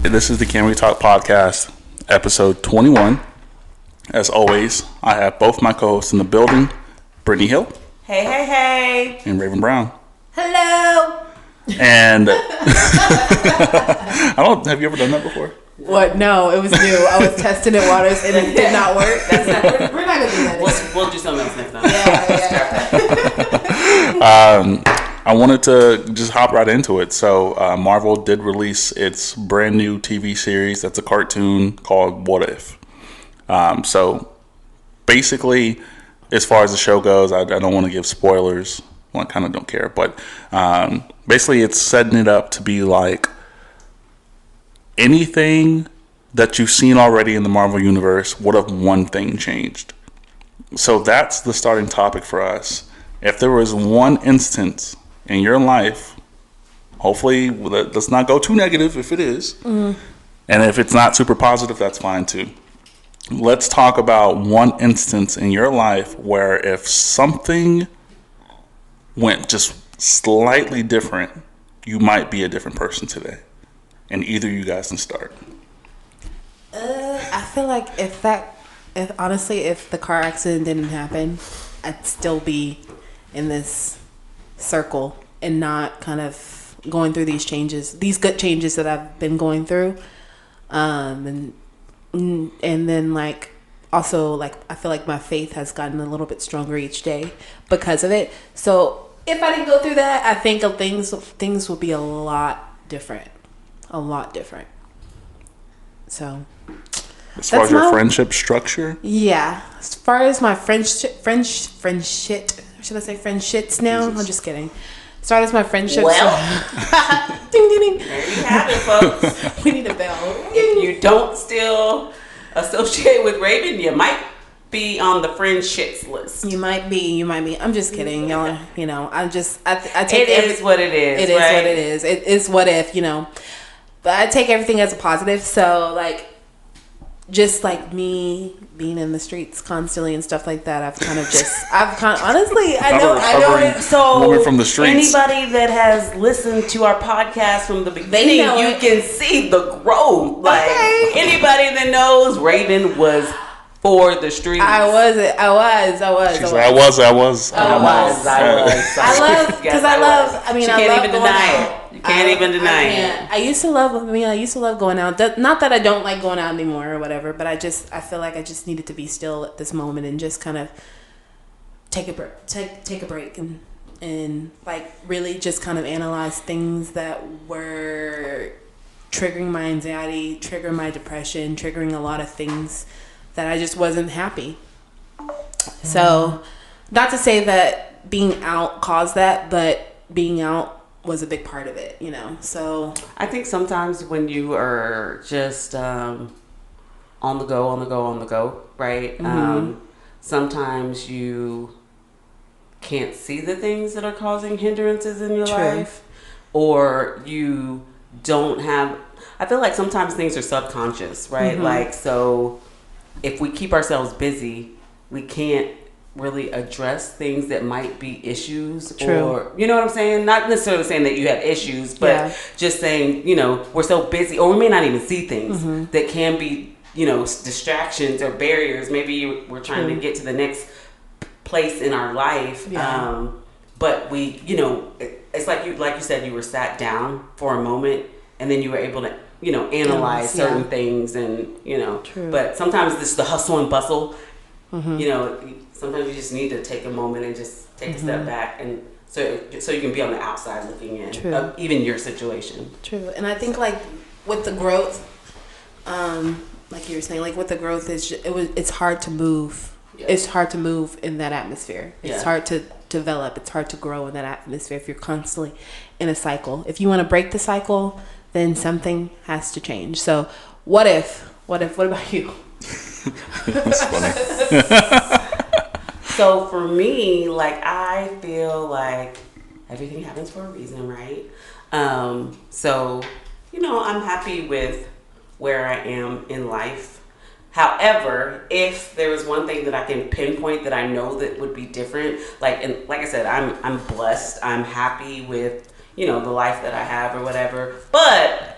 This is the Can We Talk podcast, episode 21. As always, I have both my co-hosts in the building, Brittany Hill. Hey, hey, hey. And Raven Brown. Hello. And have you ever done that before? What? No, it was new. I was testing the waters and it did not work. We're not going to do that. We'll do something else next time. Yeah. I wanted to just hop right into it. So Marvel did release its brand new TV series. That's a cartoon called What If. So basically, as far as the show goes, I don't want to give spoilers. Well, I kind of don't care. But basically, it's setting it up to be like anything that you've seen already in the Marvel Universe, what if one thing changed? So that's the starting topic for us. If there was one instance in your life, hopefully let's not go too negative if it is, and if it's not super positive, that's fine too. Let's talk about one instance in your life where if something went just slightly different, you might be a different person today. And either you guys can start. I feel like if the car accident didn't happen, I'd still be in this circle and not kind of going through these good changes that I've been going through. And then like also like I feel like my faith has gotten a little bit stronger each day because of it. So if I didn't go through that, I think things would be a lot different. So as far as your friendship structure? Yeah. As far as my friendshits now? Jesus. I'm just kidding. As far as my friendships. Well. Ding, ding, ding. There you have it, folks. We need a bell. If you don't still associate with Raven, you might be on the friend shits list. You might be. I'm just kidding, y'all. You know, I take It is what it is. It is what it is. It is what if, you know. But I take everything as a positive. So like, just like me being in the streets constantly and stuff like that, honestly, I know it. So woman from the streets. Anybody that has listened to our podcast from the beginning, you can see the growth. Like anybody that knows, Raven was for the streets. I was. She's like, I was. I mean, she can't love even going deny out. it. You can't even deny it. I used to love going out. Not that I don't like going out anymore or whatever, but I feel like I just needed to be still at this moment and just kind of take a break and like really just kind of analyze things that were triggering my anxiety, triggering my depression, triggering a lot of things that I just wasn't happy. So, not to say that being out caused that, but being out was a big part of it, you know. So I think sometimes when you are just on the go, right? Mm-hmm. Sometimes you can't see the things that are causing hindrances in your True. life, or you don't have. I feel like sometimes things are subconscious, right? Mm-hmm. Like, so if we keep ourselves busy, we can't really address things that might be issues. True. Or, you know what I'm saying? Not necessarily saying that you have issues, but just saying, you know, we're so busy, or we may not even see things that can be, you know, distractions or barriers. Maybe we're trying to get to the next place in our life. Yeah. But we, you know, it's like you said, you were sat down for a moment and then you were able to, you know, analyze certain things and, you know, but sometimes this is the hustle and bustle, you know, sometimes you just need to take a moment and just take a step back, and so you can be on the outside looking in of even your situation. True. And I think like with the growth, like you were saying, like with the growth, it's hard to move. Yeah. It's hard to move in that atmosphere. It's hard to develop. It's hard to grow in that atmosphere if you're constantly in a cycle. If you want to break the cycle, then something has to change. So what about you? That's funny. So for me, like, I feel like everything happens for a reason, right? So, you know, I'm happy with where I am in life. However, if there was one thing that I can pinpoint that I know that would be different, like I said, I'm blessed. I'm happy with, you know, the life that I have or whatever. But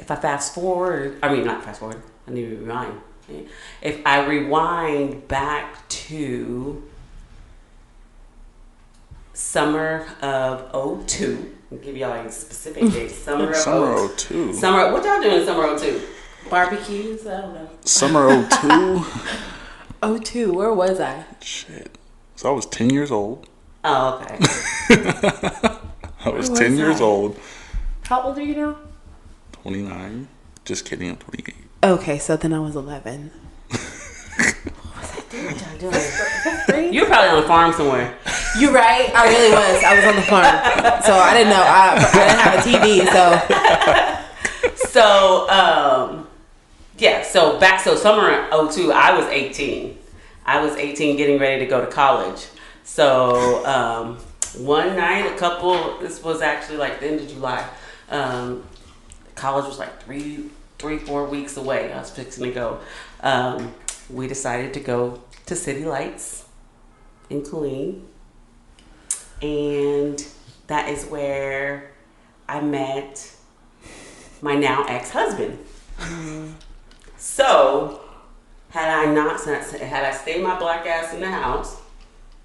if I fast forward, I mean, not fast forward, I need to rewind. If I rewind back to summer of '02, I'll give y'all a specific date. Summer of '02. What y'all doing in summer '02? Barbecues? I don't know. Summer '02? '02, where was I? Shit. So I was 10 years old. Oh, okay. I was 10 years old. How old are you now? 29. Just kidding, I'm 28. Okay, so then I was 11. What y'all doing? You were probably on the farm somewhere. You're right. I really was. I was on the farm. So I didn't know. I didn't have a TV, so summer '02, I was 18. I was 18 getting ready to go to college. So one night, this was actually like the end of July. College was like 4 weeks away. I was fixing to go. We decided to go to City Lights in Killeen. And that is where I met my now ex-husband. So, had I stayed my black ass in the house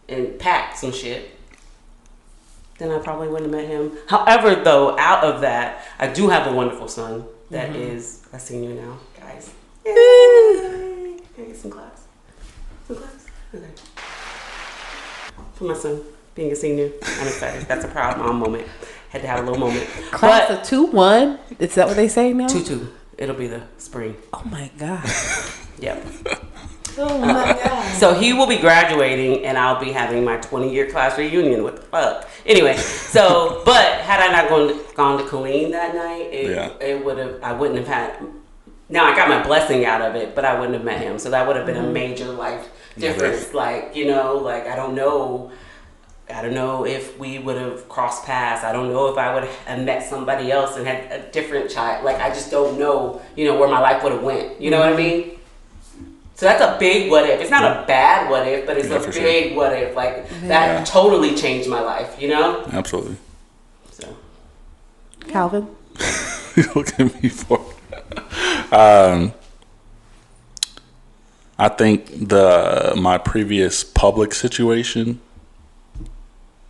and packed some shit, then I probably wouldn't have met him. However, though, out of that, I do have a wonderful son that is a senior now, guys. Yay! Can I get some claps? Okay. For my son being a senior, I'm excited. That's a proud mom moment. Had to have a little moment. Class of 2-1? Is that what they say now? 2-2. It'll be the spring. Oh my God. Yep. Oh my God. So he will be graduating, and I'll be having my 20-year class reunion. What the fuck? Anyway, but had I not gone to Killeen that night, it would have. I wouldn't have had. Now I got my blessing out of it, but I wouldn't have met him. So that would have been a major life difference. Like I don't know. I don't know if we would have crossed paths. I don't know if I would have met somebody else and had a different child. Like, I just don't know, where my life would have went. You know what I mean? So that's a big what if. It's not a bad what if, but it's a big what if. Like, that totally changed my life, Absolutely. So. Calvin? You look at me for I think my previous public situation.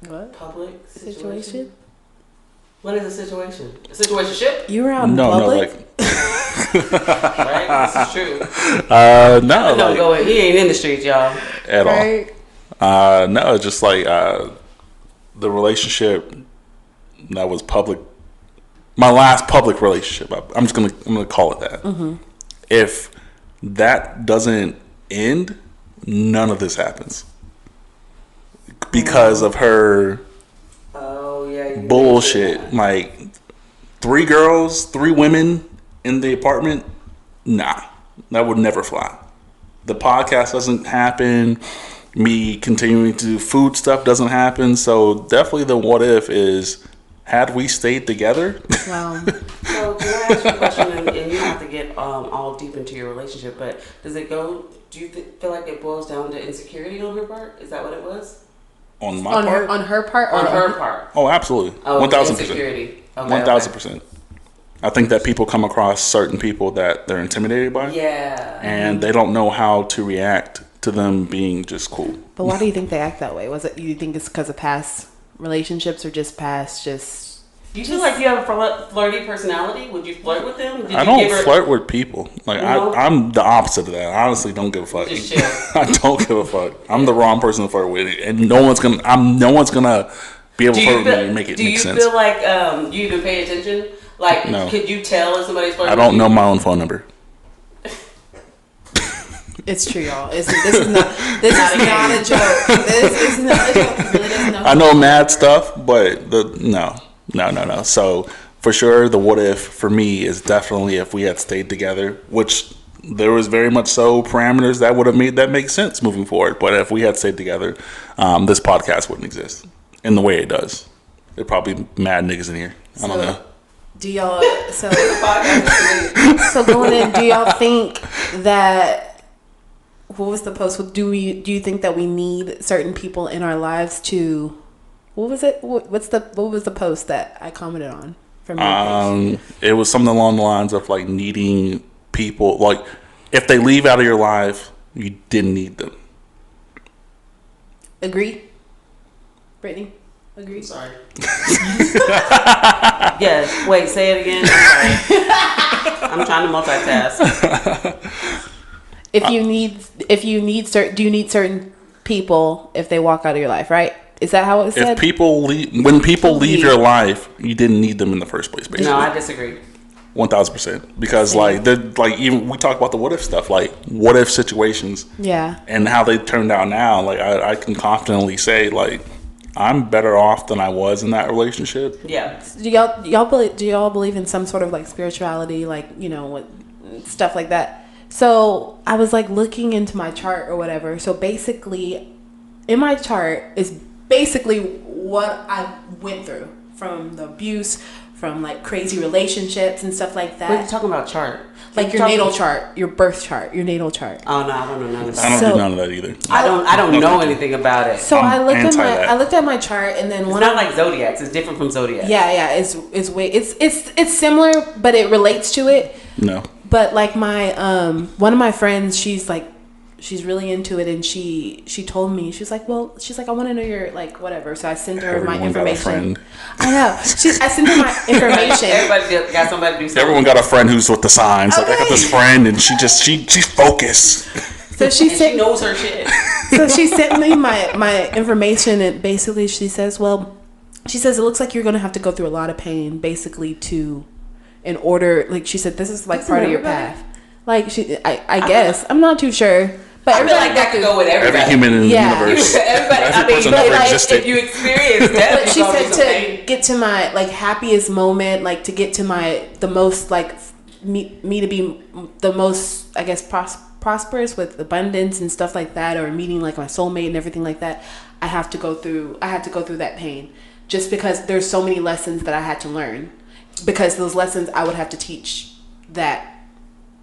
What? Public situation? What is a situation? A situationship? You were out in public? Right? This is true. He ain't in the streets, y'all. At all. No, it's just like the relationship that was public. My last public relationship. I'm gonna call it that. Mm-hmm. If that doesn't end, none of this happens. Because of her bullshit. Like 3 girls, 3 women in the apartment. Nah, that would never fly. The podcast doesn't happen. Me continuing to do food stuff doesn't happen. So definitely the what if is, had we stayed together? Wow. So can I ask you a question? And you don't have to get all deep into your relationship, but do you feel like it boils down to insecurity on her part? Is that what it was? On my part? On her part? On her part. Oh, absolutely. 1,000%. 1,000%. I think that people come across certain people that they're intimidated by. Yeah. And they don't know how to react to them being just cool. But why do you think they act that way? You think it's because of past relationships or just past Do you feel like you have a flirty personality? Would you flirt with them? I don't flirt with people. Like I'm the opposite of that. I honestly don't give a fuck. Just chill. I don't give a fuck. I'm the wrong person to flirt with, and no one's gonna be able to flirt with me and make it make sense. Do you feel like you even pay attention? Like, no. Could you tell if somebody's flirting? I don't know my own phone number. It's true, y'all. This is not a joke. This is not a joke. Really doesn't know. I know mad stuff, but no. So for sure, the what if for me is definitely if we had stayed together, which there was very much so parameters that would have made that make sense moving forward. But if we had stayed together, this podcast wouldn't exist in the way it does. There'd probably be mad niggas in here. I don't know. Do y'all so going in? Do y'all think that? What was the post? Do you think that we need certain people in our lives to? What was it? What was the post that I commented on? from your page? It was something along the lines of like needing people. Like if they leave out of your life, you didn't need them. Agree, Brittany? Agree? Sorry. Yes. Wait. Say it again. I'm sorry. I'm trying to multitask. Do you need certain people if they walk out of your life, right? Is that how it said? If people leave, when people leave your life, you didn't need them in the first place. Basically, No, I disagree. 1000%. Because like even we talk about the what if stuff, like what if situations, Yeah. and how they turned out now. Like I can confidently say like I'm better off than I was in that relationship. Yeah. Do y'all believe in some sort of like spirituality, like, you know, what stuff like that? So I was like looking into my chart or whatever. So basically, in my chart is basically what I went through, from the abuse, from like crazy relationships and stuff like that. What are you talking about? Chart? Like your natal chart, your birth chart, your natal chart. Oh no, I don't know nothing about I it. don't do none of that either. I don't No, know thank you. anything about it. So I'm I looked at my chart, and then It's one not like zodiacs. It's different from zodiacs. yeah, it's similar, but it relates to it. No. But like my one of my friends, she's really into it, and she told me, she's like I want to know your like whatever. So I sent her my Everyone got a information. friend. I know. I sent her my information. Everybody got somebody to do something. Everyone got a friend who's with the signs. Like I got this friend, and she's focused. So she And sent she knows her shit. so she sent me my information, and basically she says it looks like you're gonna have to go through a lot of pain, basically, in order, like she said, this is like part of your path. Like I guess I'm not too sure, but I feel like that could go with everybody. Every human in the Yeah. universe. Everybody. I Every mean, person but ever like, existed. if you experience that, But she said to get to my like happiest moment, like to get to the most like me to be the most, I guess, prosperous with abundance and stuff like that, or meeting like my soulmate and everything like that, I had to go through that pain, just because there's so many lessons that I had to learn, because those lessons I would have to teach that,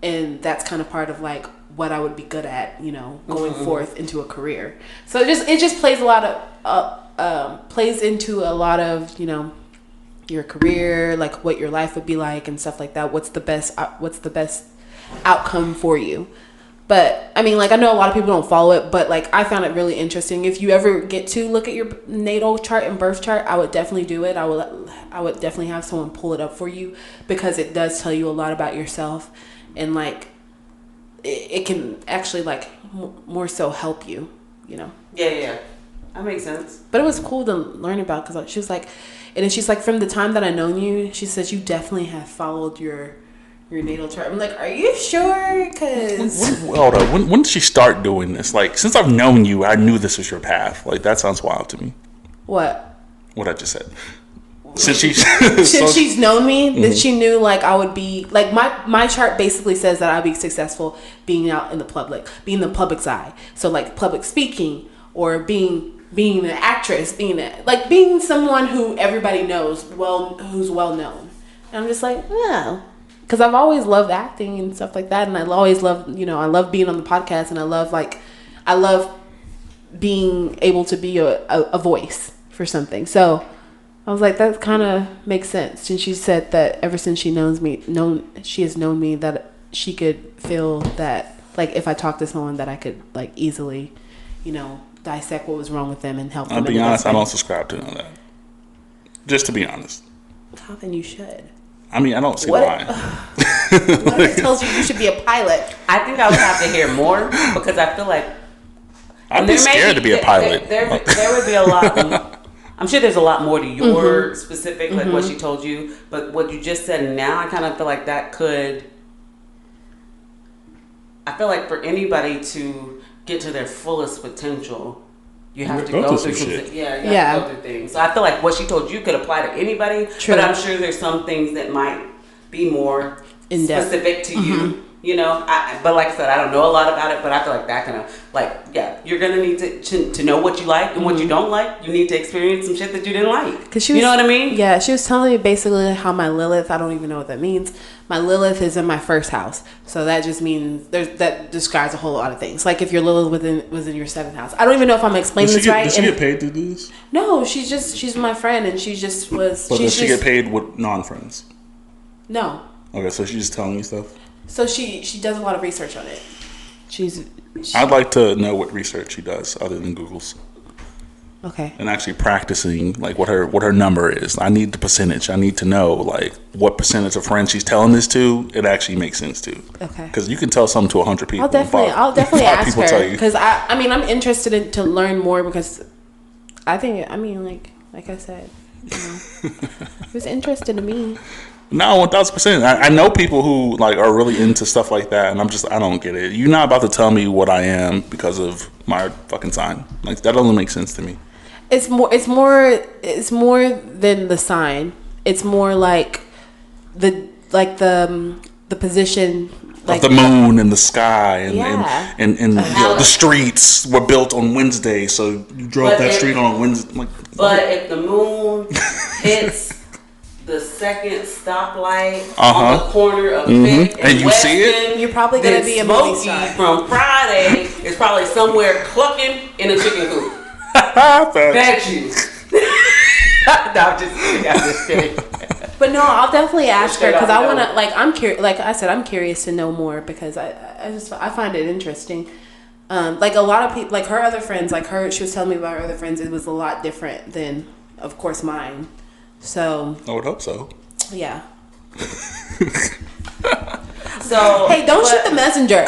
and that's kind of part of like what I would be good at, you know, going forth into a career. So it just plays a lot of plays into a lot of, you know, your career, like what your life would be like and stuff like that. What's the best outcome for you? But I mean, like, I know a lot of people don't follow it, but like I found it really interesting. If you ever get to look at your natal chart and birth chart, I would definitely do it. I would definitely have someone pull it up for you, because it does tell you a lot about yourself, and like it can actually like more so help you, you know. Yeah. That makes sense. But it was cool to learn about, because she was like, and then she's like, from the time that I known you, she says you definitely have followed your natal chart. I'm like, are you sure? Because Hold on. When did she start doing this? Like, since I've known you, I knew this was your path. Like, that sounds wild to me. what? What I just said. Since she, Since she's known me, that she knew like I would be like, my chart basically says that I'd be successful being out in the public, being in the public's eye. So like public speaking, or being an actress, being someone who everybody knows, who's well known. And I'm just like, oh, because I've always loved acting and stuff like that, and I always loved, you know, I love being on the podcast, and I love being able to be a voice for something. So I was like, that kind of makes sense. And she said that ever since she she has known me, that she could feel that like if I talk to someone, that I could like easily, you know, dissect what was wrong with them and help them. I'll be honest, I don't subscribe to none of that. Just to be honest. How then you should. I mean, I don't see What? why. What if it tells you should be a pilot? I think I would have to hear more, because I feel like I'd be scared to be a pilot. There would be a lot. I'm sure there's a lot more to your specific, like what she told you, but what you just said now, I kind of feel like that could. I feel like for anybody to get to their fullest potential, you have to go through some shit. Yeah, you have to go through things. So I feel like what she told you could apply to anybody. True. But I'm sure there's some things that might be more In depth. specific to you. You know, but like I said, I don't know a lot about it, but I feel like that kind of, like, yeah, you're going to need to know what you like and what you don't like. You need to experience some shit that you didn't like. Cause you know what I mean? Yeah, she was telling me basically how my Lilith, I don't even know what that means. My Lilith is in my first house. So that just means, that describes a whole lot of things. Like if your Lilith was in your 7th house. I don't even know if I'm explaining this right. Does she get paid to do this? No, she's my friend and she just was. But does she get paid with non-friends? No. Okay, so she's just telling you stuff? So she does a lot of research on it. I'd like to know what research she does other than Google's. Okay. And actually practicing like what her number is. I need the percentage. I need to know like what percentage of friends she's telling this to. It actually makes sense to. Okay. Because you can tell something to 100 people. I'll definitely ask her because I'm interested to learn more because I think like I said, it was interesting to me. No, 1,000%. I know people who like are really into stuff like that, and I don't get it. You're not about to tell me what I am because of my fucking sign. Like that doesn't make sense to me. It's more than the sign. It's more like the position, like of the moon and the sky and the streets were built on Wednesday, so you drove that street on Wednesday. Like, but if the moon hits the second stoplight on the corner of Fifth and you Weston, see it, you're probably gonna be a movie star. From Friday is probably somewhere clucking in a chicken coop. Bet you. No, I'm just kidding. But no, I'll definitely ask her because I want to. Like I'm curious. Like I said, I'm curious to know more because I find it interesting. Like a lot of people, like her other friends, she was telling me about her other friends. It was a lot different than, of course, mine. So I would hope so. Yeah. So hey, don't shoot the messenger.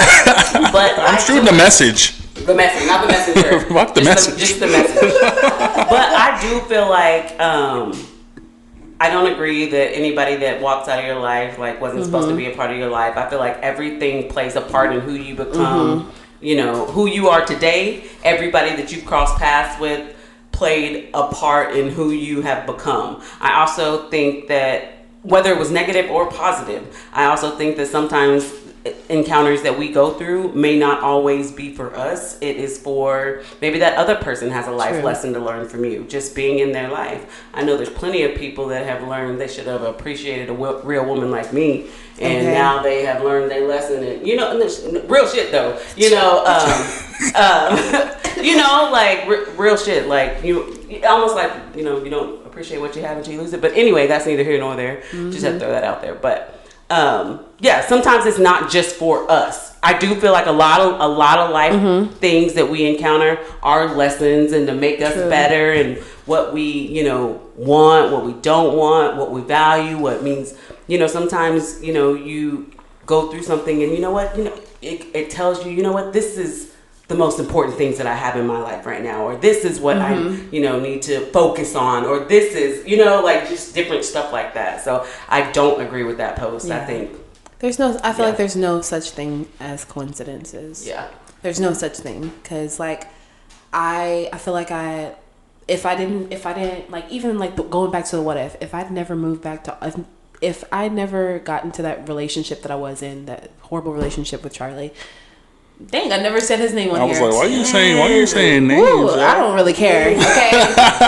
But I'm shooting the message. The message, not the messenger. Fuck the message. Just the message. But I do feel like I don't agree that anybody that walks out of your life like wasn't supposed to be a part of your life. I feel like everything plays a part in who you become. You know, who you are today. Everybody that you've crossed paths with played a part in who you have become. I also think that whether it was negative or positive, I also think that sometimes encounters that we go through may not always be for us. It is for maybe that other person has a life lesson to learn from you, just being in their life. I know there's plenty of people that have learned they should have appreciated a real woman like me, and now they have learned their lesson. And you know, and there's real shit though. You know, you know, like real shit. Like you almost like you know you don't appreciate what you have until you lose it. But anyway, that's neither here nor there. Just have to throw that out there. But yeah, sometimes it's not just for us. I do feel like a lot of life things that we encounter are lessons and to make us better and what we, you know, want, what we don't want, what we value, what means, you know, sometimes, you know, you go through something and you know what, you know, it tells you, you know what, this is the most important things that I have in my life right now, or this is what I, you know, need to focus on, or this is, you know, like just different stuff like that. So I don't agree with that post. I think I feel like there's no such thing as coincidences. Yeah. There's no such thing. 'Cause like, I feel like if I didn't like, even like going back to the what if I'd never moved back to, if I never got into that relationship that I was in, that horrible relationship with Charlie, dang, I never said his name on here. I was like, why are you saying names? Ooh, I don't really care. Okay,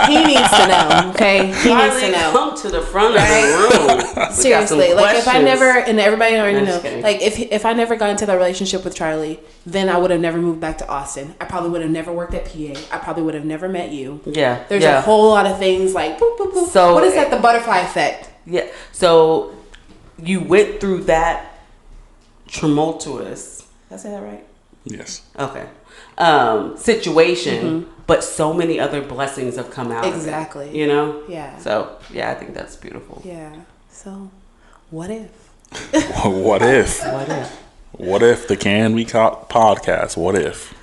he needs to know. Okay, he needs to know. Come to the front of the room. Seriously, like if I never, and everybody already know, like if I never got into that relationship with Charlie, then I would have never moved back to Austin. I probably would have never worked at PA. I probably would have never met you. Yeah, there's a whole lot of things like boop, boop, boop. So what is that? The butterfly effect. Yeah. So you went through that tumultuous. Did I say that right? Yes. Okay. Situation, but so many other blessings have come out. Exactly. Of it, you know? Yeah. So, yeah, I think that's beautiful. Yeah. So, what if? What if? What if? What if the Can We podcast? What if?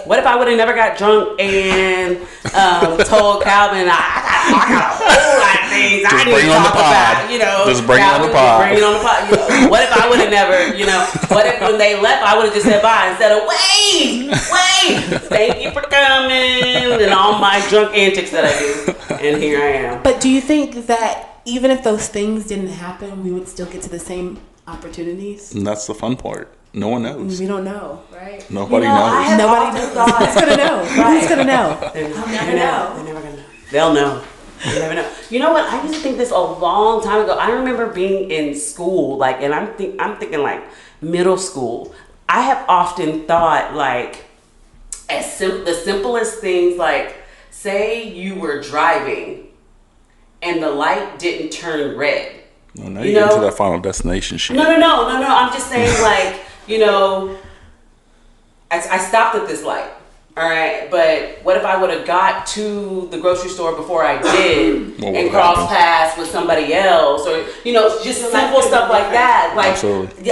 What if I would have never got drunk and told Calvin I got a whole lot of things I need to talk about, you know. Just bring it on the pod. Bring it on the pod. You know, what if I would have never, you know, what if when they left I would have just said bye instead of wait, thank you for coming and all my drunk antics that I do. And here I am. But do you think that even if those things didn't happen, we would still get to the same opportunities? And that's the fun part. No one knows. We don't know, right? Nobody I knows. have Nobody often knows. thought- Who's gonna know? Who's gonna know? They're I'll never never know. They're never gonna know. They'll know. You never know. You know what? I used to think this a long time ago. I remember being in school, like, and I'm thinking like middle school. I have often thought like, the simplest things, like, say you were driving, and the light didn't turn red. Well, now you get into that Final Destination shit. No. I'm just saying, like, I stopped at this light. All right, but what if I would have got to the grocery store before I did and crossed paths with somebody else, or just simple stuff like that. Like, absolutely.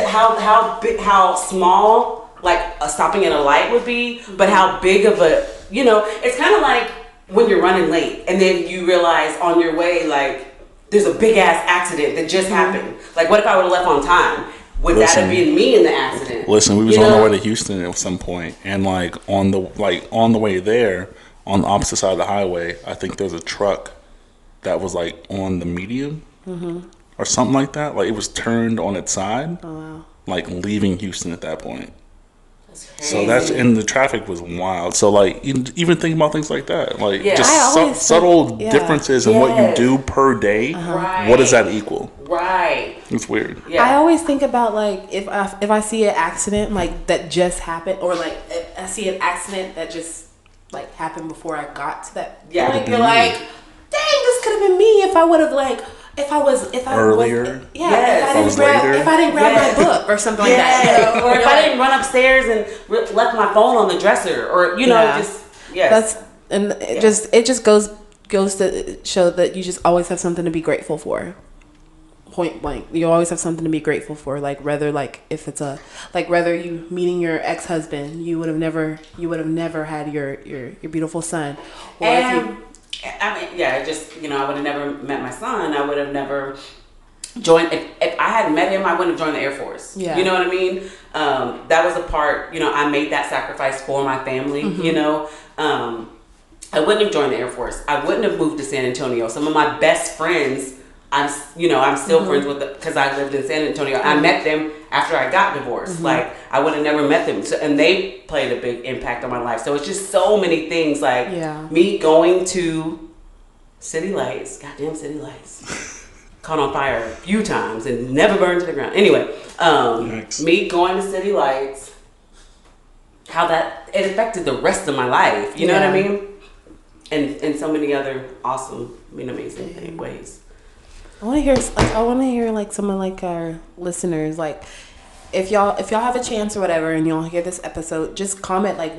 How small, like, stopping at a light would be, but how big of a, it's kind of like when you're running late and then you realize on your way, like, there's a big ass accident that just happened. Like, what if I would have left on time? Would that have been me in the accident? Listen, we was on our way to Houston at some point, and on the way there, on the opposite side of the highway, I think there's a truck that was like on the median or something like that. Like, it was turned on its side, like leaving Houston at that point. So and the traffic was wild. So, like, even think about things like that, like just subtle differences in what you do per day. What does that equal? Right. It's weird. Yeah. I always think about, like, if I see an accident like that just happened, or like if I see an accident that just like happened before I got to that. Yeah. Like, you're like, dang, this could have been me if I would have if I earlier. If I didn't grab my book or something like that. Or if I didn't run upstairs and left my phone on the dresser, or it just goes to show that you just always have something to be grateful for. Point blank, you always have something to be grateful for. Like, whether whether you meeting your ex-husband, you would have never had your beautiful son, or I would have never met my son. I would have never joined. If I hadn't met him, I wouldn't have joined the Air Force. Yeah. You know what I mean? That was a part, I made that sacrifice for my family, I wouldn't have joined the Air Force. I wouldn't have moved to San Antonio. Some of my best friends, I'm still friends with them because I lived in San Antonio. I met them after I got divorced. Like, I would have never met them. So, and they played a big impact on my life. So it's just so many things, like me going to City Lights, goddamn City Lights, caught on fire a few times and never burned to the ground. Anyway, me going to City Lights, how that it affected the rest of my life. You know what I mean? And so many other awesome, amazing ways. I want to hear like some of like our listeners, like, if y'all have a chance or whatever and y'all hear this episode, just comment like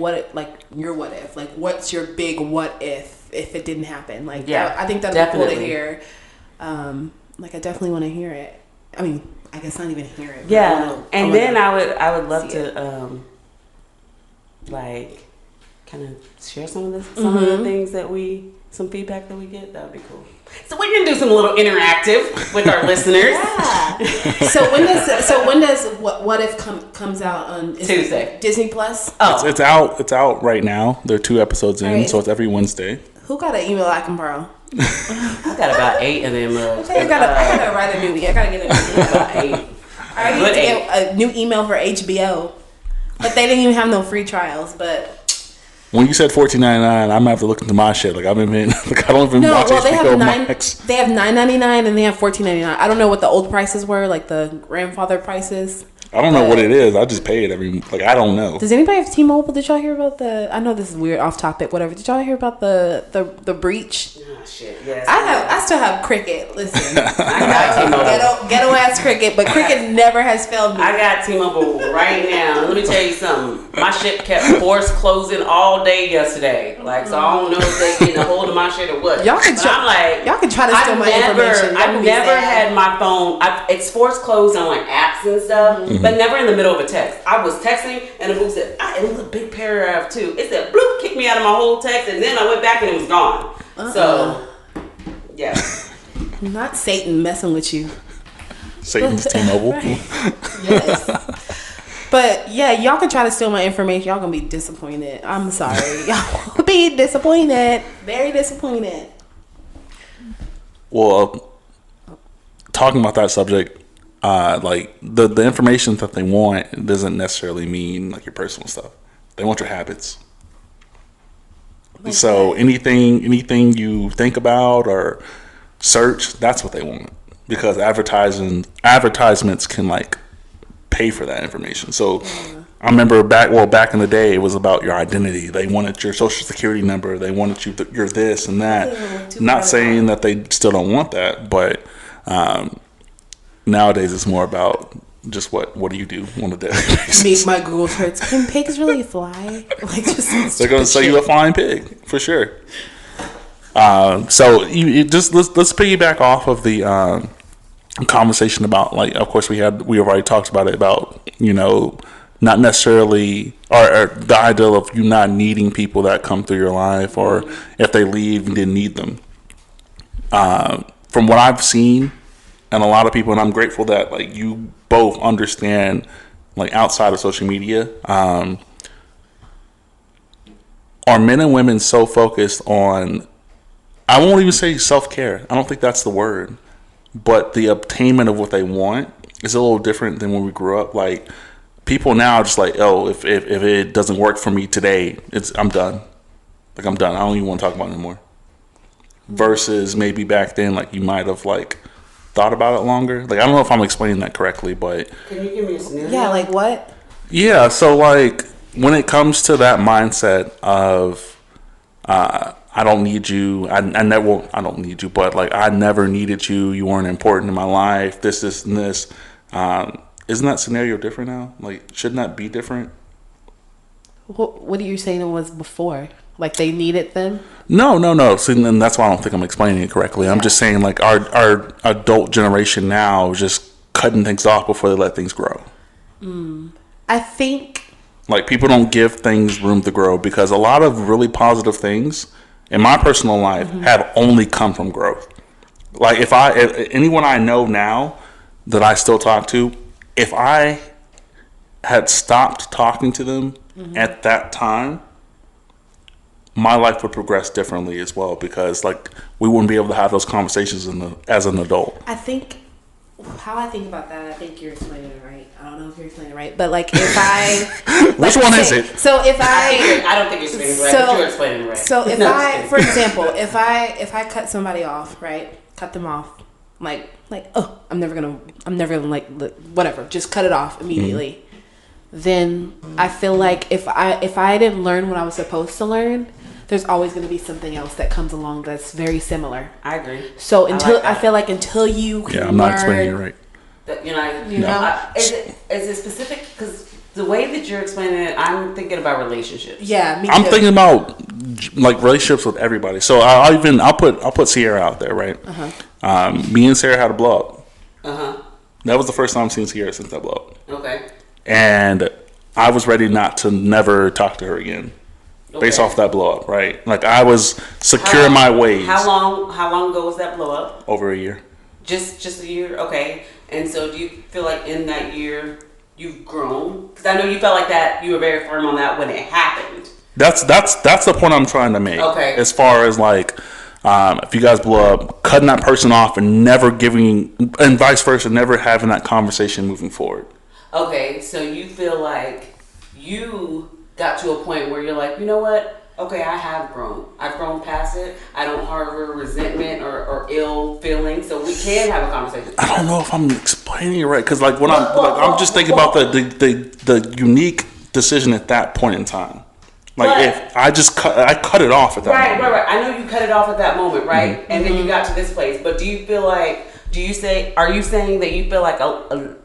your what if, like, what's your big what if it didn't happen. Like, I think that'd be cool to hear. Like, I definitely want to hear it. I mean, I guess not even hear it. I would love to like kind of share some of the things that some feedback that we get. That would be cool. So we're gonna do some little interactive with our listeners. Yeah. So when does what if comes out on Tuesday? Disney Plus? Oh, it's out. It's out right now. There are 2 episodes in, so it's every Wednesday. Who got an email I can borrow? I got about 8 of them. I gotta write a new. I gotta get about 8. I already get a new email for HBO, but they didn't even have no free trials. But when you said $14.99, I'm gonna have to look into my shit. Like, I don't even watch HBO Max. They have $9.99 and they have $14.99. I don't know what the old prices were, like the grandfather prices. I don't know what it is. I just pay it I don't know. Does anybody have T-Mobile? Did y'all hear about I know this is weird, off topic, whatever. Did y'all hear about the breach? Oh, shit. Yes. I still have Cricket. Listen, I got T-Mobile. Ghetto ass Cricket, but Cricket never has failed me. I got T-Mobile right now. Let me tell you something. My shit kept forced closing all day yesterday. Like, so I don't know if they getting a hold of my shit or what. Y'all can try to steal my information. I've never had my phone. It's forced closed on like apps and stuff. But never in the middle of a text. I was texting and the book said, it was a big paragraph too. It said, bloop, kicked me out of my whole text, and then I went back and it was gone. So, yeah. Not Satan messing with you. Satan's T-Mobile. Right. Yes. But yeah, y'all can try to steal my information. Y'all gonna be disappointed. I'm sorry. Y'all will be disappointed. Very disappointed. Well, talking about that subject, like the information that they want doesn't necessarily mean like your personal stuff. They want your habits. Like So that. anything you think about or search, that's what they want, because advertisements can like pay for that information. So I remember back in the day, it was about your identity. They wanted your social security number. They wanted your this and that. Not saying that they still don't want that, but nowadays it's more about just what do you do on a daily basis. Make my Google search. Can pigs really fly? Like just They're gonna say you a flying pig for sure. So you just let's piggyback off of the conversation about, like, of course we already talked about it, about, you know, not necessarily or the ideal of you not needing people that come through your life, or if they leave you didn't need them. From what I've seen and a lot of people, and I'm grateful that like you both understand, like outside of social media, are men and women so focused on, I won't even say self-care, I don't think that's the word, but the obtainment of what they want is a little different than when we grew up. Like, people now are just like, oh, if it doesn't work for me today, I'm done. Like, I'm done. I don't even want to talk about it anymore. Versus maybe back then, like, you might have like thought about it longer. Like, I don't know if I'm explaining that correctly, but Can you give me a scenario? Yeah, like what? yeah. So like when it comes to that mindset of I don't need you, I don't need you, but like I never needed you. You weren't important in my life. This, and this. Isn't that scenario different now? Like, shouldn't that be different? What are you saying it was before? Like they needed them? No. So then that's why I don't think I'm explaining it correctly. I'm just saying, like, our adult generation now is just cutting things off before they let things grow. I think Like, people don't give things room to grow, because a lot of really positive things in my personal life have only come from growth. Like, if anyone I know now that I still talk to, if I had stopped talking to them at that time, my life would progress differently as well, because like we wouldn't be able to have those conversations as an adult. I think how I think about that, I think you're explaining it right. I don't know if you're explaining it right, but like if I Which one is it? So if I don't think you're explaining it right, but you're explaining it right. So if No, I, for example, if I cut somebody off, right? Cut them off, like oh, I'm never gonna like whatever, just cut it off immediately. Then I feel like if I didn't learn what I was supposed to learn, there's always going to be something else that comes along that's very similar. I agree. So I feel like until you can I'm not explaining it right. Is it specific? Because the way that you're explaining it, I'm thinking about relationships. Yeah, me too. I'm thinking about like relationships with everybody. So I'll put Sierra out there, right? Me and Sarah had a blow up. That was the first time I've seen Sierra since that blow up. Okay. And I was ready not to never talk to her again, based off that blow up, right? Like, I was secure in my ways. How long ago was that blow up? Over a year. Just a year, okay. And so, do you feel like in that year you've grown? Because I know you felt like that you were very firm on that when it happened. That's the point I'm trying to make. Okay. As far as like, if you guys blow up, cutting that person off and never giving, and vice versa, never having that conversation moving forward. Okay, so you feel like you got to a point where you're like, you know what? Okay, I have grown. I've grown past it. I don't harbor resentment or ill feelings, so we can have a conversation. I don't know if I'm explaining it right, because like when I'm just thinking about the unique decision at that point in time. Like, if I cut it off at that moment. Right. I know you cut it off at that moment, right? And then you got to this place. But do you feel like? Are you saying that you feel like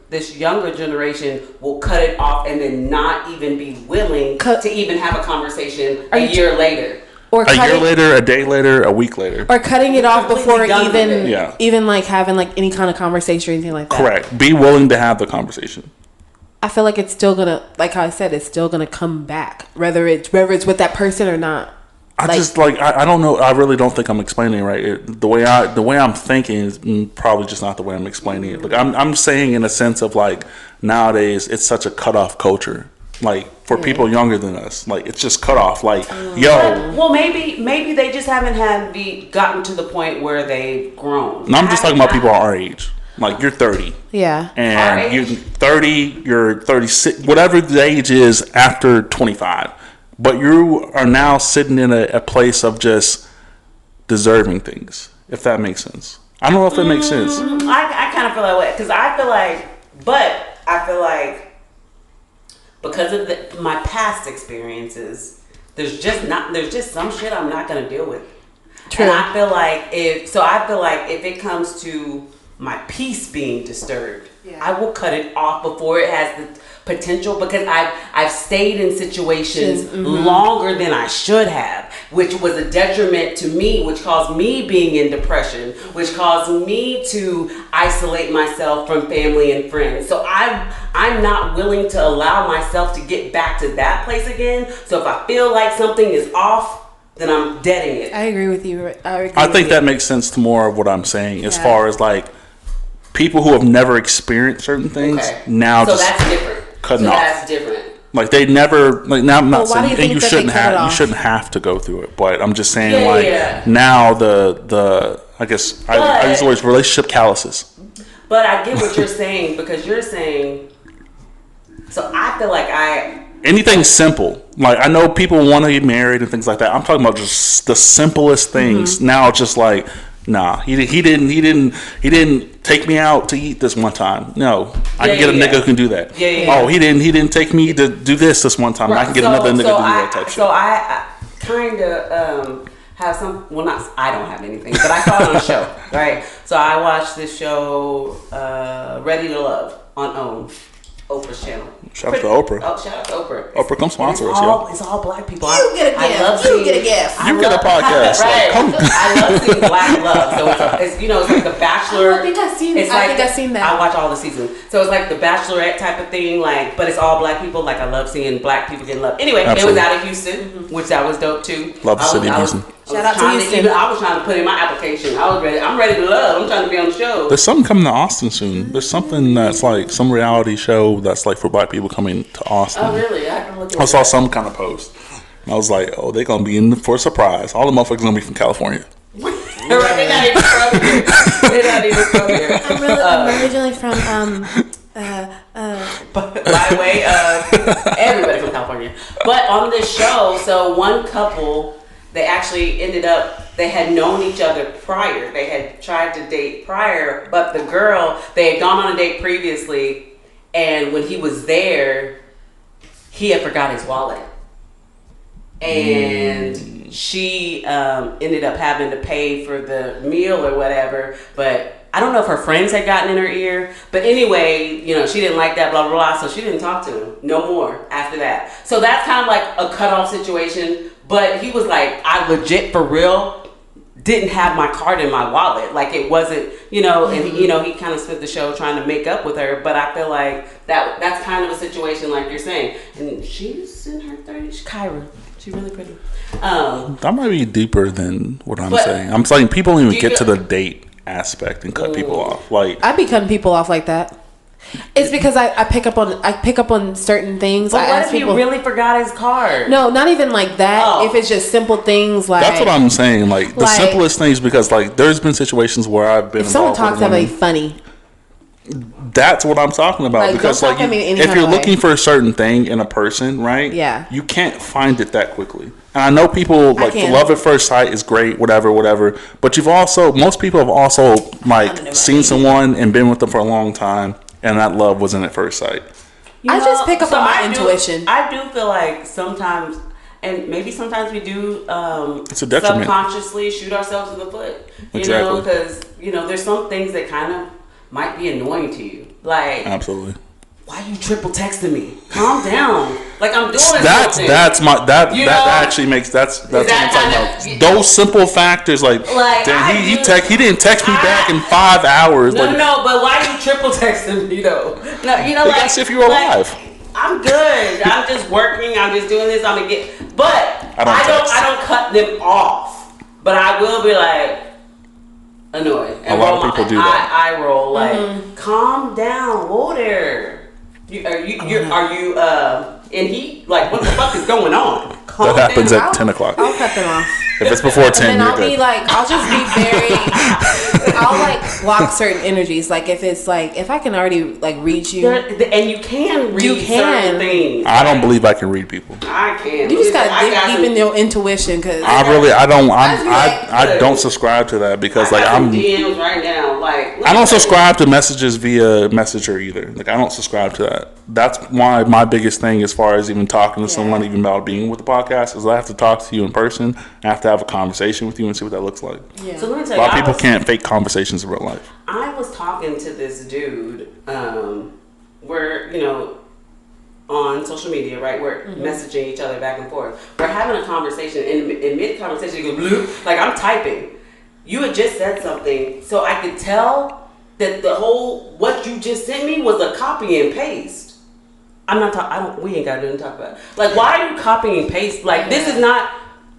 this younger generation will cut it off and then not even be willing to even have a conversation a year later? Or a year later, a day later, a week later. Or cutting it off before Completely even like having like any kind of conversation or anything like that. Correct. Be willing to have the conversation. I feel like it's still gonna, like how I said, it's still gonna come back, whether it's with that person or not. I don't know. I really don't think I'm explaining it right. The way I'm thinking is probably just not the way I'm explaining it. Like, I'm saying in a sense of like, nowadays it's such a cutoff culture. Like, for people younger than us, like, it's just cut off. Like, Well, maybe they just haven't gotten to the point where they've grown. No, I'm just talking about people our age. Like you're 30. Yeah. Our And you're age? 30, you're 36, whatever the age is after 25. But you are now sitting in a place of just deserving things, if that makes sense. I don't know if it makes sense. I kind of feel that way because I feel like because of my past experiences, there's just some shit I'm not gonna deal with. True. And I feel like if it comes to my peace being disturbed, Yeah. I will cut it off before it has the potential, because I've stayed in situations longer than I should have, which was a detriment to me, which caused me being in depression, which caused me to isolate myself from family and friends. So I'm not willing to allow myself to get back to that place again. So if I feel like something is off, then I'm deading it. I agree with you. I think that makes sense to more of what I'm saying as Yeah. far as like people who have never experienced certain things Okay. now So just that's different. cutting so off. That's different. Like they never like now I'm not Well, why do saying you think and you that they shouldn't cut it have you off? shouldn't have to go through it, but I'm just saying Yeah, like yeah. now the I guess I use the words relationship calluses. But I get what you're saying, because you're saying. So I feel like Anything simple. Like I know people want to get married and things like that. I'm talking about just the simplest things. Now it's just like, nah, he didn't take me out to eat this one time. No, I can get a Yeah, nigga yeah. who can do that. Yeah, yeah, Oh, he didn't take me to do this one time. I can get another nigga to do that type So shit. I kind of have some. Well, not I don't have anything, but I saw it on a show, right? So I watched this show, Ready to Love, on OWN. Oprah's channel. Shout out to Oprah. Oh, shout out to Oprah. Oprah, come sponsor us, It's all black people. You get a gift. You get a gift. You get a podcast. Right. Like, come. I love seeing black love. So it's it's like The Bachelor. I think I've seen- It's I like think I've seen that. I watch all the seasons. So it's like the Bachelorette type of thing, like, but it's all black people. Like I love seeing black people getting love. Anyway, Absolutely. it was out of Houston, which that was dope too. Love the city of Houston. Shout out to Houston. I was trying to put in my application. I'm ready to love. I'm trying to be on the show. There's something coming to Austin soon. There's something that's like some reality show that's like for black people coming to Austin. Oh really? I can look at I saw some kind of post. And I was like, oh, they're gonna be in for a surprise. All the motherfuckers gonna be from California. They're not even from here. They're not even from here. I'm originally from By the way, everybody from California. But on this show, so one couple, they actually ended up, they had known each other prior. They had tried to date prior, but the girl, they had gone on a date previously, and when he was there, he had forgot his wallet. And she ended up having to pay for the meal or whatever, but I don't know if her friends had gotten in her ear, but anyway, she didn't like that, blah, blah, blah, so she didn't talk to him no more after that. So that's kind of like a cutoff situation, but he was like, I legit, for real, didn't have my card in my wallet. Like it wasn't, and he kind of spent the show trying to make up with her, but I feel like that's kind of a situation like you're saying. And she's in her 30s, Kyra. She's really pretty. That might be deeper than what I'm But- saying. I'm saying people don't even Do you get to feel- the date aspect and cut people off. Like I be cutting people off like that. It's because I pick up on certain things. But I what ask if he people, really forgot his card? No, not even like that. Oh. If it's just simple things like that's what I'm saying. Like the Like- simplest things, because like there's been situations where I've been if someone involved talks with to me women. funny. That's what I'm talking about. Like, because don't like talk at me any if kind you're of way. looking for a certain thing in a person, right? Yeah. You can't find it that quickly. And I know people like can. love at first sight is great, whatever. But most people have also like seen someone and been with them for a long time, and that love wasn't at first sight. I just pick up on my intuition. I do feel like sometimes, and maybe sometimes we do It's a detriment. subconsciously shoot ourselves in the foot. Exactly. Because there's some things that kind of might be annoying to you. Like, Absolutely. why you triple texting me? Calm down. Like I'm doing That's something. that You that know? actually makes that's what that I'm kinda- talking about. Those simple factors like damn, he didn't text me back in 5 hours. No, like, no, but why you triple texting me though? No, They like gotta see if you're alive. I'm good. I'm just working. I'm just doing this. I'm gonna get. But I don't text. I don't cut them off. But I will be like annoyed. And A lot of roll people my do that. I roll like, calm down, whoa there. Are you in heat? Like what the fuck is going on? Calm that happens down. at 10 o'clock. I'll cut them off. If it's before 10, And you're I'll be good. like, I'll just be very I'll like block certain energies. Like if it's like if I can already like read you, and you can read certain things. I don't believe I can read people. I can. You just gotta dig deep in your intuition because I don't subscribe to that because like I'm DMs right now. Like I don't subscribe to messages via Messenger either. Like I don't subscribe to that. That's why my biggest thing as far as even talking to someone, even about being with the podcast, is I have to talk to you in person. I have to have a conversation with you and see what that looks like. Yeah. So let me tell A lot of people can't fake conversations in real life. I was talking to this dude, where, on social media, right? We're messaging each other back and forth. We're having a conversation, and in mid-conversation, you go, bloop, like I'm typing. You had just said something, so I could tell that what you just sent me was a copy and paste. I'm not talking, we ain't got nothing to talk about. Like, why are you copying and paste? Like, this is not,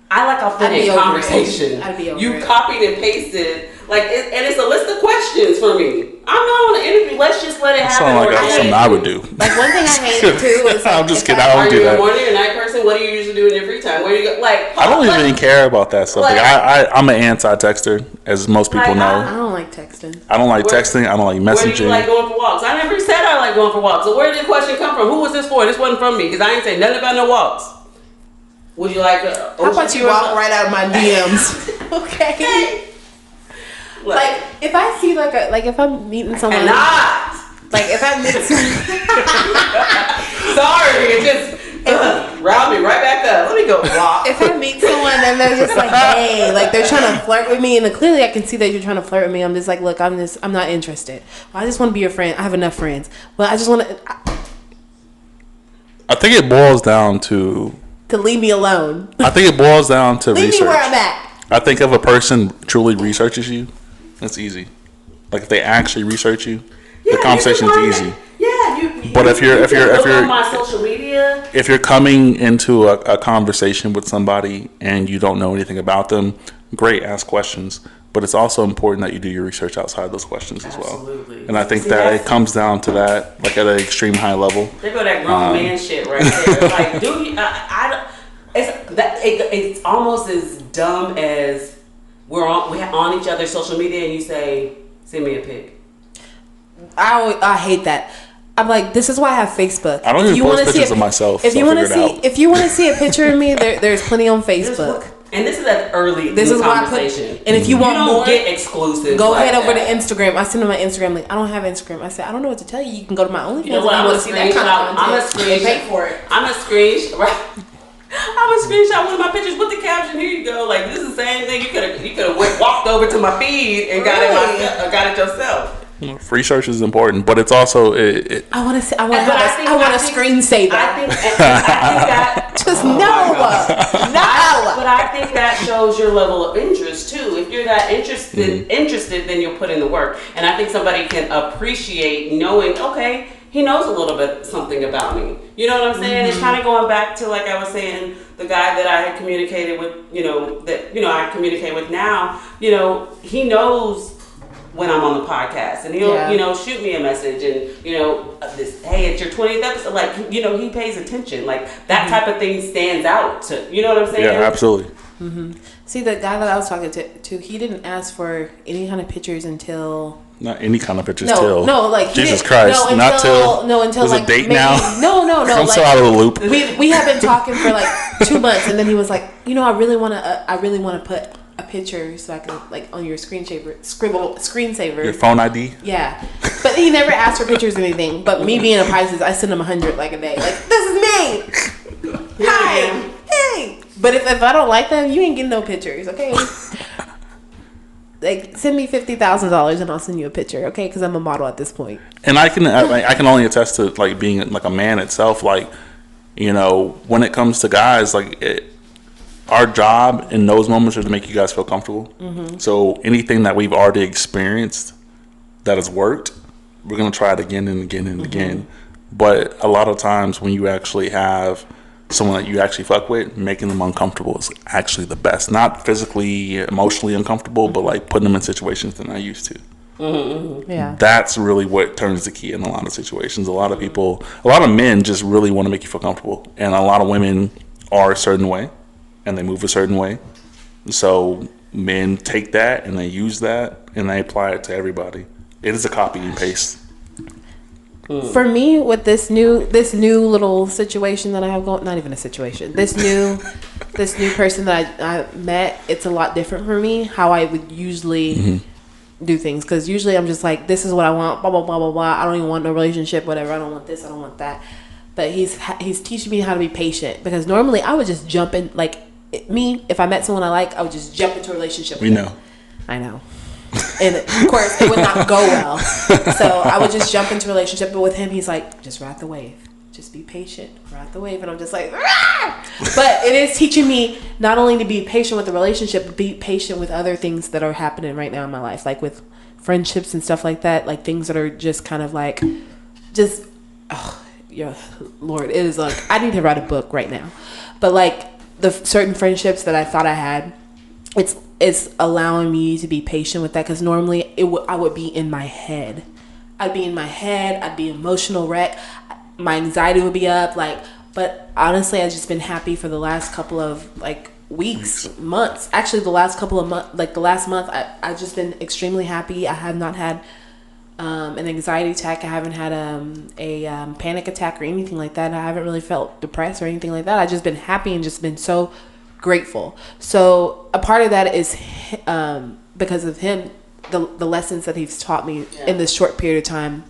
I like authentic conversation. You copied and pasted, like, and it's a list of questions for me. I'm not on the interview. Let's just let it happen. Sound like that's something I would do. Like one thing I hate too is I'm just kidding. I don't do Are you that. a morning or night person? What do you usually do in your free time? Where do you go? Like, I don't even care about that stuff. Like, I'm an anti-texter, as most people know. I don't like texting. I don't like texting. I don't like messaging. Where do you like going for walks? I never said I like going for walks. So where did the question come from? Who was this for? This wasn't from me because I ain't say nothing about no walks. Would you like? How about you walk right out of my DMs? Okay. Like if I see if I'm meeting someone, like if I meet sorry, it just riled me right back up. Let me go walk. If I meet someone and they're just like, hey, like they're trying to flirt with me, and clearly I can see that you're trying to flirt with me. I'm just like, look, I'm not interested. I just want to be your friend. I have enough friends, but I just want to. I think it boils down to leave me alone. I think it boils down to leave research. me where I'm at. I think if a person truly researches you, it's easy. Like if they actually research you, the conversation is easy. But if you're on my social media, if you're coming into a conversation with somebody and you don't know anything about them, great, ask questions. But it's also important that you do your research outside those questions as well. Absolutely. And I think that it comes down to that, like at an extreme high level. There go that grown man shit right there. Like, dude, it's almost as dumb as we're on each other's social media and you say, send me a pic. I hate that. I'm like, this is why I have Facebook. I don't even post pictures of myself. If you want to see a picture of me, there's plenty on Facebook. And this is an early conversation. And if you want more, get exclusive. Go ahead over to Instagram. I send them my Instagram. Like, I don't have Instagram. I said, I don't know what to tell you. You can go to my OnlyFans. You know what? I'm gonna pay for it. I'm a screenshot. Right. I'm gonna screenshot one of my pictures with the caption. Here you go. Like, this is the same thing. You could have walked over to my feed and got it yourself. Research is important, but it's also I want to a screensaver. I think that just no. But I think that shows your level of interest too. If you're that interested, then you'll put in the work. And I think somebody can appreciate knowing, okay, he knows a little bit something about me. You know what I'm saying? Mm-hmm. It's kind of going back to, like I was saying, the guy that I had communicated with, I communicate with now, he knows when I'm on the podcast, and he'll shoot me a message, and hey, it's your 20th episode, like he pays attention, like that type of thing stands out to, you know what I'm saying? Yeah, absolutely. Mm-hmm. See, the guy that I was talking to, he didn't ask for any kind of pictures until. Not any kind of pictures. Like Jesus Christ, until was like a date maybe, now. No. I'm so out of the loop. We have been talking for like 2 months, and then he was like, I really want to put a picture so I can, like, on your screensaver. Your phone ID? Yeah. But he never asked for pictures or anything. But me being a Pisces, I send him 100 like a day. Like, this is me! Hi! Hey! But if I don't like them, you ain't getting no pictures, okay? Like, send me $50,000 and I'll send you a picture, okay? Because I'm a model at this point. And I can only attest to, like, being, like, a man itself. Like, when it comes to guys, like, our job in those moments is to make you guys feel comfortable. Mm-hmm. So anything that we've already experienced that has worked, we're going to try it again and again and again. But a lot of times when you actually have someone that you actually fuck with, making them uncomfortable is actually the best. Not physically, emotionally uncomfortable, but like putting them in situations they're not used to. Mm-hmm. Yeah. That's really what turns the key in a lot of situations. A lot of men just really want to make you feel comfortable. And a lot of women are a certain way. And they move a certain way. So men take that and they use that and they apply it to everybody. It is a copy and paste. For me, with this new little situation that I have going, not even a situation, this new person that I met, it's a lot different for me how I would usually do things, because usually I'm just like, this is what I want, blah blah blah blah blah. I don't even want no relationship, whatever. I don't want this, I don't want that. But he's teaching me how to be patient, because normally I would just jump in, like me, if I met someone I like, I would just jump into a relationship with them. I know. And of course it would not go well, so I would just jump into a relationship. But with him, he's like, just ride the wave, just be patient, ride the wave. And I'm just like, ah! But it is teaching me not only to be patient with the relationship, but be patient with other things that are happening right now in my life, like with friendships and stuff like that, like things that are just kind of like, just, oh, yeah, Lord, it is like, I need to write a book right now. But like the certain friendships that I thought I had, it's allowing me to be patient with that, because normally I would be in my head. I'd be in my head. I'd be emotional wreck. My anxiety would be up. Like, but honestly, I've just been happy for the last couple of like weeks, months. Actually, the last couple of months, like the last month, I've just been extremely happy. I have not had an anxiety attack. I haven't had a panic attack or anything like that. I haven't really felt depressed or anything like that. I've just been happy and just been so grateful. So a part of that is because of him, the lessons that he's taught me in this short period of time,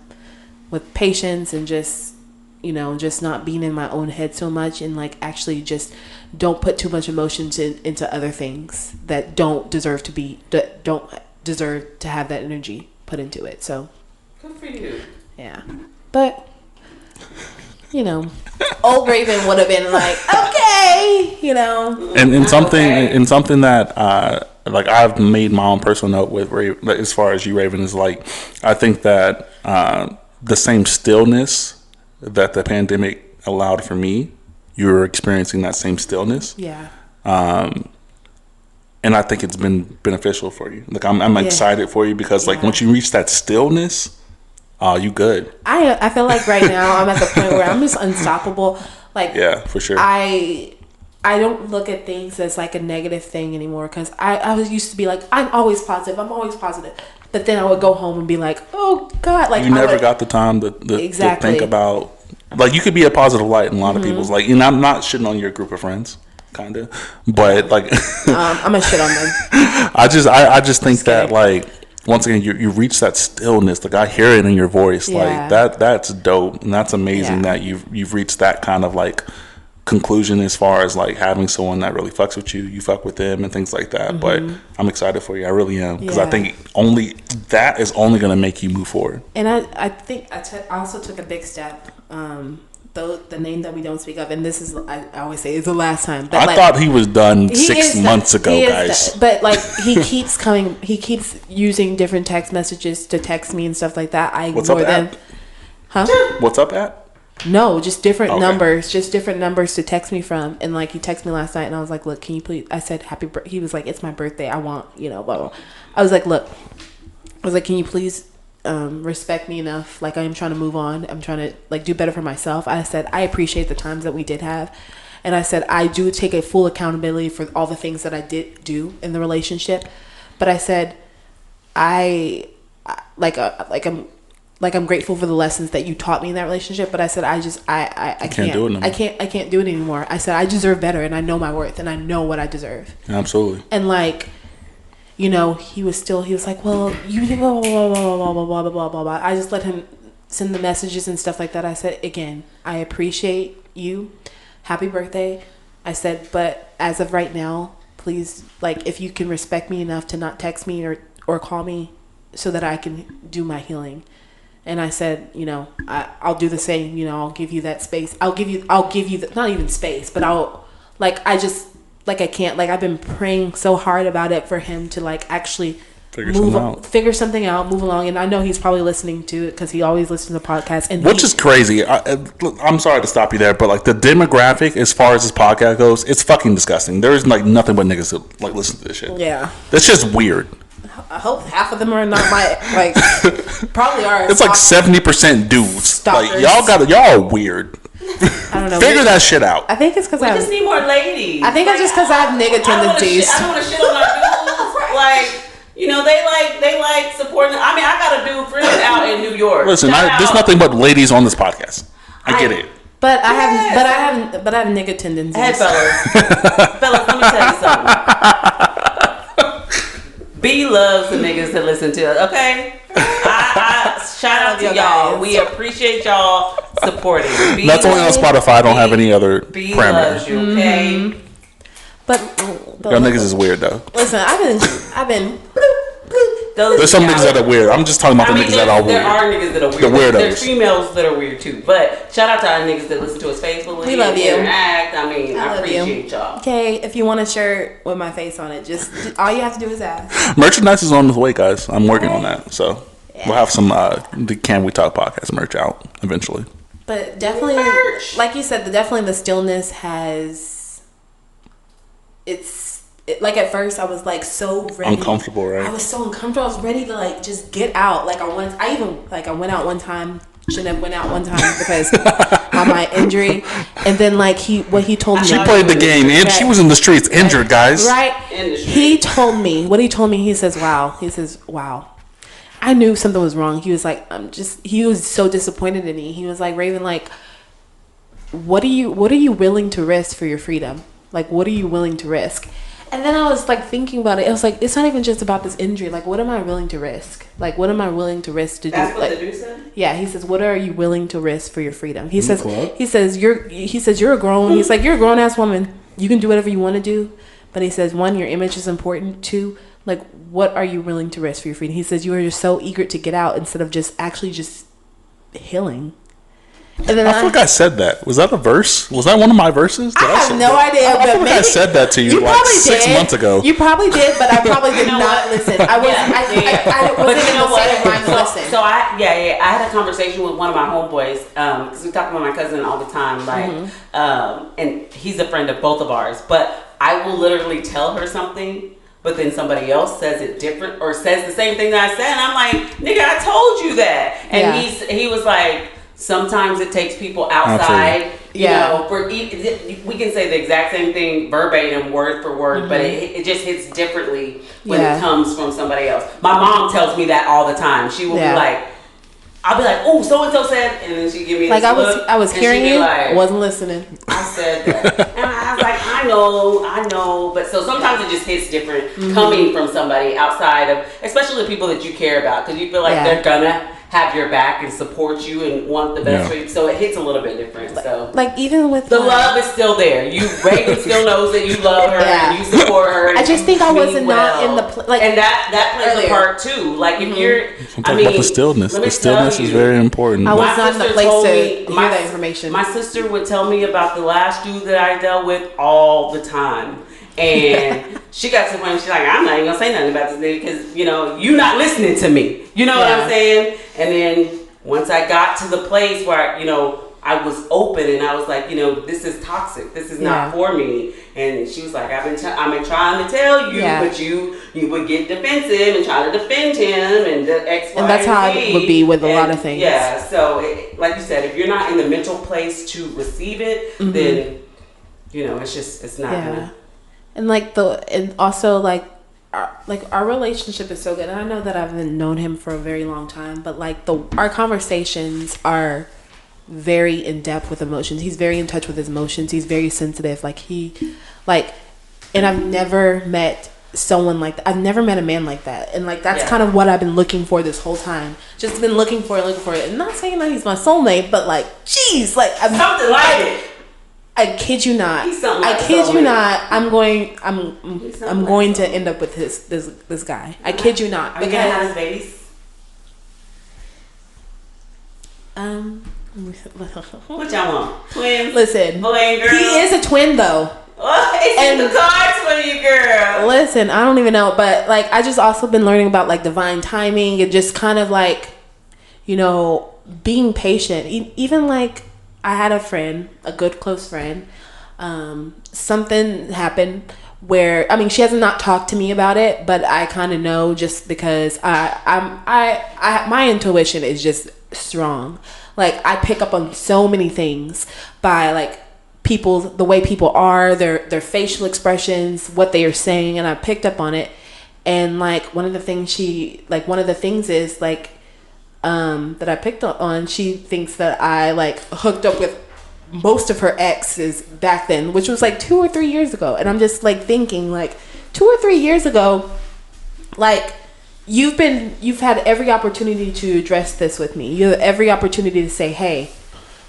with patience and just, you know, just not being in my own head so much, and like actually just don't put too much emotions into other things that don't deserve to have that energy put into it. So good for you. Yeah, but you know, old Raven would have been like, okay, you know. And something that like I've made my own personal note with Raven, as far as you, Raven, is like, I think that the same stillness that the pandemic allowed for me, you're experiencing that same stillness. Yeah. And I think it's been beneficial for you. Like I'm excited for you, because like once you reach that stillness, you good. I feel like right now I'm at the point where I'm just unstoppable. Like, yeah, for sure. I don't look at things as like a negative thing anymore, because I was used to be like, I'm always positive, but then I would go home and be like, oh God, like you never got the time to think about, like, you could be a positive light in a lot of people's, like, and I'm not shitting on your group of friends, kind of, but like I'm gonna shit on them. I just think that, like, once again, you reach that stillness. Like, I hear it in your voice. Yeah. Like that's dope, and that's amazing that you've reached that kind of like conclusion as far as like having someone that really fucks with you. You fuck with them and things like that. But I'm excited for you. I really am, because I think that is only going to make you move forward. And I think I also took a big step. The name that we don't speak of, and this is, I always say, it's the last time. But I thought he was done 6 months ago, guys. But like he keeps using different text messages to text me and stuff like that. I ignore them. Huh? What's up at? No, just different numbers, to text me from. And like he texted me last night, and I was like, look, can you please? I said happy birthday. He was like, it's my birthday. I want, you know, blah blah. I was like, look, can you please respect me enough? Like, I am trying to move on. I'm trying to like do better for myself. I said, I appreciate the times that we did have, and I said, I do take a full accountability for all the things that I did do in the relationship. But I said, I'm grateful for the lessons that you taught me in that relationship. But I said, I can't do it anymore. I can't do it anymore. I said, I deserve better, and I know my worth, and I know what I deserve. Absolutely. And like, you know, he was like, well, you blah, blah, blah, blah, blah, blah, blah, blah, blah. I just let him send the messages and stuff like that. I said, again, I appreciate you. Happy birthday. I said, but as of right now, please, like, if you can respect me enough to not text me or call me so that I can do my healing. And I said, you know, I'll do the same. You know, I'll give you that space. I'll give you not even space, but I can't, like, I've been praying so hard about it for him to like actually figure something out, move along. And I know he's probably listening to it, because he always listens to podcasts. And which is crazy. I'm sorry to stop you there, but like the demographic as far as this podcast goes, it's fucking disgusting. There is like nothing but niggas that like listen to this shit. Yeah, that's just weird. I hope half of them are not my like probably are. It's like 70% dudes. Stalkers. Like y'all are weird. I don't know. Figure that shit out. I think it's because we just need more ladies. I think it's just because I have nigga tendencies. I don't want to shit on my dudes. like. You know, they like supporting. I mean, I got a dude friend out in New York. Listen, there's nothing but ladies on this podcast. I get it. But I have nigga tendencies. Hey, fellas, let me tell you something. B loves the niggas that listen to us. Okay, I shout out to y'all. Guys. We appreciate y'all supporting. B That's only on Spotify. I don't have any other B parameters. loves you, okay. But Y'all niggas is weird though. listen, I've been. There's some niggas that are weird. I'm just talking about the niggas that are There weird. are niggas that are weird. The weirdos. There's females that are weird too. But shout out to our niggas that listen to us faithfully. We love and you. Interact. I mean, I love you. appreciate y'all. Okay, if you want a shirt with my face on it, just all you have to do is ask. Merchandise is on the way, guys. I'm working on that. So we'll have some the Can We Talk podcast merch out eventually. But definitely, Merch. like you said, definitely the stillness has. Like at first I was like so ready. Uncomfortable, right? I was so uncomfortable. I was ready to like just get out. Like I went out one time. Shouldn't have went out one time because of my injury. And then like what he told me. She played the game and she was in the streets injured, guys. Right. In the street. He told me he says, wow. I knew something was wrong. He was like, he was so disappointed in me. He was like, Raven, like, what are you willing to risk for your freedom? Like, what are you willing to risk? And then I was like thinking about it. I was like, it's not even just about this injury. Like, what am I willing to risk? Like, what am I willing to risk to do? That's what like, the dude said? yeah, he says, what are you willing to risk for your freedom? He says, club? you're a grown. He's like, you're a grown ass woman. You can do whatever you want to do. But he says, one, your image is important. Two, like, what are you willing to risk for your freedom? He says, you are just so eager to get out instead of just actually just healing. And then I feel like I said that. Was that a verse? Was that one of my verses? I have no idea. I feel like I said that to you like probably 6 did. months ago. You probably did, but I probably did know not what? listen. I wasn't. I But wasn't you in know the state of what? mind to listen. So I had a conversation with one of my homeboys because we talk about my cousin all the time, like, and he's a friend of both of ours. But I will literally tell her something, but then somebody else says it different or says the same thing that I said, and I'm like, nigga, I told you that, and Yeah. he was like. Sometimes it takes people outside, you know, we can say the exact same thing verbatim, word for word, but it just hits differently when it comes from somebody else. My mom tells me that all the time. She will be like, I'll be like, oh, so-and-so said, and then she give me this look, I was hearing you, like, wasn't listening. I said that. And I was like, I know. But so sometimes it just hits different coming from somebody outside of, especially the people that you care about, because you feel like they're gonna have your back and support you and want the best for you. So it hits a little bit different. So like even with the love is still there. Raven still knows that you love her and you support her. I just think I wasn't not in the like, and that plays a part too. Like if you're, Sometimes about the stillness. The stillness is very important. I was not in the place to hear my, that information. My sister would tell me about the last dude that I dealt with all the time. And she got to the point she's like, I'm not even gonna say nothing about this nigga because, you know, you not listening to me. You know what I'm saying? And then once I got to the place where, you know, I was open and I was like, you know, this is toxic. This is not for me. And she was like, I've been trying to tell you, but you would get defensive and try to defend him and the X, Y, and that's how it would be with a lot of things. Yeah. So like you said, if you're not in the mental place to receive it, then, you know, it's not gonna. And also our relationship is so good. And I know that I've known him for a very long time, but like our conversations are very in depth with emotions. He's very in touch with his emotions. He's very sensitive. And I've never met someone like that. I've never met a man like that. And like that's kind of what I've been looking for this whole time. Just been looking for it. And not saying that he's my soulmate, but like, geez, like something like it. I kid you not. Like I kid you not. I'm going to end up with this guy. I kid you not. Are you gonna have his babies? What y'all want? Twins? Listen, boy and girl? he is a twin though. It's in the cards for you, girl. Listen, I don't even know, but like I just also been learning about like divine timing and just kind of like, you know, being patient. Even like. I had a friend, a good close friend. Something happened where she has not talked to me about it, but I kind of know just because my intuition is just strong. Like I pick up on so many things by like the way people are, their facial expressions, what they are saying, and I picked up on it. And like one of the things is like that I picked up on, she thinks that I like hooked up with most of her exes back then, which was like 2 or 3 years ago. And I'm just like thinking, like 2 or 3 years ago, like you've had every opportunity to address this with me. You have every opportunity to say, hey,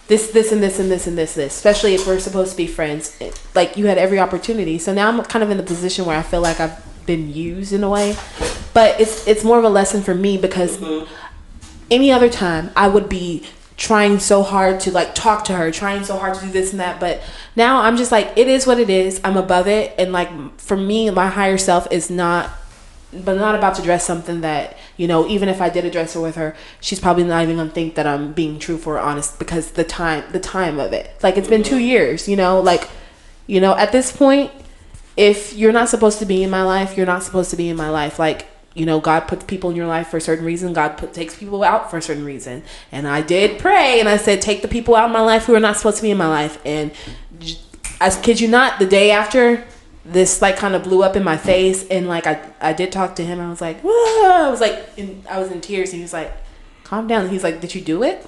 this and this and this and this, especially if we're supposed to be friends. Like you had every opportunity. So now I'm kind of in the position where I feel like I've been used in a way, but it's more of a lesson for me, because any other time I would be trying so hard to like talk to her, trying so hard to do this and that, but now I'm just like, it is what it is. I'm above it. And like for me, my higher self is not about to address something that, you know, even if I did address her with her, she's probably not even gonna think that I'm being truthful or honest, because the time of it, like it's been 2 years, you know, like, you know, at this point, if you're not supposed to be in my life, you're not supposed to be in my life. Like, you know, God puts people in your life for a certain reason. God takes people out for a certain reason. And I did pray and I said, take the people out of my life who are not supposed to be in my life. And I kid you not, the day after, this like kind of blew up in my face. And like, I did talk to him. I was like, whoa. I was like, I was in tears. And he was like, calm down. And he's like, did you do it?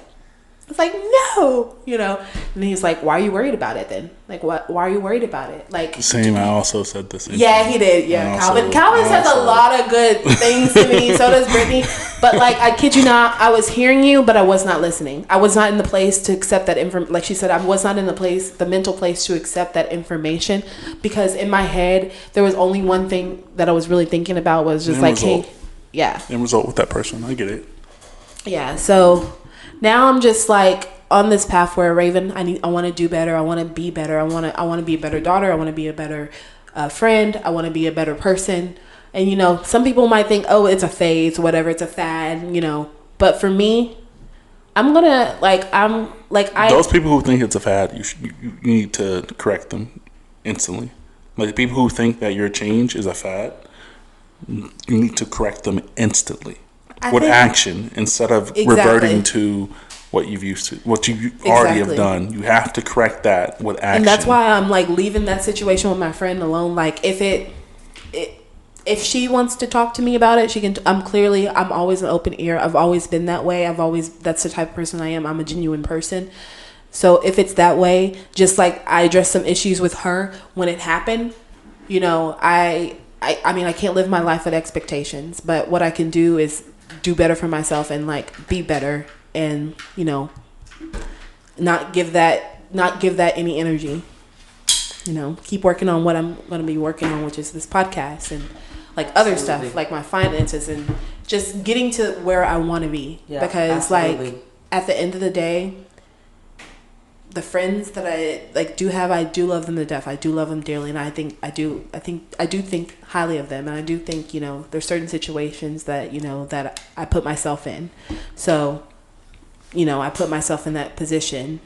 I was like, no, you know. And he's like, why are you worried about it then? Like, why are you worried about it? Like, same. I also said the same. Yeah, he did. Yeah, Calvin says a lot of good things to me. So does Brittany. But like, I kid you not, I was hearing you, but I was not listening. I was not in the place to accept that information. Like she said, I was not in the mental place to accept that information, because in my head there was only one thing that I was really thinking about, was just like, hey, yeah, end result with that person. I get it. Yeah. So now I'm just like on this path where, Raven, I want to do better. I want to be better. I want to be a better daughter. I want to be a better friend. I want to be a better person. And, you know, some people might think, oh, it's a phase, whatever. It's a fad, you know. But for me, those people who think it's a fad, you need to correct them instantly. Like the people who think that your change is a fad, you need to correct them instantly with action, instead of reverting to what you've used to, what you already have done. You have to correct that with action. And that's why I'm like leaving that situation with my friend alone. Like if she wants to talk to me about it, she can. I'm always an open ear. I've always been that way. That's the type of person I am. I'm a genuine person. So if it's that way, just like I addressed some issues with her when it happened, you know, I mean, I can't live my life with expectations, but what I can do is do better for myself and like be better, and, you know, not give that any energy, you know, keep working on what I'm going to be working on, which is this podcast and like other stuff, like my finances, and just getting to where I want to be. Yeah, because like at the end of the day, the friends that I like do have, I do love them to death. I do love them dearly, and I do think highly of them, and I do think, you know, there's certain situations that, you know, that I put myself in. So, you know, I put myself in that position,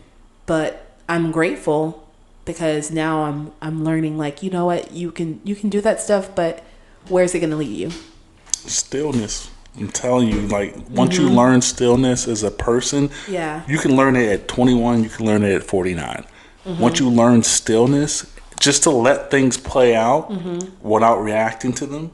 but I'm grateful because now I'm learning, like, you know what, you can do that stuff, but where's it going to lead you? Stillness. I'm telling you, like, once you learn stillness as a person, you can learn it at 21, you can learn it at 49. Once you learn stillness, just to let things play out without reacting to them,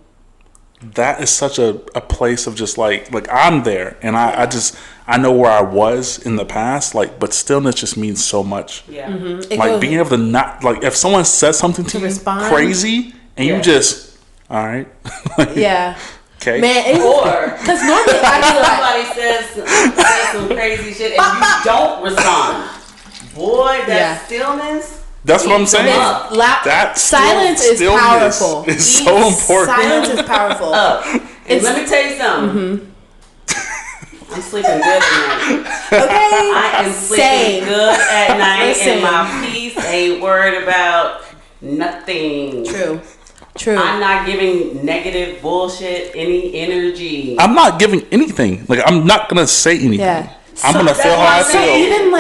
that is such a place of just like I'm there, and I know where I was in the past, like, but stillness just means so much. Yeah. Like being able to not, like, if someone says something to you respond crazy and you just, all right. Like, yeah. Okay. Man, or because normally somebody says some crazy shit and you don't respond. Boy, that stillness. That's what I'm saying. That silence is powerful. It's so important. Silence is powerful. And let me tell you something. I'm sleeping good at night. Okay. I am sleeping good at night, and my peace ain't worried about nothing. True. I'm not giving negative bullshit any energy. I'm not giving anything. Like, I'm not gonna say anything. Yeah. I'm gonna feel how I feel. Even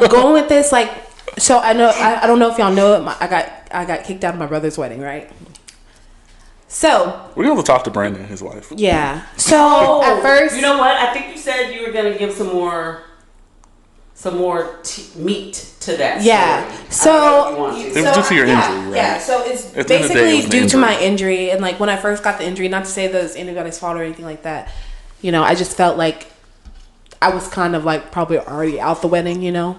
going with this, like, so I know I don't know if y'all know it. I got kicked out of my brother's wedding, right? So we're gonna talk to Brandon and his wife. Yeah. So at first, you know what? I think you said you were gonna give some more meat to that Yeah. story. So It was due to your injury, right? Yeah. So it's At the end of the day, it basically was an due to injury. my injury, and like when I first got the injury, not to say that it was anybody's fault or anything like that. You know, I just felt like I was kind of like probably already out the wedding. You know.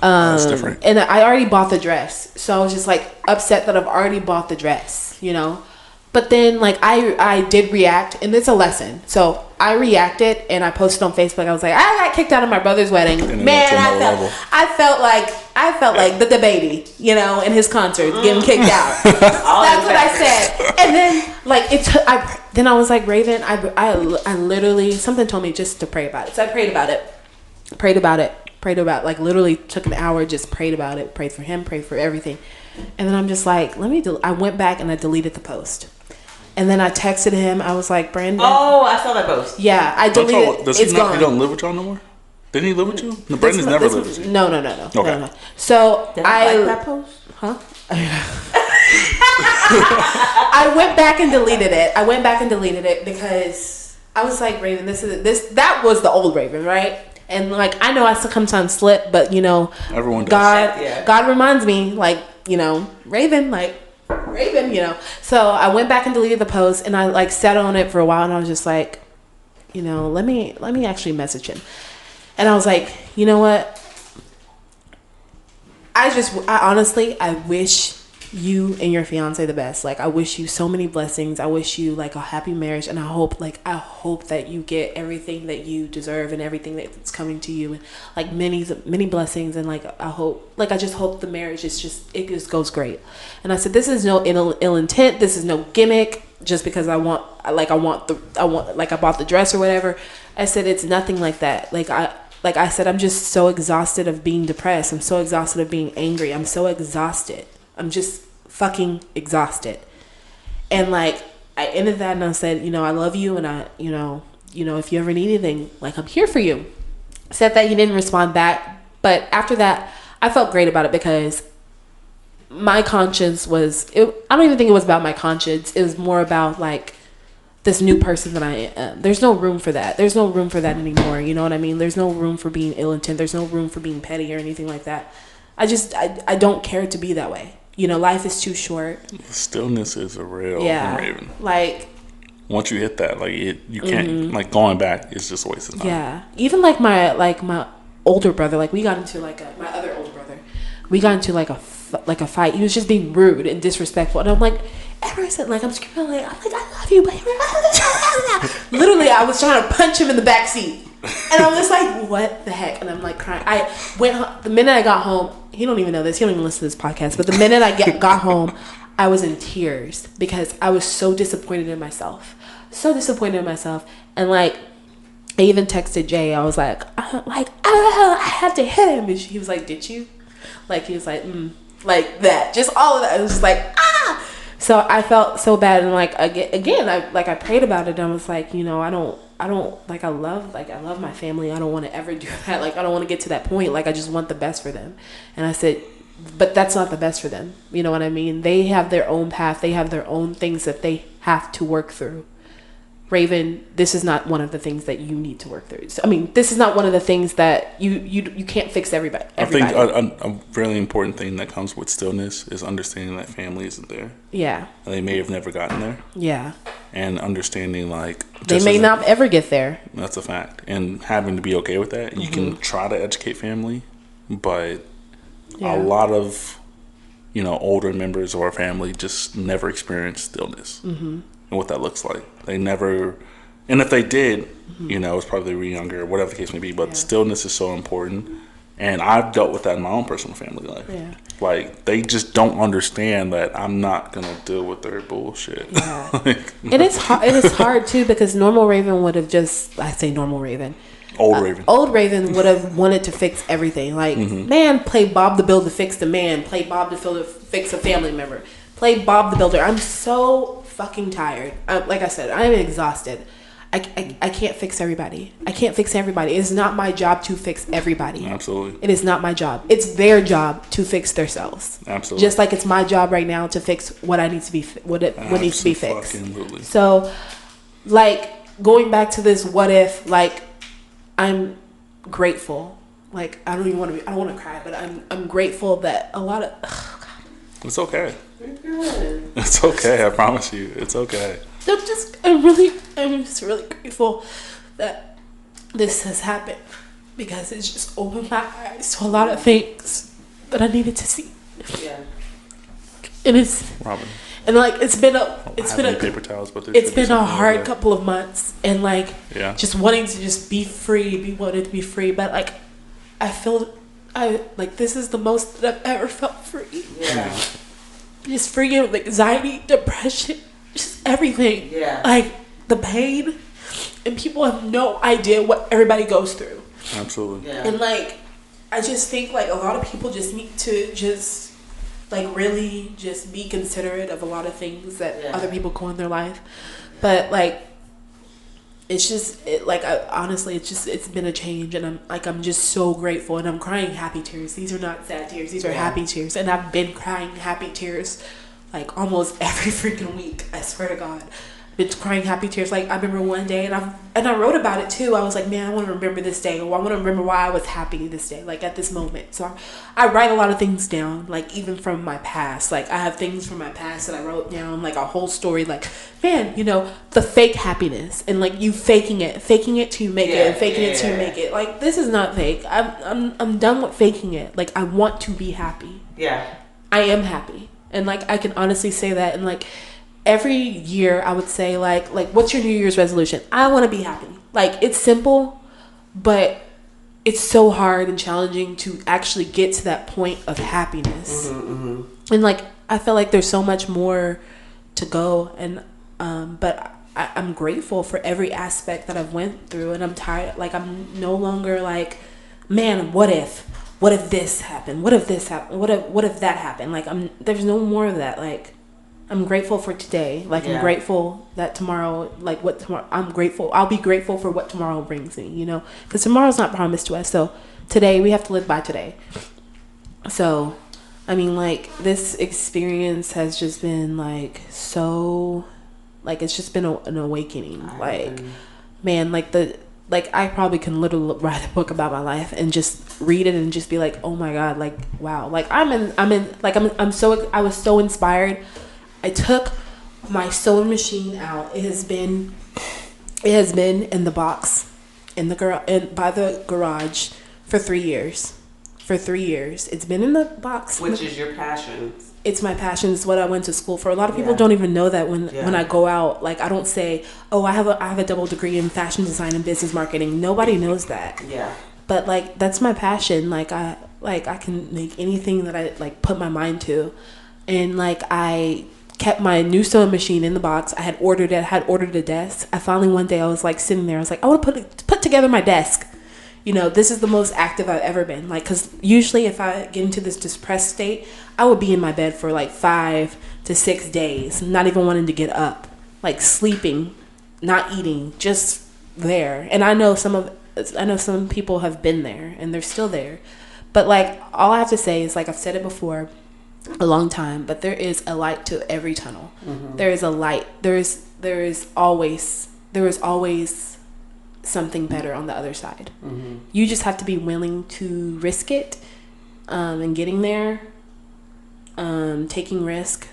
That's different. And I already bought the dress, so I was just like upset that I've already bought the dress, you know. But then like I did react, and it's a lesson. So I reacted and I posted on Facebook. I was like, I got kicked out of my brother's wedding. And it Man, went to another level. I felt like the baby, you know, in his concert getting kicked out. That's what I said. And then like then I was like, Raven, I literally, something told me just to pray about it. So I prayed about it, like literally took an hour, just prayed about it, prayed for him, prayed for everything. And then I'm just like, I went back and I deleted the post. And then I texted him. I was like, Brandon. Oh, I saw that post. Yeah, I deleted it. It's gone. He don't live with y'all no more? Didn't he live with you? No, Brandon's never lived with you. No. Okay. No. So Did I like that post? Huh? I went back and deleted it. Because I was like, Raven, that was the old Raven, right? And like, I know I sometimes slip, but you know, Everyone does. God reminds me, like, you know, Raven, you know. So I went back and deleted the post, and I like sat on it for a while, and I was just like, you know, let me actually message him. And I was like, you know what? I honestly wish you and your fiance the best. Like, I wish you so many blessings. I wish you like a happy marriage, and I hope that you get everything that you deserve and everything that's coming to you, and like many blessings. And like, I just hope the marriage it just goes great. And I said, this is no ill intent. This is no gimmick. Just because I bought the dress or whatever. I said, it's nothing like that. Like I said, I'm just so exhausted of being depressed. I'm so exhausted of being angry. I'm so exhausted. I'm just fucking exhausted. And like, I ended that and I said, you know, I love you, and I, you know, if you ever need anything, like, I'm here for you. Said that. He didn't respond back. But after that, I felt great about it, because my conscience I don't even think it was about my conscience. It was more about like this new person that I am. There's no room for that. There's no room for that anymore. You know what I mean? There's no room for being ill intent. There's no room for being petty or anything like that. I don't care to be that way. You know, life is too short. Stillness is a real Raven. Like, once you hit that, like you can't like going back. It's just a waste of time. Yeah, even like my older brother. Like, we got into my other older brother. We got into like a fight. He was just being rude and disrespectful, and I'm like, ever since, like, I'm screaming, like, I love you, but literally, I was trying to punch him in the back seat. And I'm just like, what the heck? And I'm like crying. I went home, the minute I got home. He don't even know this. He don't even listen to this podcast. But the minute I got home, I was in tears because I was so disappointed in myself. And like, I even texted Jay. I was like, I had to hit him. And he was like, did you? Like, he was like, like that. Just all of that. It was just like, ah. So I felt so bad. And like, again, I prayed about it. And I was like, you know, I don't like, I love my family. I don't want to ever do that. Like, I don't want to get to that point. Like, I just want the best for them. And I said, but that's not the best for them. You know what I mean? They have their own path. They have their own things that they have to work through. Raven, this is not one of the things that you need to work through. So, I mean, this is not one of the things that you can't fix everybody. I think a really important thing that comes with stillness is understanding that family isn't there. Yeah. And they may have never gotten there. Yeah. And understanding, like, they may not ever get there. That's a fact. And having to be okay with that. You can try to educate family, but a lot of, you know, older members of our family just never experienced stillness. And what that looks like. They never, and if they did, you know, it's probably really younger or whatever the case may be, but stillness is so important. And I've dealt with that in my own personal family life. Yeah. Like, they just don't understand that I'm not going to deal with their bullshit. Yeah. Like, and it's hard too, because normal Raven would have just, I say normal Raven. Old Raven would have wanted to fix everything. Like, man, play Bob the Builder, fix the man. Play Bob the Builder, fix a family member. Play Bob the Builder. I'm so fucking tired. Like I said, I am exhausted. I can't fix everybody. It's not my job to fix everybody. Absolutely. It is not my job. It's their job to fix themselves. Absolutely. Just like it's my job right now to fix what needs to be fixed. Absolutely. So, like, going back to this what if, like, I'm grateful like I don't want to cry, but I'm grateful that a lot of It's okay. You're good. It's okay. I promise you. It's okay. I'm just really grateful that this has happened, because it's just opened my eyes to a lot of things that I needed to see. Yeah. And Robin. and like it's been Paper towels, but it's been a hard couple of months, and like Yeah. just wanting to just be free, wanted to be free, but like I like this is the most that I've ever felt free. Yeah. Just free of anxiety, depression, just everything. Yeah. Like the pain, and people have no idea what everybody goes through. Absolutely. Yeah. And like I just think like a lot of people just need to just like really just be considerate of a lot of things that Yeah. other people go in their life. But like it's just honestly it's been a change, and I'm just so grateful, and I'm crying happy tears. These are not sad tears, these are happy tears, and I've been crying happy tears like almost every freaking week. I swear to God, been crying happy tears. Like I remember one day, and I wrote about it too. I was like, man, I want to remember this day, or I want to remember why I was happy this day, like at this moment. So I write a lot of things down, like even from my past. Like I have things from my past that I wrote down, like a whole story. Like, man, the fake happiness, and like you faking it to make it, and faking it to make it. Like this is not fake. I'm done with faking it. Like I want to be happy. Yeah. I am happy, and like I can honestly say that, and like. Every year I would say like what's your New Year's resolution? I want to be happy. Like it's simple, but it's so hard and challenging to actually get to that point of happiness. And like I feel like there's so much more to go, and but I'm grateful for every aspect that I've went through, and I'm tired. Like I'm no longer like, man, what if this happened? What if this happened? What if that happened? Like there's no more of that. Like I'm grateful for today. Like I'm grateful that tomorrow, I'll be grateful for what tomorrow brings me, because tomorrow's not promised to us. So today we have to live by today. So, I mean, like this experience has just been like, so like, it's just been an awakening. Like, man, like I probably can literally write a book about my life and just read it and just be like, oh my God, like, wow. Like I was so inspired. I took my sewing machine out. It has been in the box by the garage for 3 years. For 3 years, it's been in the box. Which is your passion? It's my passion. It's what I went to school for. A lot of people don't even know that when I go out. Like I don't say, oh, I have a double degree in fashion design and business marketing. Nobody knows that. Yeah. But like that's my passion. Like I can make anything that I like put my mind to, and like I kept my new sewing machine in the box. I had ordered a desk. I finally one day I was like sitting there. I was like, I want to put together my desk. This is the most active I've ever been. Like, cause usually if I get into this depressed state, I would be in my bed for like 5 to 6 days, not even wanting to get up, like sleeping, not eating, just there. And I know some people have been there and they're still there. But like, all I have to say is like, I've said it before, a long time, but there is a light to every tunnel. There is a light. There is always something better on the other side. You just have to be willing to risk it, and getting there, taking risk,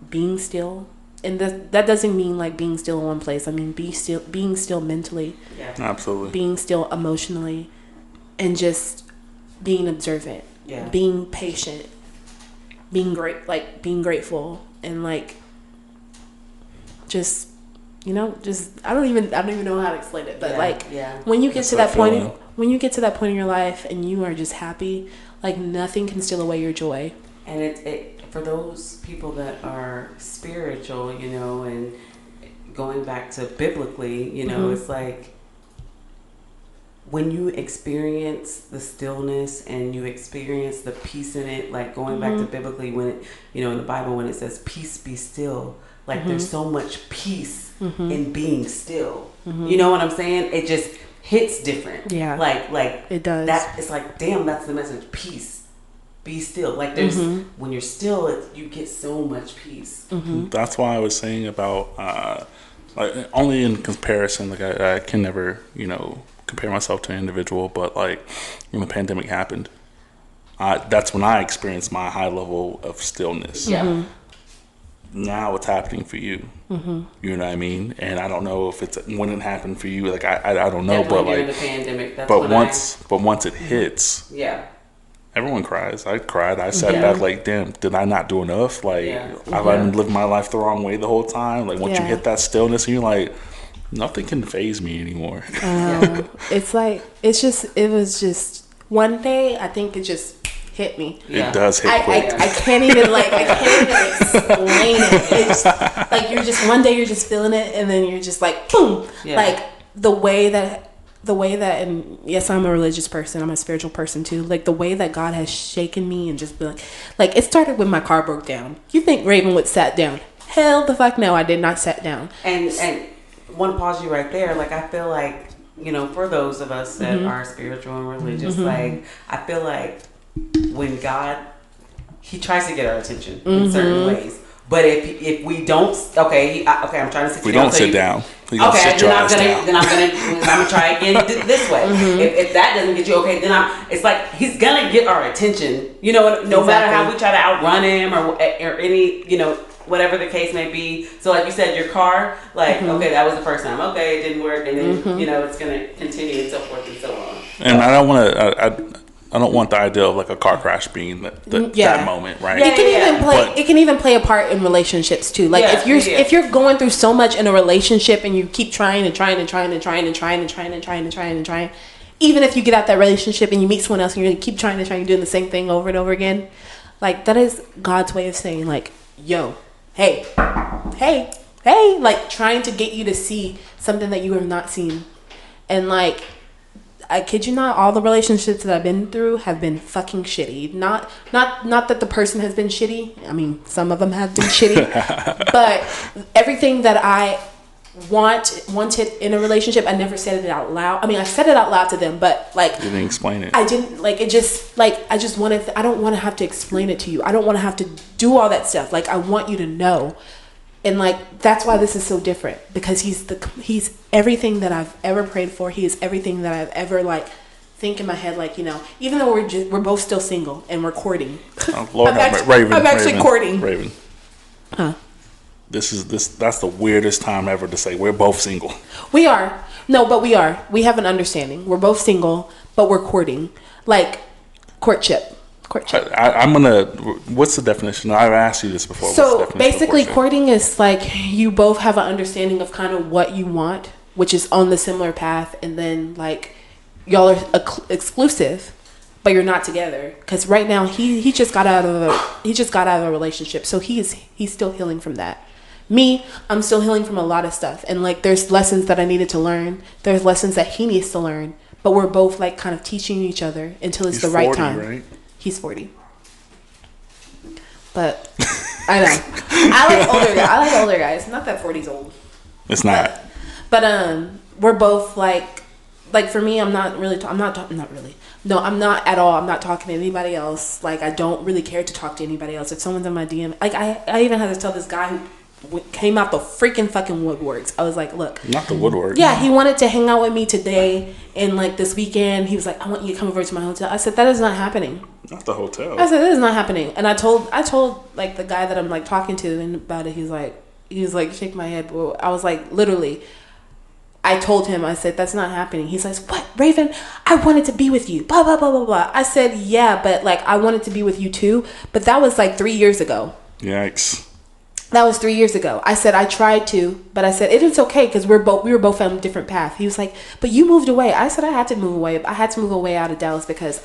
being still. And that doesn't mean like being still in one place. I mean being still mentally, Absolutely, being still emotionally, and just being observant. Being patient, being being grateful, and like just I don't even know how to explain it, but when you get to that point in your life and you are just happy, like nothing can steal away your joy. And it for those people that are spiritual, and going back to biblically, it's like when you experience the stillness and you experience the peace in it, like going back to biblically, when it, in the Bible, when it says peace be still, like there's so much peace in being still. You know what I'm saying? It just hits different. Yeah. Like it does. That it's like, damn, that's the message. Peace. Be still. Like there's when you're still, you get so much peace. That's why I was saying about like only in comparison. Like I can never compare myself to an individual, but like when the pandemic happened, that's when I experienced my high level of stillness. Yeah. Now it's happening for you. You know what I mean? And I don't know if it's when it happened for you. Like I don't know, Definitely but during like the pandemic. That's but when once it hits, yeah. everyone cries. I cried. I sat back like, damn, did I not do enough? Like, I've been living my life the wrong way the whole time. Like, once you hit that stillness, and you're like, nothing can phase me anymore. It's like, it was just one day, I think it just hit me. It does hit quick. I can't even explain it. It's like one day you're just feeling it, and then you're just like, boom. Like the way that, and yes, I'm a religious person, I'm a spiritual person too. Like the way that God has shaken me and just been like it started when my car broke down. You think Raven would sat down? Hell the fuck no, I did not sat down. And want to pause you right there. Like I feel like, you know, for those of us that are spiritual and religious, like I feel like when God, he tries to get our attention in certain ways. But if we don't, I'm trying to sit down. We don't sit down. Then I'm gonna try again this way. If that doesn't get you, it's like he's gonna get our attention. You know, no matter how we try to outrun him or any, you know, whatever the case may be. So like you said, your car, like okay, that was the first time. Okay, it didn't work, and then you know it's gonna continue and so forth and so on. And I don't want the idea of like a car crash being that moment, right? It can even play a part in relationships too. Like if you're going through so much in a relationship and you keep trying, even if you get out that relationship and you meet someone else and you keep trying, you're doing the same thing over and over again. Like that is God's way of saying like, yo, hey, like trying to get you to see something that you have not seen. And like, I kid you not, all the relationships that I've been through have been fucking shitty. Not that the person has been shitty. I mean, some of them have been shitty. But everything that I wanted in a relationship, I never said it out loud. I mean, I said it out loud to them, but like you didn't explain it. I didn't like it. Just like I just wanted. I don't want to have to explain it to you. I don't want to have to do all that stuff. Like I want you to know. And like that's why this is so different, because he's everything that I've ever prayed for. He is everything that I've ever like think in my head. Like, you know, even though we're both still single and we're courting. Oh, Lord, I'm actually courting. Raven. Huh? That's the weirdest time ever to say we're both single. We are. No, but we are. We have an understanding. We're both single, but we're courting. Like courtship. I'm gonna. What's the definition? I've asked you this before. So basically, courting is like you both have an understanding of kind of what you want, which is on the similar path, and then like y'all are exclusive, but you're not together. Because right now he just got out of a relationship, so he's still healing from that. Me, I'm still healing from a lot of stuff, and like there's lessons that I needed to learn. There's lessons that he needs to learn, but we're both like kind of teaching each other until it's the right 40, time. Right? He's 40. But I know. I like older guys. Not that 40's old. It's not. But we're both like for me, I'm not at all. I'm not talking to anybody else. Like I don't really care to talk to anybody else. If someone's in my DM, like I even had to tell this guy who came out the freaking fucking woodworks. I was like, look. Not the woodwork. Yeah, he wanted to hang out with me today and like this weekend. He was like, I want you to come over to my hotel. I said, that is not happening. Not the hotel. I said, that is not happening. And I told like the guy that I'm like talking to and about it. He was like shake my head. But I was like, literally, I told him, I said, that's not happening. He's like, what, Raven? I wanted to be with you. Blah, blah, blah, blah, blah. I said, yeah, but like I wanted to be with you too. But that was like 3 years ago. Yikes. That was 3 years ago. I said, I tried to, but I said, it's okay because we were both on a different path. He was like, but you moved away. I said, I had to move away. I had to move away out of Dallas because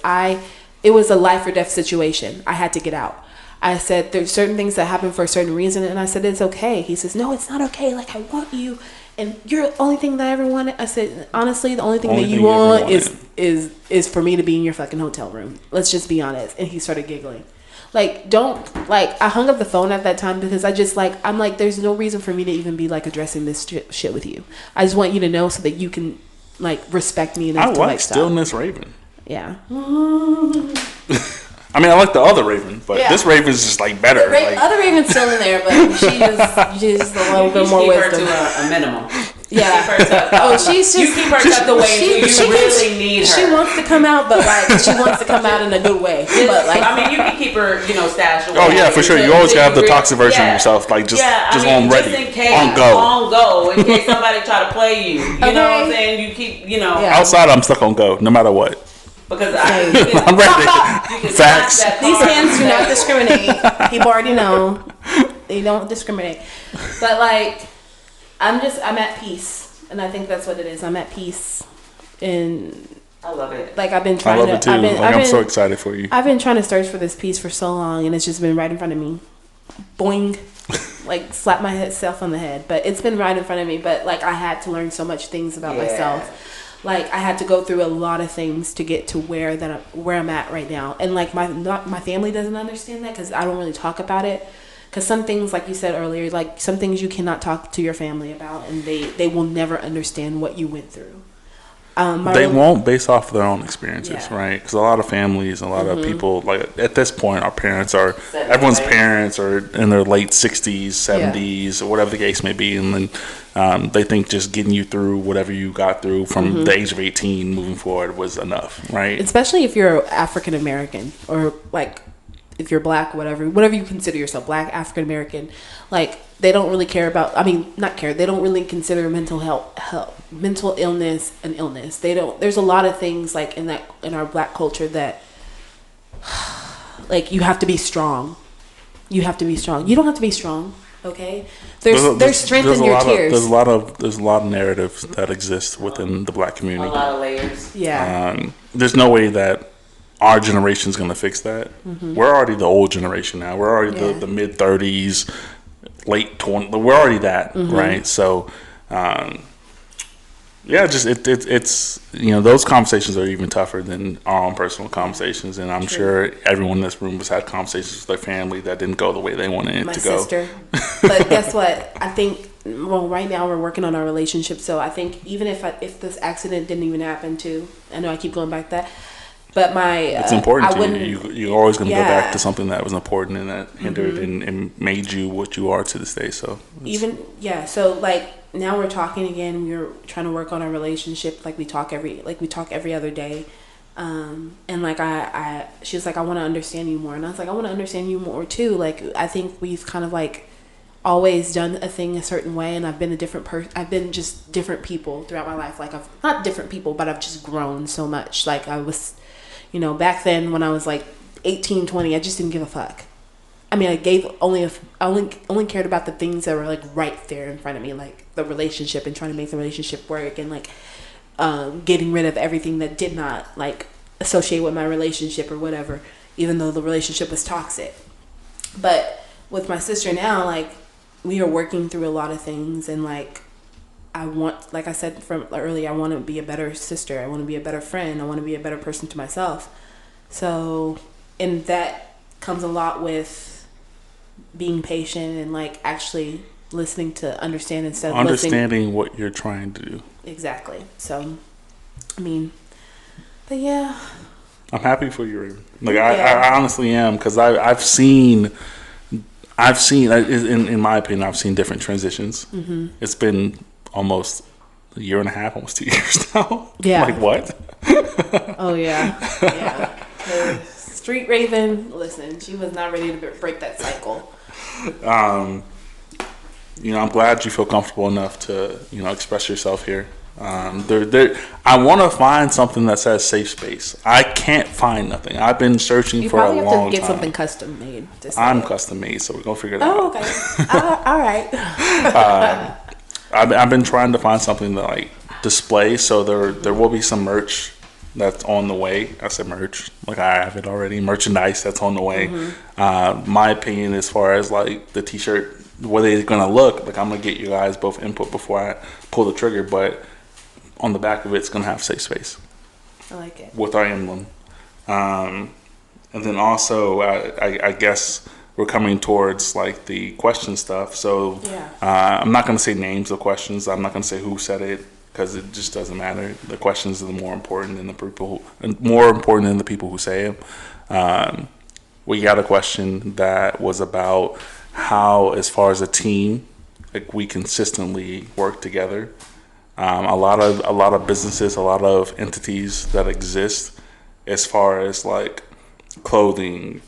it was a life or death situation. I had to get out. I said, there's certain things that happen for a certain reason. And I said, it's okay. He says, no, it's not okay. Like, I want you. And you're the only thing that I ever wanted. I said, honestly, the only thing that you want is for me to be in your fucking hotel room. Let's just be honest. And he started giggling. Like, I hung up the phone at that time because I'm like, there's no reason for me to even be like addressing this shit with you. I just want you to know so that you can like respect me enough to like stop. Stillness Raven. Yeah. I mean, I like the other Raven, but this Raven's just like better. The other Raven's still in there, but she's a little bit more wisdom. Keep her to a minimum. Yeah. Keep her tucked. Oh, she's just. You keep her tucked away until you really need her. She wants to come out, but like she wants to come out in a good way. But like, I mean, you can keep her, stashed away. Oh yeah, for sure. You always gotta have the toxic version of yourself, like just on ready, just in case, on go. in case somebody try to play you. You know what I'm saying? You keep, Yeah. Outside, I'm stuck on go, no matter what. Because I'm ready. Facts. These hands do not discriminate. People already know they don't discriminate. But like, I'm at peace, and I think that's what it is. I'm at peace, and I love it. like I've been I trying love it too. I'm so excited for you. I've been trying to search for this peace for so long, and it's just been right in front of me. Boing. Like slap myself on the head, but it's been right in front of me. But like I had to learn so much things about myself. Like I had to go through a lot of things to get to where I'm at right now. And like my family doesn't understand that because I don't really talk about it. Because some things, like you said earlier, like some things you cannot talk to your family about, and they will never understand what you went through. They won't, based off of their own experiences, right? Because a lot of families, a lot of people, like at this point, our parents are, everyone's parents are in their late 60s, 70s, or whatever the case may be. And then they think just getting you through whatever you got through from the age of 18 moving forward was enough, right? Especially if you're African American or like if you're black, whatever you consider yourself, black, African American, like they don't really care about, they don't really consider mental illness an illness. They don't, there's a lot of things like in our black culture that like you have to be strong. You have to be strong. You don't have to be strong. Okay. There's strength in your tears. There's a lot of narratives that exist within the black community. A lot of layers. Yeah. There's no way that our generation is going to fix that. We're already the old generation now. We're already the mid 30s, late 20s. We're already that, right? So, it's those conversations are even tougher than our own personal conversations. And I'm sure everyone in this room has had conversations with their family that didn't go the way they wanted it to go. My sister. But guess what? I think, right now we're working on our relationship. So I think even if this accident didn't even happen too, I know I keep going back to that. But it's important to you. You're always going to go back to something that was important and that hindered and made you what you are to this day. So so like now we're talking again. We're trying to work on our relationship. Like we talk every other day. And like she was like, I want to understand you more, and I was like, I want to understand you more too. Like I think we've kind of like always done a thing a certain way, and I've been a different person. I've been just different people throughout my life. Like I've not different people, but I've just grown so much. Like I was. Back then when I was like 18, 20, I just didn't give a fuck. I mean, I only cared about the things that were like right there in front of me, like the relationship and trying to make the relationship work and like getting rid of everything that did not like associate with my relationship or whatever, even though the relationship was toxic. But with my sister now, like we are working through a lot of things, and like like I said from earlier, I want to be a better sister. I want to be a better friend. I want to be a better person to myself. So, and that comes a lot with being patient and like actually listening to understand instead of understanding what you're trying to do. Exactly. So, I mean, but yeah. I'm happy for you. Like I honestly am, because I've seen, in my opinion, I've seen different transitions. It's been almost a year and a half, almost 2 years now. Yeah. Like what? Oh yeah. Yeah. Street Raven, listen, she was not ready to break that cycle. I'm glad you feel comfortable enough to, express yourself here. I want to find something that says safe space. I can't find nothing. I've been searching for a long time. You probably have to get something custom made. I'm custom made, so we're going to figure that out. Oh, okay. All right. I've been trying to find something to like display, so there will be some merch that's on the way. I said merch, like I have it already. Merchandise that's on the way. My opinion as far as like the t-shirt, whether it's gonna look like, I'm gonna get you guys both input before I pull the trigger, but on the back of it's gonna have safe space. I like it. With our emblem. And then also I guess we're coming towards like the question stuff, so I'm not going to say names of questions. I'm not going to say who said it, because it just doesn't matter. The questions are more important than the people who say them. We got a question that was about how, as far as a team, like we consistently work together. A lot of businesses, a lot of entities that exist as far as like clothing,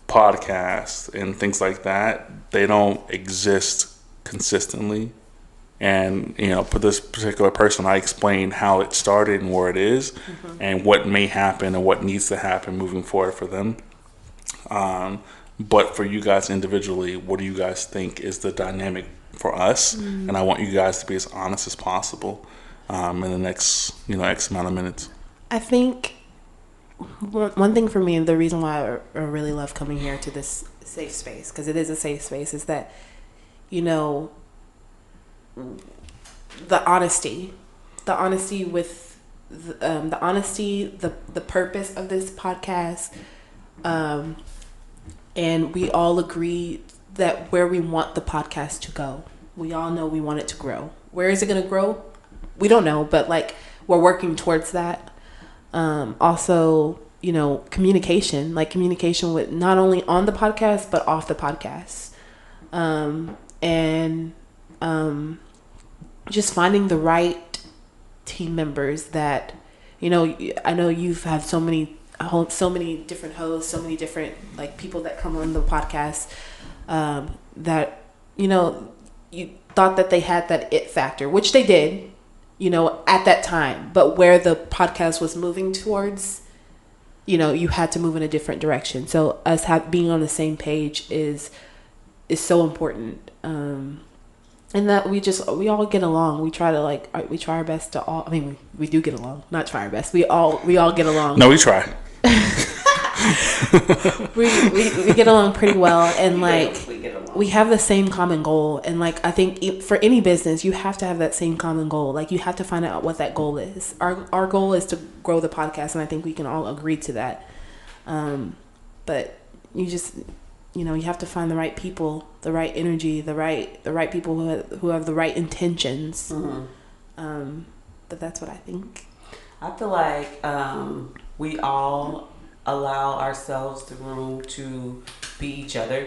podcasts, and things like that, they don't exist consistently. And for this particular person, I explained how it started and where it is, and what may happen and what needs to happen moving forward for them. But for you guys individually, what do you guys think is the dynamic for us? And I want you guys to be as honest as possible in the next X amount of minutes. I think one thing for me, and the reason why I really love coming here to this safe space, because it is a safe space, is that the honesty with the purpose of this podcast, and we all agree that where we want the podcast to go, we all know we want it to grow. Where is it going to grow? We don't know, but like we're working towards that. Also, communication with not only on the podcast but off the podcast, and just finding the right team members that, I know you've had so many different hosts, so many different like people that come on the podcast, that, you thought that they had that it factor, which they did, at that time, but where the podcast was moving towards, you had to move in a different direction. So us being on the same page is so important. And that we all get along. We try our best to all. I mean, we do get along. Not try our best. We all get along. No, we try. we get along pretty well, and we have the same common goal. And like I think for any business, you have to have that same common goal. Like you have to find out what that goal is. Our goal is to grow the podcast, and I think we can all agree to that. But you just. You have to find the right people, the right energy, the right people who have the right intentions. But that's what I think. I feel like we all allow ourselves the room to be each other.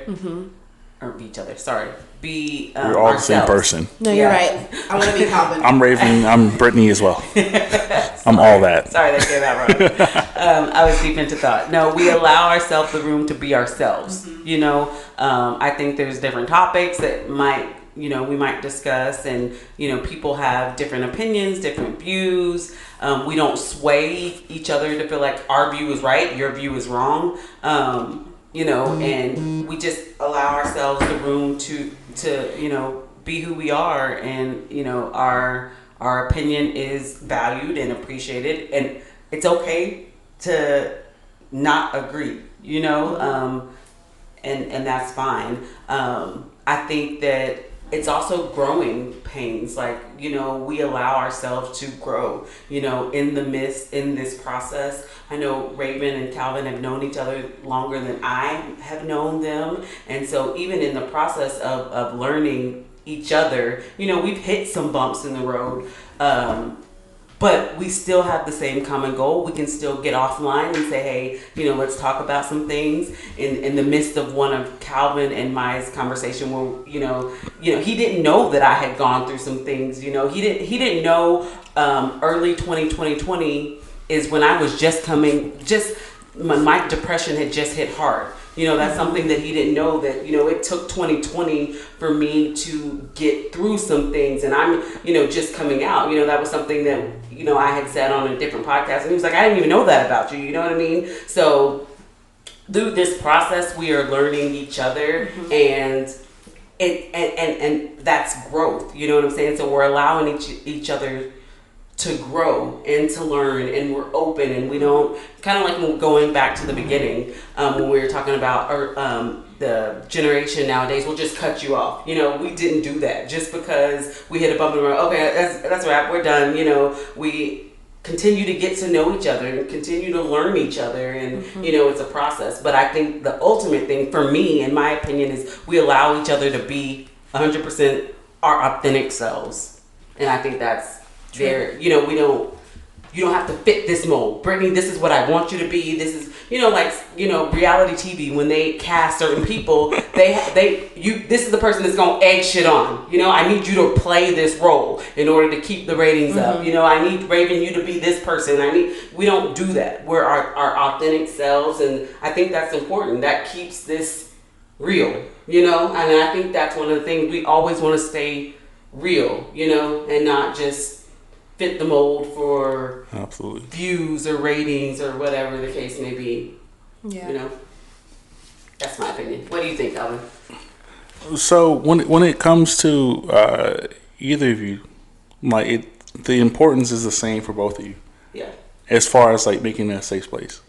Or be each other. Sorry, be we're all ourselves. the same person. No, you're right. I want to be Calvin. I'm Raven. I'm Brittany as well. I'm all that. Sorry, they say that wrong. I was deep into thought. No, we allow ourselves the room to be ourselves. I think there's different topics that we might discuss, and people have different opinions, different views. We don't sway each other to feel like our view is right, your view is wrong. And we just allow ourselves the room to be who we are, and our opinion is valued and appreciated, and it's okay to not agree, and that's fine. I think that it's also growing pains. Like, we allow ourselves to grow, in this process. I know Raven and Calvin have known each other longer than I have known them. And so even in the process of learning each other, we've hit some bumps in the road. But we still have the same common goal. We can still get offline and say, hey, let's talk about some things. In the midst of one of Calvin and Maya's conversation, where he didn't know that I had gone through some things. He didn't know early 2020 is when I was my depression had just hit hard. That's something that he didn't know, that, it took 2020 for me to get through some things, and I'm, just coming out. That was something that, I had said on a different podcast, and he was like, I didn't even know that about you. You know what I mean? So through this process, we are learning each other, and that's growth. You know what I'm saying? So we're allowing each other to grow and to learn, and we're open, and we don't, kind of like going back to the beginning, when we were talking about the generation nowadays will just cut you off. We didn't do that just because we hit a bump in the road. Okay, that's a wrap, we're done. We continue to get to know each other and continue to learn each other, and it's a process. But I think the ultimate thing for me, in my opinion, is we allow each other to be 100% our authentic selves, and I think that's there. We don't you don't have to fit this mold. Brittany, this is what I want you to be. This is, reality TV, when they cast certain people, this is the person that's going to egg shit on. I need you to play this role in order to keep the ratings up. I need Raven, you to be this person. We don't do that. We're our authentic selves, and I think that's important. That keeps this real, and I think that's one of the things we always want to stay real, and not just fit the mold for absolutely views or ratings or whatever the case may be. Yeah. That's my opinion. What do you think, Alvin? So when it comes to either of you, the importance is the same for both of you. Yeah. As far as making it a safe place.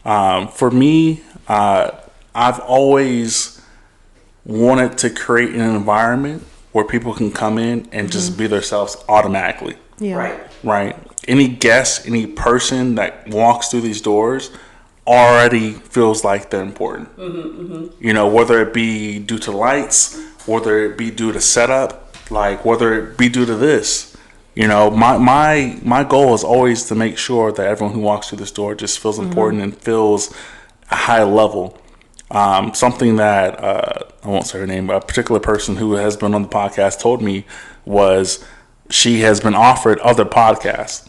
For me, I've always wanted to create an environment where people can come in and just be themselves automatically. Yeah. Right. Any guest, any person that walks through these doors already feels like they're important. Whether it be due to lights, whether it be due to setup, whether it be due to this. My goal is always to make sure that everyone who walks through this door just feels important and feels a high level. Something that I won't say her name, but a particular person who has been on the podcast told me was she has been offered other podcasts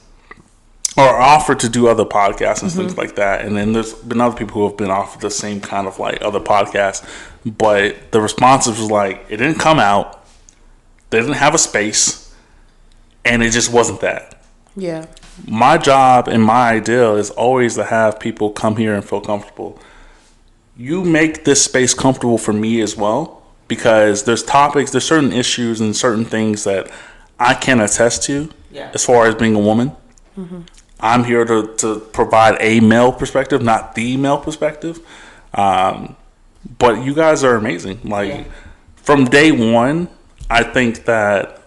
or offered to do other podcasts and things like that. And then there's been other people who have been offered the same kind of other podcasts, but the responses was it didn't come out, they didn't have a space, and it just wasn't that. Yeah. My job and my ideal is always to have people come here and feel comfortable. You make this space comfortable for me as well, because there's certain issues and certain things that I can attest to as far as being a woman. I'm here to provide a male perspective, not the male perspective. But you guys are amazing. From day one, I think that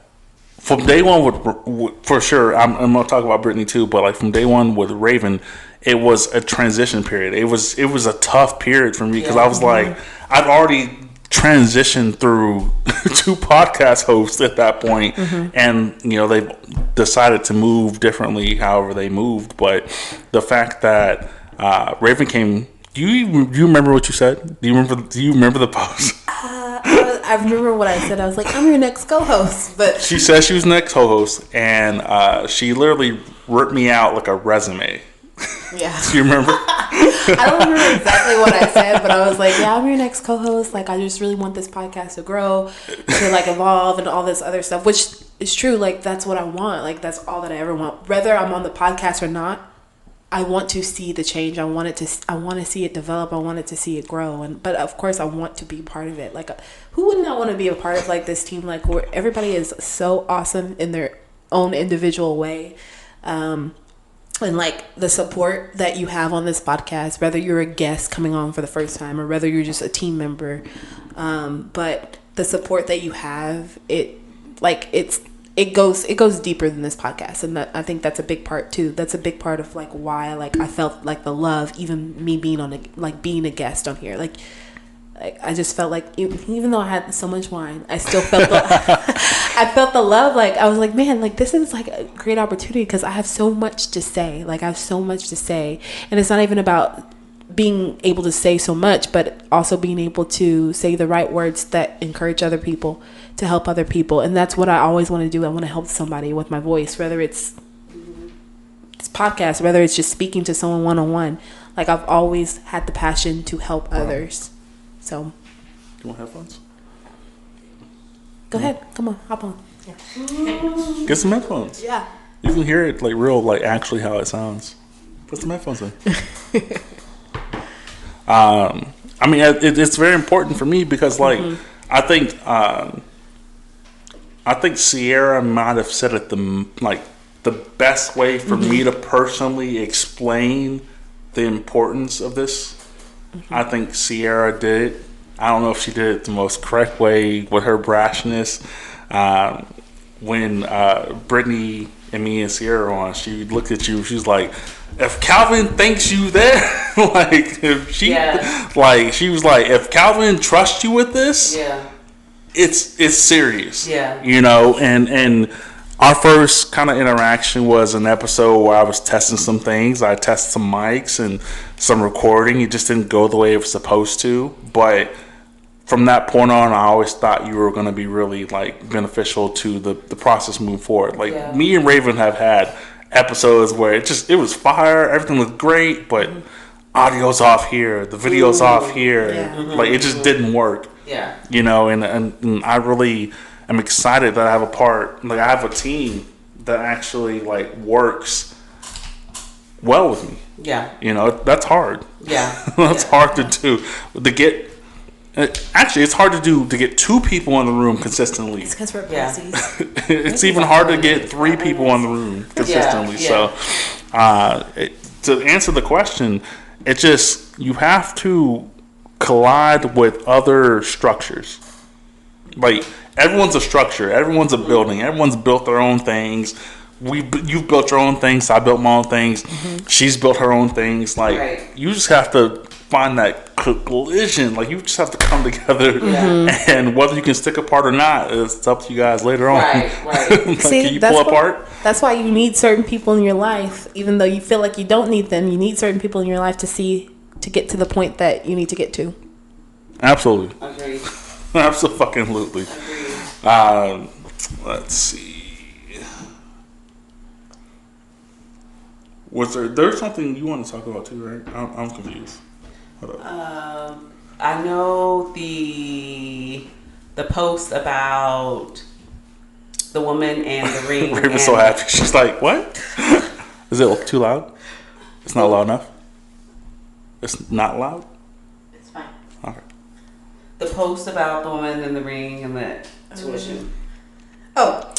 from day one, for sure, I'm going to talk about Brittany too, but from day one with Raven, it was a transition period. It was a tough period for me because I was I've already transitioned through 2 podcast hosts at that point, and they've decided to move differently however they moved. But the fact that Raven came, do you remember what you said? Do you remember the post? I remember what I said. I was like, I'm your next co-host. But she said she was next co-host, and she literally ripped me out like a resume. Yeah. Do you remember? I don't remember exactly what I said, but I was like, yeah, I'm your next co-host. I just really want this podcast to grow, to evolve and all this other stuff, which is true. That's what I want. That's all that I ever want. Whether I'm on the podcast or not, I want to see the change. I want to see it develop. I wanted to see it grow. But of course I want to be part of it. Who would not want to be a part of this team? Where everybody is so awesome in their own individual way. And the support that you have on this podcast, whether you're a guest coming on for the first time or whether you're just a team member, but the support that you have, it goes deeper than this podcast, and I think that's a big part too. That's a big part of why I felt the love, even me being on being a guest on here. I just felt even though I had so much wine, I still felt I felt the love. I was man, this is a great opportunity because I have so much to say. I have so much to say, and it's not even about being able to say so much, but also being able to say the right words that encourage other people, to help other people. And that's what I always want to do. I want to help somebody with my voice, whether it's podcast, whether it's just speaking to someone one-on-one. I've always had the passion to help others. So, you want headphones? Go ahead. Come on, hop on. Yeah. Get some headphones. Yeah. You can hear it real, actually how it sounds. Put some headphones in. It's very important for me because I think Sierra might have said it the best way for me to personally explain the importance of this. I think Sierra did it. I don't know if she did it the most correct way with her brashness. When Brittany and me and Sierra were on, she looked at you. She was like, "If Calvin thinks you there, she was like, if Calvin trusts you with this, it's serious, yeah, and our first kind of interaction was an episode where I was testing some things. I tested some mics and some recording. It just didn't go the way it was supposed to. But from that point on, I always thought you were going to be really like beneficial to the process moving forward. Like me and Raven have had episodes where it was fire. Everything was great, but audio's off here, the video's off here. Like it just didn't work. Yeah. You know, and I really am excited that I have a part. Like I have a team that actually like works well with me. Yeah. You know, that's hard. Yeah. That's hard to do. To get actually, it's hard to do to get 2 people in the room consistently. It's because we're pussies. It's even hard to get 3 people in the room consistently. So, to answer the question, it just you have to collide with other structures. Like everyone's a structure, everyone's a building, everyone's built their own things. You've built your own things. I built my own things. She's built her own things. Like you just have to find that collision. Like you just have to come together, and whether you can stick apart or not, it's up to you guys later on. Right. Like, See, can you pull apart? That's why you need certain people in your life, even though you feel like you don't need them. You need certain people in your life to get to the point that you need to get to. Absolutely. Agreed. Absolutely. Agreed. Let's see. There's something you want to talk about too, right? I'm confused. Hold up. I know the post about the woman and the ring. Raven's so happy. She's like, "What? Is it too loud? It's not loud enough. It's not loud. It's fine. Okay. The post about the woman and the ring and the tuition. Oh,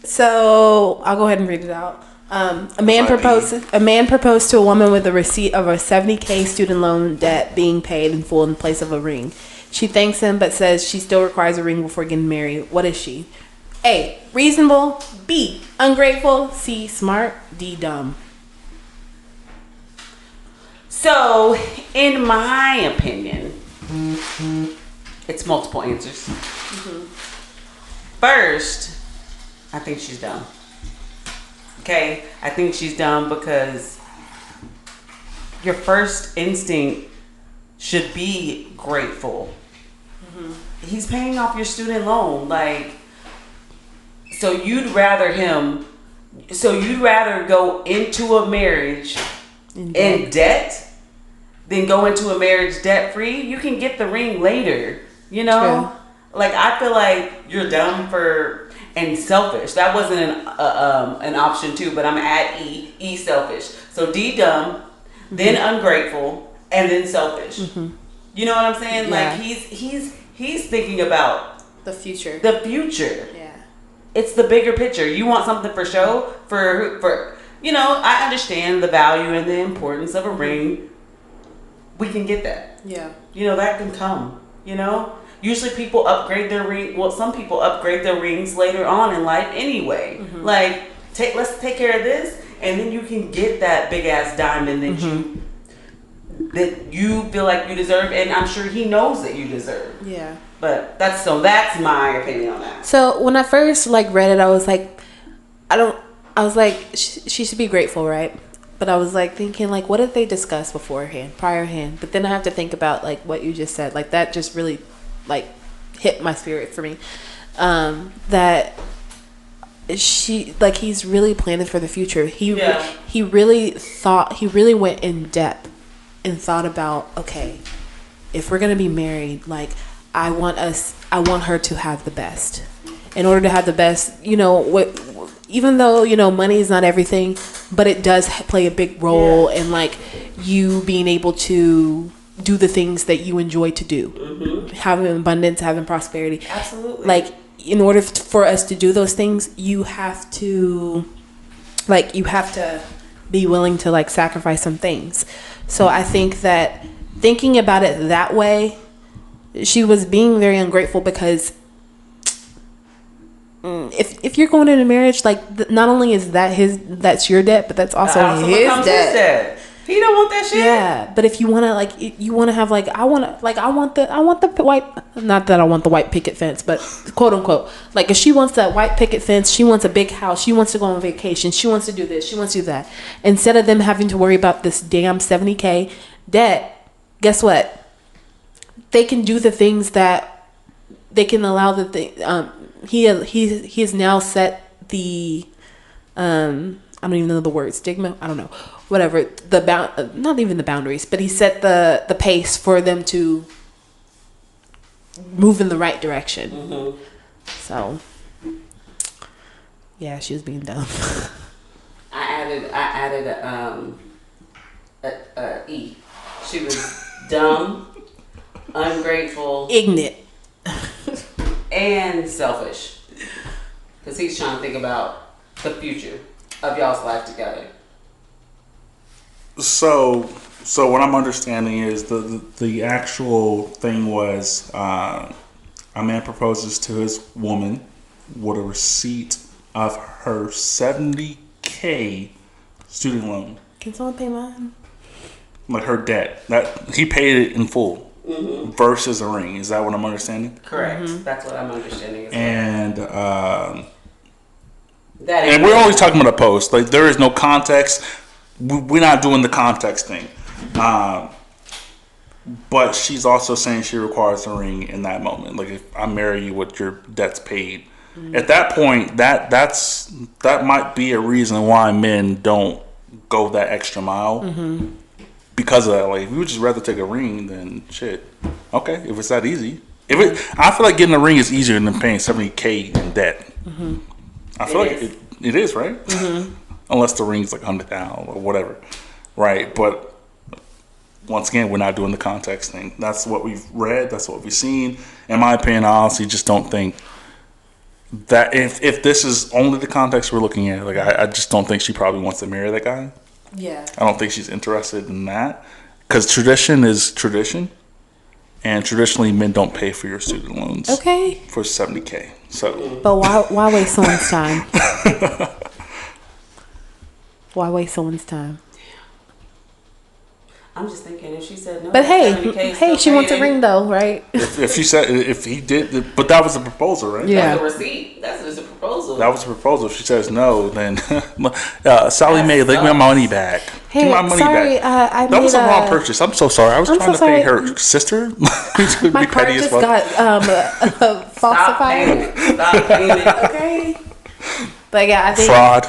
so I'll go ahead and read it out. A man proposed to a woman with a receipt of a $70,000 student loan debt being paid in full in place of a ring. She thanks him but says she still requires a ring before getting married. What is she? A, reasonable. B, ungrateful. C, smart. D, dumb. So, in my opinion, it's multiple answers. First, I think she's dumb. Okay, I think she's dumb because your first instinct should be grateful. He's paying off your student loan, like, so you'd rather go into a marriage in debt than go into a marriage debt free. You can get the ring later, you know. True. Like I feel like you're dumb and selfish. That wasn't an option too, but I'm at E selfish. So D dumb, then ungrateful, and then selfish. You know what I'm saying? Yeah. Like he's thinking about The future. Yeah. It's the bigger picture. You want something for show for you know, I understand the value and the importance of a ring. We can get that. Yeah. You know, that can come, you know? Usually people upgrade their ring. Well, some people upgrade their rings later on in life anyway. Like, let's take care of this, and then you can get that big ass diamond that you feel like you deserve, and I'm sure he knows that you deserve. Yeah. But that's my opinion on that. So when I first read it, I was like, she should be grateful, right? But I was thinking what did they discuss priorhand? But then I have to think about what you just said. That just really hit my spirit for me. That he's really planning for the future. He really went in depth and thought about, okay, if we're gonna be married, I want her to have the best. In order to have the best, even though money is not everything, but it does play a big role in you being able to do the things that you enjoy to do, having abundance, having prosperity. Absolutely. In order for us to do those things, you have to be willing to sacrifice some things. So I think that thinking about it that way, she was being very ungrateful because if you're going into marriage, not only is that's your debt, but that's also his debt. He don't want that shit. Yeah, but if you want to you want to have I want the white, not that I want the white picket fence, but quote unquote, like if she wants that white picket fence, she wants a big house, she wants to go on vacation, she wants to do this, she wants to do that. Instead of them having to worry about this damn $70,000 debt, guess what? They can do the things that they can allow the thing. He has now set the I don't even know the word, stigma, I don't know, whatever, not even the boundaries, but he set the pace for them to move in the right direction. Mm-hmm. So yeah, she was being dumb. I added a E. She was dumb, ungrateful, Ignorant, and selfish, because he's trying to think about the future of y'all's life together. So what I'm understanding is the actual thing was a man proposes to his woman with a receipt of her $70,000 student loan. can someone pay mine? Like her debt. That he paid it in full versus a ring. Is that what I'm understanding? Correct. Mm-hmm. That's what I'm understanding as well. And that and we're always talking about a post. Like there is no context. We're not doing the context thing. But she's also saying she requires a ring in that moment. Like if I marry you with your debt's paid. Mm-hmm. At that point, that might be a reason why men don't go that extra mile. Mm-hmm. Because of that. Like if you would just rather take a ring than shit. Okay, if it's that easy. I feel like getting a ring is easier than paying $70,000 in debt. Mm-hmm. I feel it is, right? Mm-hmm. Unless the ring's like $100,000 or whatever, right? But once again, we're not doing the context thing. That's what we've read. That's what we've seen. In my opinion, I honestly just don't think that if this is only the context we're looking at, like I just don't think she probably wants to marry that guy. Yeah. I don't think she's interested in that because tradition is tradition, and traditionally men don't pay for your student loans. Okay. For $70,000. So. But why waste someone's time? Why waste someone's time? I'm just thinking if she said no. But hey, she wants a ring though, right? If she said if he did, but that was a proposal, right? Yeah. That's a receipt. That's just a proposal. That was a proposal. If she says no, then Sally Mae, give me my money back. Hey, give my money sorry, back. That was a wrong purchase. I'm so sorry. I was trying to pay her sister. My card just got falsified. Stop paying it. Okay. But yeah, I think fraud.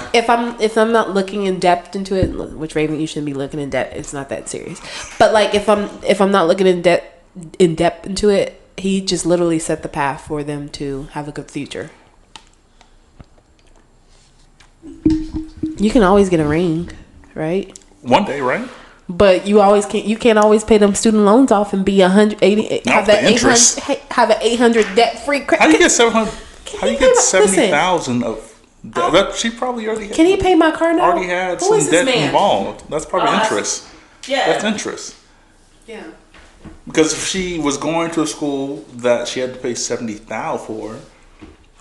If I'm not looking in depth into it, which Raven, you shouldn't be looking in depth. It's not that serious. But like if I'm not looking in depth into it, he just literally set the path for them to have a good future. You can always get a ring, right? One day, right? But you can't always pay them student loans off and be 180 have an 800 have an 800 debt free credit. How do you get 700? How do you get 70,000 of? She probably already. Can he pay my car now? Already had some debt involved. That's probably interest. That's interest. Yeah. Because if she was going to a school that she had to pay $70,000 for,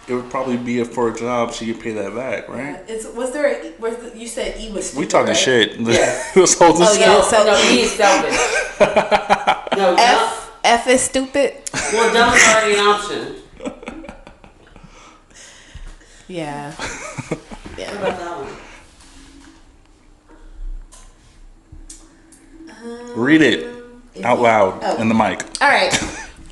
it would probably be for a job she could pay that back, right? You said E was stupid, we talking right? shit. Yeah. So E is selfish. No, F is stupid. Well, dumb is already an option. Yeah. What about that one? Read it out loud in the mic. All right.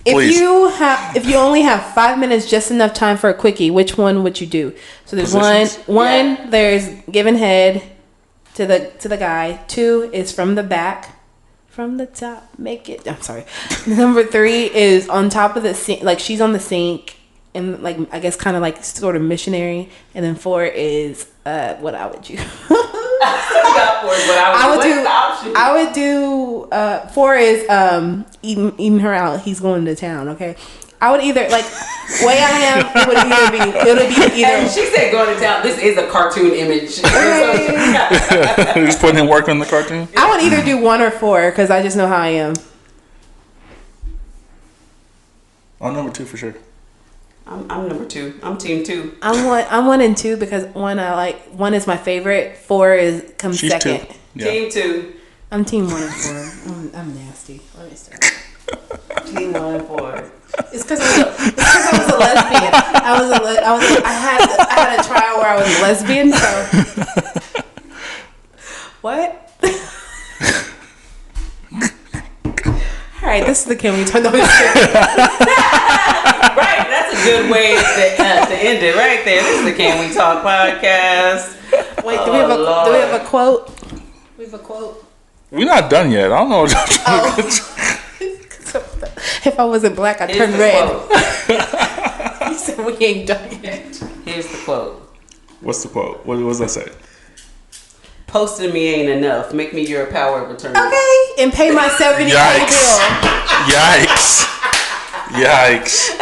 Please. If you only have 5 minutes, just enough time for a quickie, which one would you do? So there's Positions? one. There's giving head to the guy. 2 is from the back, from the top. Make it. I'm sorry. Number 3 is on top of the sink, like she's on the sink, and like I guess kind of like sort of missionary. And then 4 is what I would do. I would do 4 is eating her out. He's going to town. Okay, I would either like way I am. It would be either. And she said going to town. This is a cartoon image. Just putting in work on the cartoon. I would either do 1 or 4 because I just know how I am. On number 2 for sure. I'm number 2. I'm team 2. I'm 1 and 2 because 1 I like. 1 is my favorite. 4 comes She's second. 2. Yeah. Team 2. I'm team 1 and 4. I'm nasty. Let me start. Team 1 and 4. It's because I was a lesbian. I had a trial where I was a lesbian. So what? All right, this is the Can We Talk? No, Right, that's a good way to end it right there. This is the Can We Talk podcast. wait, do we have a quote? We have a quote. We're not done yet. I don't know what y'all trying to get. If I wasn't black, I'd Here's turn the red. quote. You said we ain't done yet. Here's the quote. What's the quote? What does that say? Posting me ain't enough. Make me your power of attorney. Okay, and pay my 70 Yikes. bill. Yikes.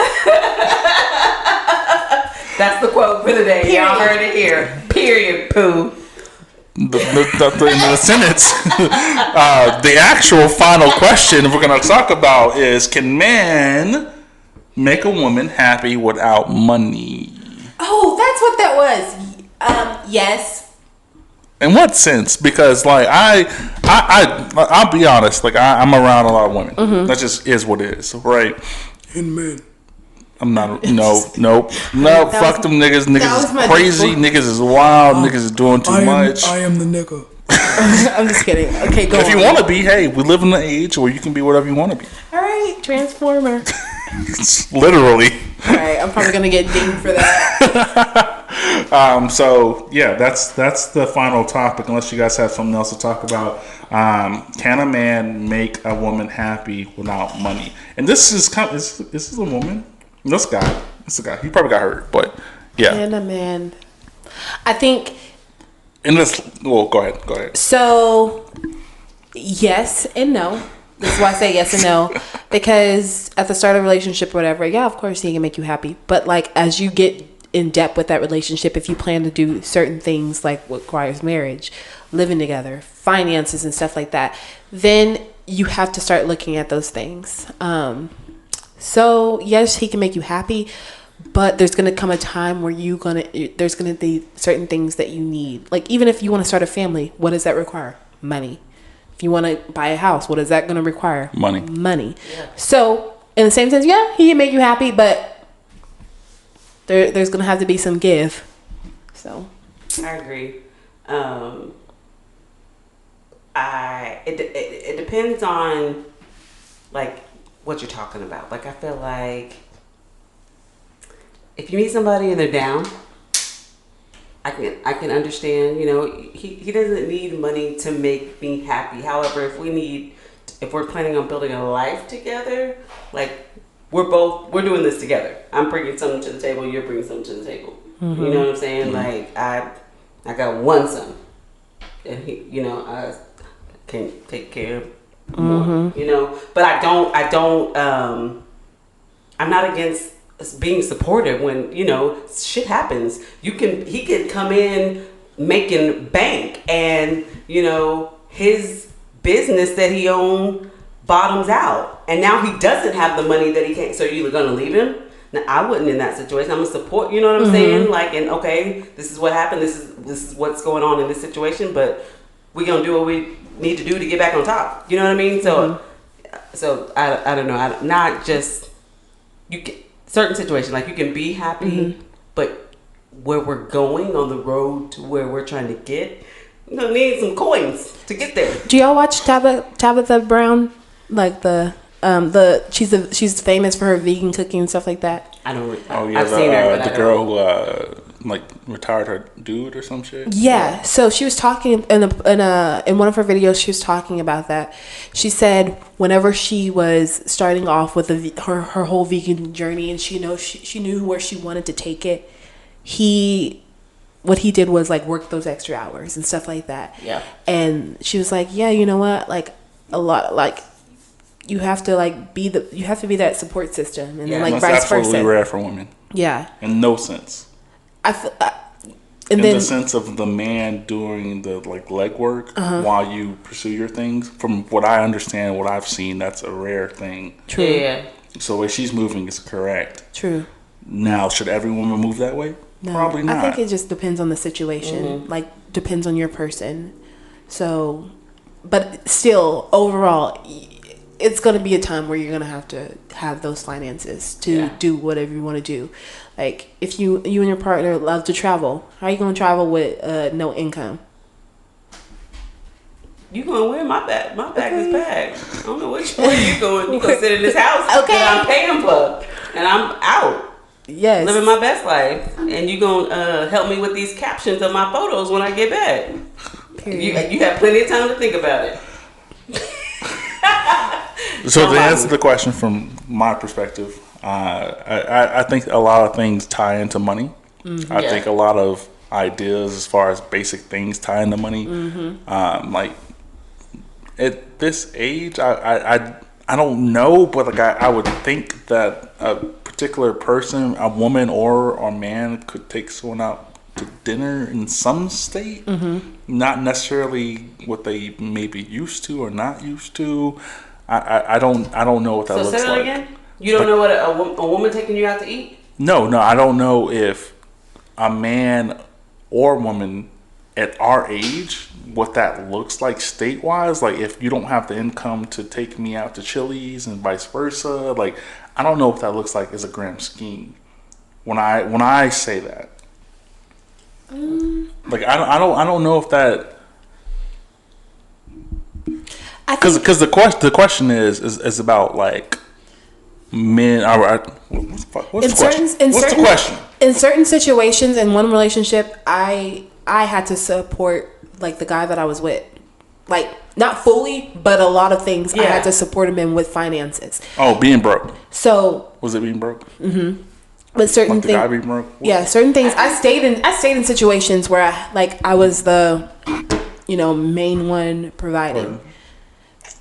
That's the quote for the day. Period. Y'all heard it here. Period, poo. The sentence. The actual final question we're going to talk about is: can men make a woman happy without money? Oh, that's what that was. Yes. In what sense? Because like I'll be honest. Like I'm around a lot of women. Mm-hmm. That just is what it is, right? And men. I'm not. Nope. Fuck them niggas. Niggas was my is crazy. Niggas is wild. Niggas is doing too much. I am the nigga. I'm just kidding. Okay, go If on. you want to be, hey, we live in the age where you can be whatever you want to be. All right, Transformer. Literally. All right, I'm probably gonna get dinged for that. So yeah, that's the final topic. Unless you guys have something else to talk about, can a man make a woman happy without money? And this is this is a woman. This guy. It's a guy. He probably got hurt, but yeah. And a man. I think In this, well, go ahead. so. Yes and no. This is why I say yes and no, because at the start of a relationship or whatever, yeah, of course he can make you happy. But like as you get in depth with that relationship, if you plan to do certain things like what requires marriage, living together, finances and stuff like that, then you have to start looking at those things. So yes, he can make you happy, but there's gonna come a time where there's gonna be certain things that you need. Like even if you want to start a family, what does that require? Money. If you want to buy a house, what is that going to require? Money. Yeah. So in the same sense, yeah, he can make you happy, but there's going to have to be some give. So I agree. It depends on like what you're talking about. Like I feel like if you meet somebody and they're down, I can understand. You know, he doesn't need money to make me happy. However, if we're planning on building a life together, like we're doing this together. I'm bringing something to the table. You're bringing something to the table. Mm-hmm. You know what I'm saying? Mm-hmm. Like I got one son, and I can take care of more. Mm-hmm. You know, but I don't. I'm not against being supportive when shit happens. He could come in making bank, and his business that he owned bottoms out, and now he doesn't have the money that he can't. So you're gonna leave him? Now I wouldn't in that situation. I'm gonna support. You know what I'm saying? Like, and okay, this is what happened. This is what's going on in this situation, but we're gonna do what we need to do to get back on top. You know what I mean? So I don't know. Not just you can. Certain situation, like you can be happy, but where we're going on the road to where we're trying to get, you're gonna need some coins to get there. Do y'all watch Tabitha Brown? Like she's famous for her vegan cooking and stuff like that. I don't. Oh yeah, I've seen her, but the girl who retired her dude or some shit. Yeah, so she was talking in one of her videos. She was talking about that. She said whenever she was starting off with her whole vegan journey, and she knew where she wanted to take it, what he did was like work those extra hours and stuff like that. Yeah. And she was like, yeah, you know what? Like a lot, like you have to be that support system, and then like that's vice absolutely versa. rare for women. Yeah. In no sense. The sense of the man doing the legwork while you pursue your things. From what I understand, what I've seen, that's a rare thing. True. Yeah. So the way she's moving is correct. True. Now, should every woman move that way? No, probably not. I think it just depends on the situation. Like depends on your person. So but still, overall, it's going to be a time where you're going to have those finances to do whatever you want to do. Like, if you and your partner love to travel, how are you going to travel with no income? You gonna wear my bag? My bag is packed. I don't know which way you going. You gonna sit in this house that I'm paying for, and I'm out. Yes, living my best life, and you gonna help me with these captions of my photos when I get back. You have plenty of time to think about it. So to answer the question from my perspective, I think a lot of things tie into money. Mm-hmm. I think a lot of ideas as far as basic things tie into money. Mm-hmm. Like at this age, I don't know, but like I would think that a particular person, a woman or a man, could take someone out to dinner in some state, not necessarily what they may be used to or not used to. I don't know what that looks like. So say that again? You don't know what a woman taking you out to eat? No, I don't know if a man or woman at our age, what that looks like state-wise. Like if you don't have the income to take me out to Chili's and vice versa. Like I don't know what that looks like as a grand scheme. When I say that, like I don't know if that. Because the question is about like men. What's the question? In certain situations, in one relationship, I had to support like the guy that I was with, like not fully, but a lot of things I had to support him in with finances. Oh, being broke. So was it being broke? Mm-hmm. But certain like things, the guy being broke. Yeah, certain things. I stayed in situations where I was the, main one providing.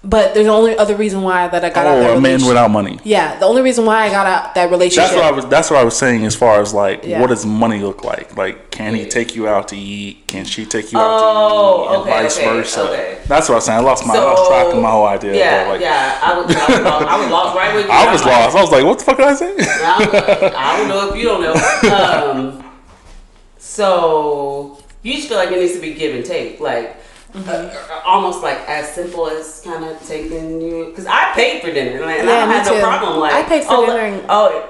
But there's the only other reason why that I got out that relationship. A man without money. Yeah, the only reason why I got out that relationship. That's what I was saying as far as like what does money look like? Like can he take you out to eat? Can she take you out to eat? And vice versa. Okay. That's what I was saying. I lost track of my whole idea. Yeah, but I was lost right with you. I was lost. I was like, what the fuck did I say? I don't know if you don't know. So you just feel like it needs to be give and take, like. Almost like as simple as kind of taking you, because I paid for dinner, and I don't have no problem. Like I paid for dinner.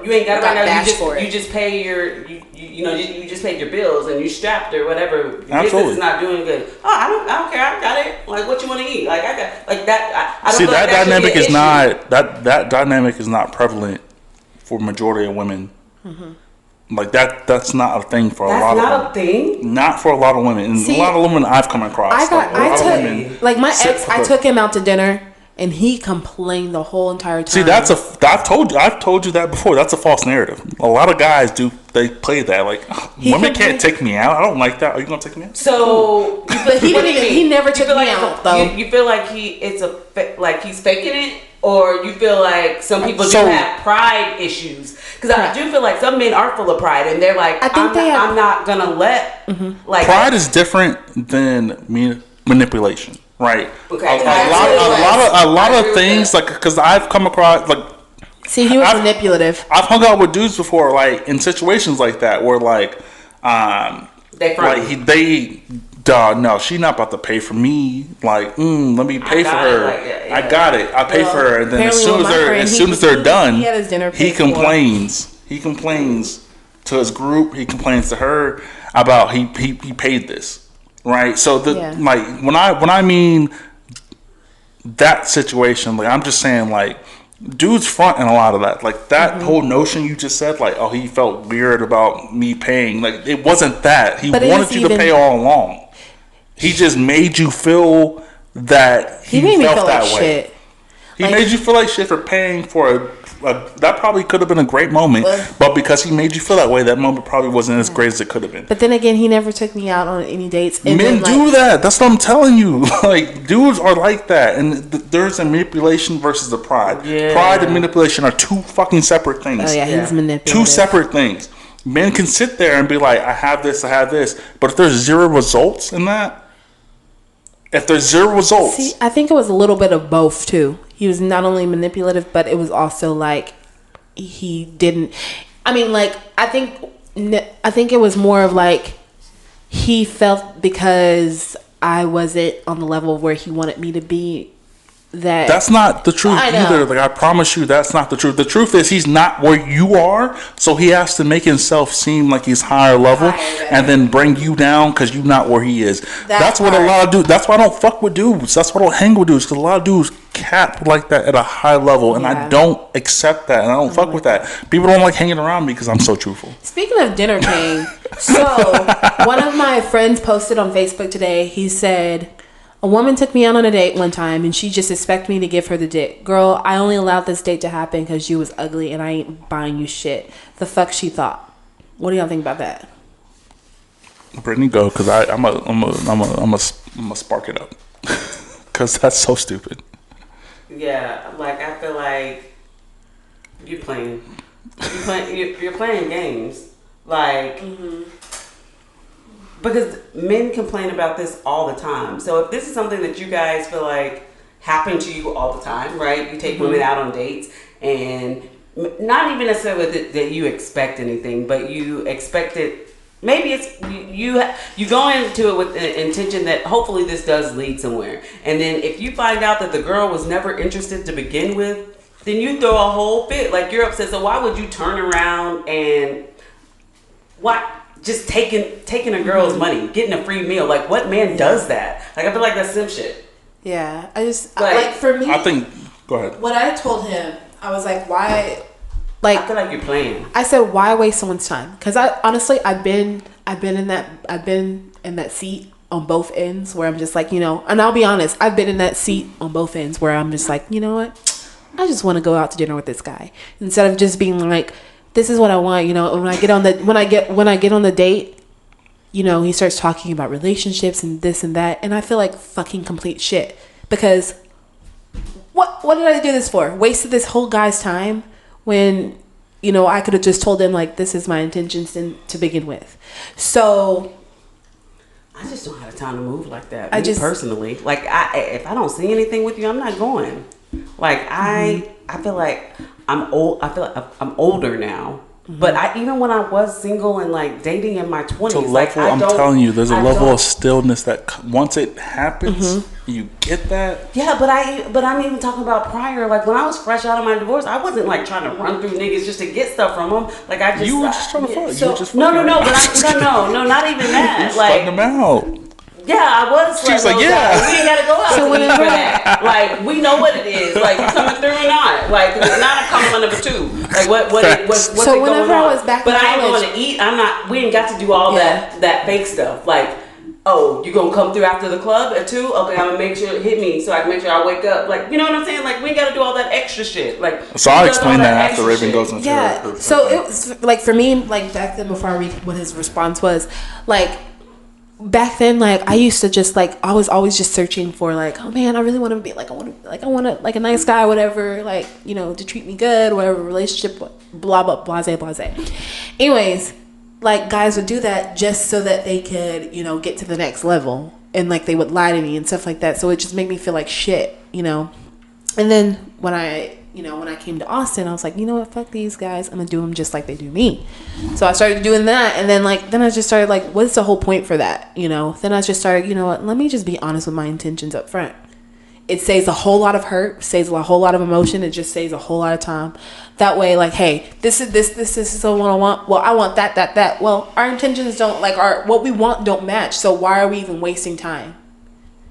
You ain't got it right now. You just pay your, you just paid your bills and you strapped or whatever. Your business is not doing good. Oh, I don't care. I got it. Like what you want to eat? Like I got like that. I don't see know that dynamic is not that dynamic is not prevalent for majority of women. Mm-hmm. Like that's not a thing for a lot of women. That's not a thing? Not for a lot of women. And a lot of women I've come across. I took him out to dinner and he complained the whole entire time. See, I've told you that before. That's a false narrative. A lot of guys they play that like women can't take me out. I don't like that. Are you gonna take me out? So but he never took me out though. You feel like like he's faking it? Or you feel like some people do have pride issues? Because I do feel like some men are full of pride, and they're like, I'm not gonna let. Mm-hmm. Like pride is different than manipulation, right? Okay. A lot of things like because I've come across like. See, he was manipulative. I've hung out with dudes before, like in situations like that, where like, no, she not about to pay for me. Like, let me pay for her. I got it. I pay for her. And then as soon as they're done, he had his dinner paid he complains. He complains to his group. He complains to her about he paid this, right? So like when I mean that situation, like I'm just saying like. Dudes front and a lot of that, like that whole notion you just said, like, oh, he felt weird about me paying. Like it wasn't that. He wanted you to pay all along. He just made you feel that he made felt me feel that like way. Shit. He made you feel like shit for paying for that probably could have been a great moment, but because he made you feel that way, that moment probably wasn't as great as it could have been. But then again, he never took me out on any dates. And men do that. That's what I'm telling you. Like dudes are like that, and there's a manipulation versus the pride. Yeah. Pride and manipulation are two fucking separate things. Oh yeah, he's manipulative. Two separate things. Men can sit there and be like, I have this, but if there's zero results in that, see, I think it was a little bit of both too. He was not only manipulative, but it was also like he didn't. I mean, like I think it was more of like he felt because I wasn't on the level where he wanted me to be. That's not the truth either. Like, I promise you, that's not the truth. The truth is he's not where you are, so he has to make himself seem like he's higher level and then bring you down because you're not where he is. That's what a lot of dudes. That's why I don't fuck with dudes. That's why I don't hang with dudes, because a lot of dudes cap like that at a high level, and I don't accept that, and I don't fuck with that. People don't like hanging around me because I'm so truthful. Speaking of dinner king, so one of my friends posted on Facebook today. He said, a woman took me out on a date one time and she just expected me to give her the dick. Girl, I only allowed this date to happen because you was ugly and I ain't buying you shit. The fuck she thought. What do y'all think about that? Brittany, go, because I'm a spark it up, because that's so stupid. Yeah, like I feel like you're playing games, like. Because men complain about this all the time. So if this is something that you guys feel like happen to you all the time, right? You take women out on dates, and not even necessarily that you expect anything, but you expect it. Maybe it's you go into it with the intention that hopefully this does lead somewhere. And then if you find out that the girl was never interested to begin with, then you throw a whole fit. Like, you're upset. So why would you turn around and just taking a girl's money, getting a free meal? Like, what man does that? Like, I feel like that's simp shit. Yeah, I just like for me. I think. Go ahead. What I told him, I was like, why? Like, I feel like you're playing. I said, why waste someone's time? Because I honestly, I've been in that seat on both ends where I'm just like, and I'll be honest, I've been in that seat on both ends where I'm just like, you know what? I just want to go out to dinner with this guy instead of just being like, this is what I want, when I get on the date, he starts talking about relationships and this and that, and I feel like fucking complete shit, because what did I do this for? Wasted this whole guy's time when, I could have just told him, like, this is my intentions to begin with. So I just don't have the time to move like that. I personally, like, if I don't see anything with you, I'm not going. Like, I feel like I'm old. I feel like I'm older now. But even when I was single and like dating in my 20s, I'm telling you, there's a level of stillness that once it happens, you get that. Yeah, but I'm even talking about prior. Like, when I was fresh out of my divorce, I wasn't like trying to run through niggas just to get stuff from them. Like, you were just trying to fuck. So, you were just no, not even that. Like, them out. Yeah, I was. She's like, yeah. We ain't gotta go out to eat for that. Like, we know what it is. Like, you coming through or not? Like, it's not a compliment number 2. Like, what's so whenever I was back, but I ain't going to eat. We ain't got to do all that fake stuff. Like, oh, you gonna come through after the club at 2? Okay, I'm gonna make sure it hit me so I can make sure I wake up. Like, you know what I'm saying? Like, we ain't got to do all that extra shit. Like, so I'll explain that after Raven goes into her. So it was like, for me, like, back then, before I read what his response was, like, back then, like, I used to just like, I was always just searching for like, oh man, I really want to be like, I want to like a nice guy, whatever, like, to treat me good, whatever, relationship, blah blah blase. Anyways, like, guys would do that just so that they could, get to the next level, and like they would lie to me and stuff like that. So it just made me feel like shit, And then when I came to Austin, I was like, you know what, fuck these guys, I'm gonna do them just like they do me. So I started doing that, and then I just started like, what's the whole point for that? Then I just started, let me just be honest with my intentions up front. It saves a whole lot of hurt, saves a whole lot of emotion, it just saves a whole lot of time. That way, like, hey, this is what I want. Well, I want that. Well, our intentions don't, like, what we want don't match, so why are we even wasting time?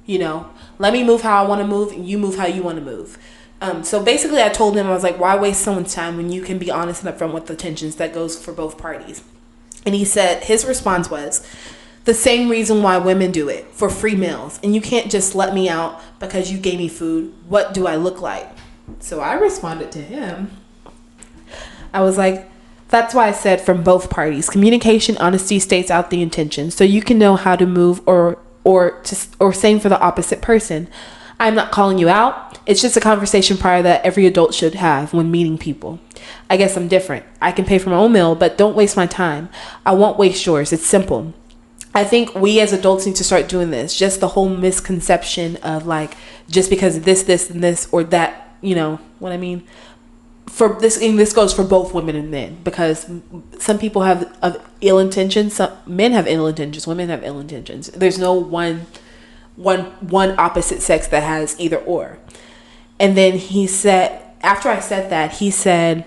Let me move how I want to move, and you move how you want to move. So basically I told him, I was like, why waste someone's time when you can be honest and upfront with the tensions that goes for both parties? And he said, his response was, the same reason why women do it, for free meals. And you can't just let me out because you gave me food. What do I look like? So I responded to him. I was like, that's why I said from both parties. Communication, honesty states out the intention, so you can know how to move or same for the opposite person. I'm not calling you out. It's just a conversation prior that every adult should have when meeting people. I guess I'm different. I can pay for my own meal, but don't waste my time. I won't waste yours. It's simple. I think we as adults need to start doing this. Just the whole misconception of like, just because of this, and this, or that, you know what I mean? For this, and this goes for both women and men, because some people have ill intentions. Some men have ill intentions. Women have ill intentions. There's no one one opposite sex that has either or. And then he said, after I said that, he said,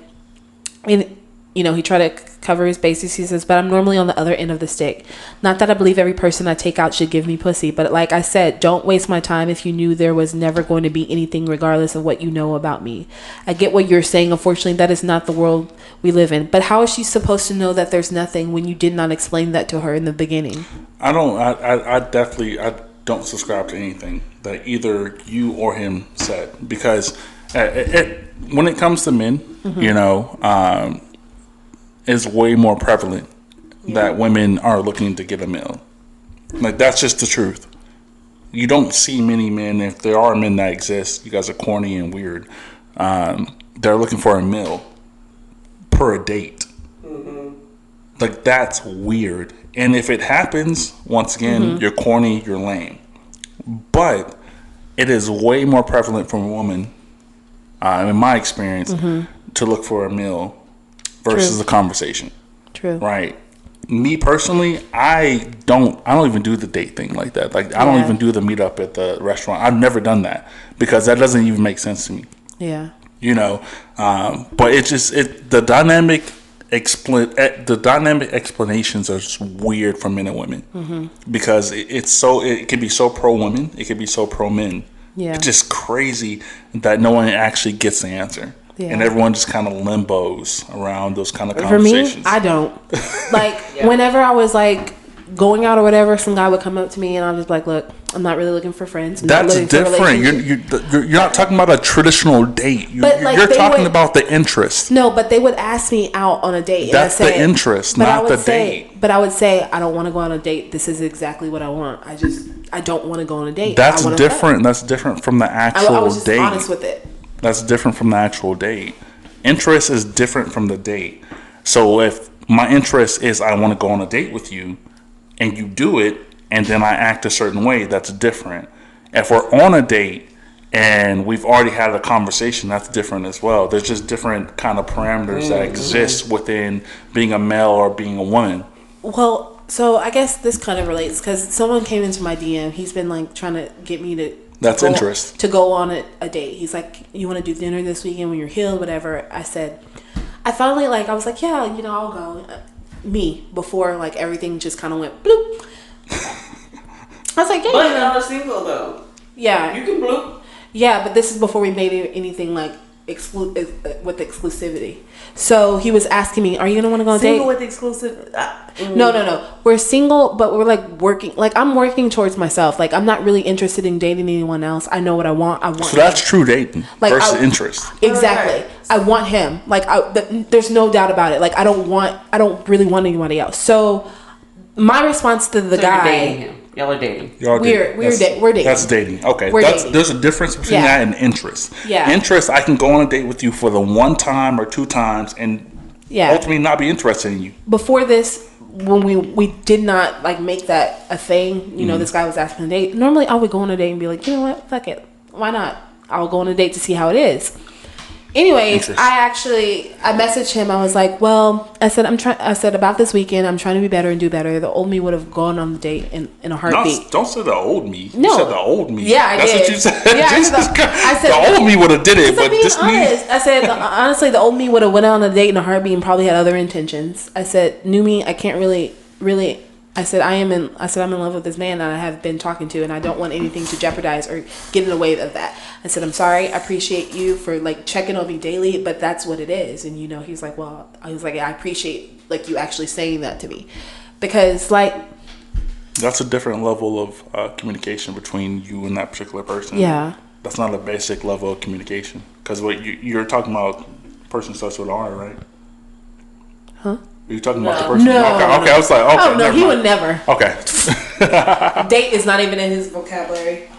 and he tried to cover his bases. He says, but I'm normally on the other end of the stick. Not that I believe every person I take out should give me pussy, but like I said, don't waste my time if you knew there was never going to be anything regardless of what you know about me. I get what you're saying. Unfortunately, that is not the world we live in. But how is she supposed to know that there's nothing when you did not explain that to her in the beginning? I don't subscribe to anything that either you or him said, because when it comes to men, is way more prevalent that women are looking to get a meal. Like, that's just the truth. You don't see many men, if there are men that exist, you guys are corny and weird, they're looking for a meal per a date. Like, that's weird. And if it happens, once again, you're corny, you're lame. But it is way more prevalent from a woman, in my experience, to look for a meal versus a conversation. True. Right. Me personally, I don't even do the date thing like that. Like, I don't even do the meetup at the restaurant. I've never done that because that doesn't even make sense to me. Yeah. But it's just the dynamic explanations are just weird for men and women because it can be so pro women, it can be so pro men. Yeah. It's just crazy that no one actually gets the answer. Yeah. And everyone just kind of limbos around those kind of conversations. For me, I don't. Like, whenever I was like going out or whatever, some guy would come up to me and I'm just like, look, I'm not really looking for friends. That's different. You're not talking about a traditional date. You're talking about the interest. No, but they would ask me out on a date. That's the interest, not the date. But I would say, I don't want to go on a date. This is exactly what I want. I don't want to go on a date. That's different. That's different from the actual date. I was just honest with it. That's different from the actual date. Interest is different from the date. So if my interest is I want to go on a date with you and you do it and then I act a certain way, that's different. If we're on a date and we've already had a conversation, that's different as well. There's just different kind of parameters that exist within being a male or being a woman. Well, so I guess this kind of relates because someone came into my DM. He's been like trying to get me to interest. To go on a date. He's like, you want to do dinner this weekend when you're healed, whatever. I said, I was like, yeah, I'll go. Me, before like everything just kind of went bloop. I was like, yeah. But y'all are single though. Yeah. You can bloop. Yeah, but this is before we made anything like with exclusivity. So he was asking me, are you going to want to go on a date? Single with exclusive? No. We're single, but we're like working. Like, I'm working towards myself. Like, I'm not really interested in dating anyone else. I know what I want. So that's true dating versus interest. Exactly. Right. I want him. Like, there's no doubt about it. Like, I don't really want anybody else. So my response to the guy. You're dating him. Y'all are dating. We're dating. That's dating. Okay. Dating. There's a difference between that and interest. Yeah. Interest, I can go on a date with you for the one time or two times and ultimately not be interested in you. Before this, when we did not like make that a thing, this guy was asking a date. Normally I would go on a date and be like, you know what? Fuck it. Why not? I'll go on a date to see how it is. Anyways, I messaged him. I was like, well, I said about this weekend, I'm trying to be better and do better. The old me would have gone on the date in a heartbeat. Don't say the old me. No. You said the old me. Yeah, That's did. what you said. Yeah, I said the old me would have did it, but this honest. I said, honestly, the old me would have went out on a date in a heartbeat and probably had other intentions. I said, new me, I can't really. I said I'm in love with this man that I have been talking to, and I don't want anything to jeopardize or get in the way of that. I said, I'm sorry. I appreciate you for like checking on me daily, but that's what it is. And he's like, well, I was like, I appreciate like you actually saying that to me, because like that's a different level of communication between you and that particular person. Yeah, that's not a basic level of communication, because what you're talking about, person starts with R, right? Huh? Are you talking about the person? No. Okay, I was like, okay. Oh, no, he would never. Okay. Date is not even in his vocabulary.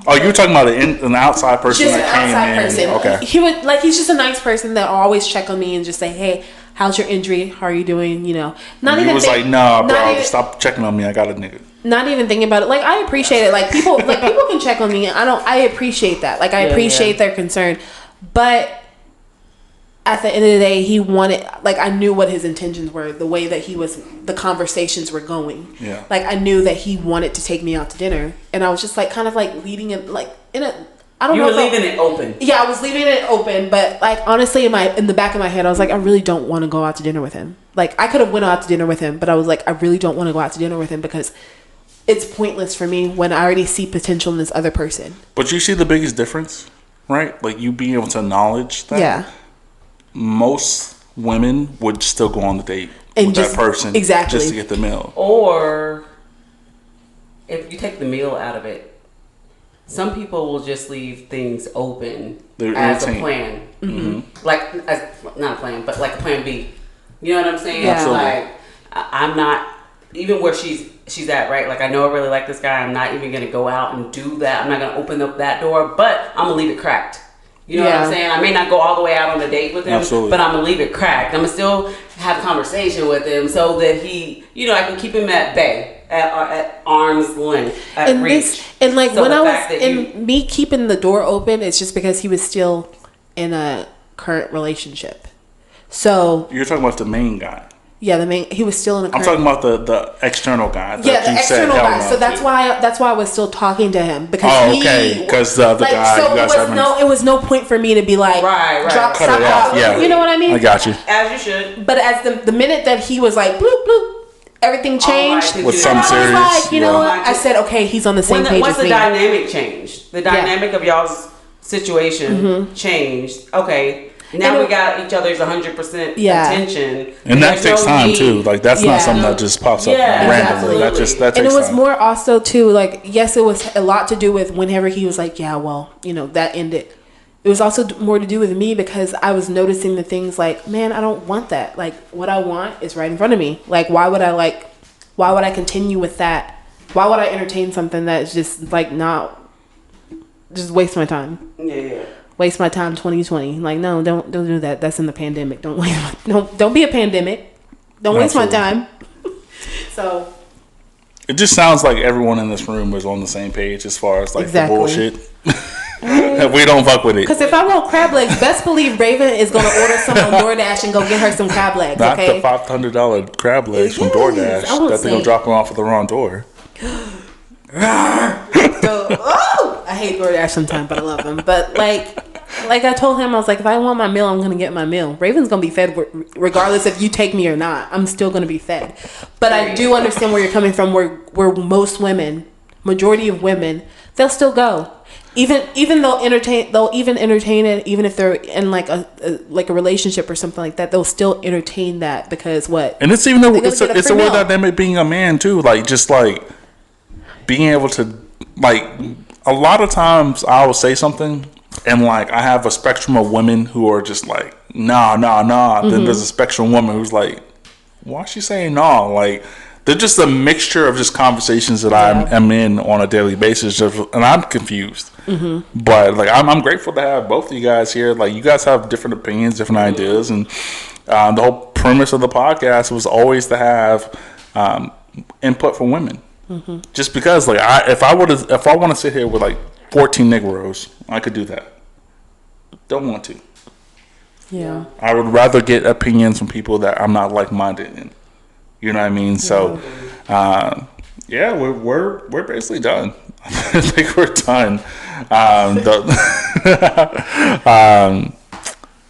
Oh, you were talking about an outside person just that an outside came person. in. Okay. He would he's just a nice person that will always check on me and just say, hey, how's your injury? How are you doing? Not and even. He was like, nah, bro, stop checking on me. I got a nigga. Not even thinking about it. Like, I appreciate it. Like, people can check on me. I appreciate that. Like, I appreciate their concern, but at the end of the day, he wanted, like, I knew what his intentions were, the way that the conversations were going. Yeah. Like, I knew that he wanted to take me out to dinner. And I was just, like, kind of, like, leading it, like, I don't know. You were leaving it open. Yeah, I was leaving it open. But, like, honestly, in the back of my head, I was like, I really don't want to go out to dinner with him. Like, I could have went out to dinner with him, but I was like, I really don't want to go out to dinner with him because it's pointless for me when I already see potential in this other person. But you see the biggest difference, right? Like, you being able to acknowledge that. Yeah. Most women would still go on the date And with just- that person exactly. just to get the meal. Or if you take the meal out of it, some people will just leave things open They're as a entertained. plan. Like, not a plan, but like a plan B. You know what I'm saying? Yeah. Absolutely. Like, I'm not, even where she's at, right? Like, I know I really like this guy. I'm not even going to go out and do that. I'm not going to open up that door, but I'm going to leave it cracked. You know what I'm saying? I may not go all the way out on a date with him, Absolutely. but I'm going to leave it cracked. I'm going to still have a conversation with him so that he, I can keep him at bay, at arm's length, at reach. And like, So when the I was fact that in me keeping the door open, it's just because he was still in a current relationship. So You're talking about the main guy. yeah, he was still in a I'm current. talking about the external guy. Yeah, the you said, external hell guy. no. So that's why I was still talking to him because Oh, okay. Because the other guy, So you guys haven't. it was no point for me to be like, Right. drop, Cut stop, it off, stop. yeah. You know what I mean? I got you. As you should. But as the minute that he was like, bloop bloop, everything changed. All right, With you some know. I serious. was like, you know yeah. what? I said, okay, he's on the same page Once as the me. dynamic changed, the dynamic of y'all's situation changed. Okay, now And we it- got each other's 100% Yeah. attention, And that there's takes no time need- too. Like, that's Yeah. not something that just pops up Yeah, randomly. That exactly. takes And it was time. more also too, like, yes, it was a lot to do with whenever he was like, yeah, well, that ended. It was also more to do with me because I was noticing the things like, man, I don't want that. Like, what I want is right in front of me. Like, why would I continue with that? Why would I entertain something that's just like just waste my time? Yeah. Waste my time 2020. Like, no, don't do that. That's in the pandemic. Don't be a pandemic. Don't waste my time. So It just sounds like everyone in this room is on the same page as far as like Exactly. the bullshit. We don't fuck with it. because if I want crab legs, best believe Raven is gonna order some on DoorDash and go get her some crab legs. Not Okay. the $500 crab legs from Yes, DoorDash I won't that they're gonna say. drop them off at the wrong door. I hate DoorDash sometimes, but I love them. But like I told him, I was like, if I want my meal, I'm gonna get my meal. Raven's gonna be fed regardless if you take me or not. I'm still gonna be fed. But I do understand where you're coming from. Where most women, majority of women, they'll still go. Even they'll even entertain it, even if they're in like a relationship or something like that, they'll still entertain that because what? And it's even They're a, gonna it's get a, a it's free a word meal. dynamic being a man too. Like, just like being able to, like, a lot of times I will say something and like I have a spectrum of women who are just like, nah. Then there's a spectrum of women who's like, why is she saying nah? Like, they're just a mixture of just conversations that I'm in on a daily basis, and I'm confused. But like, I'm grateful to have both of you guys here. Like, you guys have different opinions, different ideas, and the whole premise of the podcast was always to have input from women. Just because, like, if I want to sit here with like 14 Negroes, I could do that. Don't want to. Yeah. I would rather get opinions from people that I'm not like-minded in. You know what I mean? So, yeah, we're basically done. I think we're done.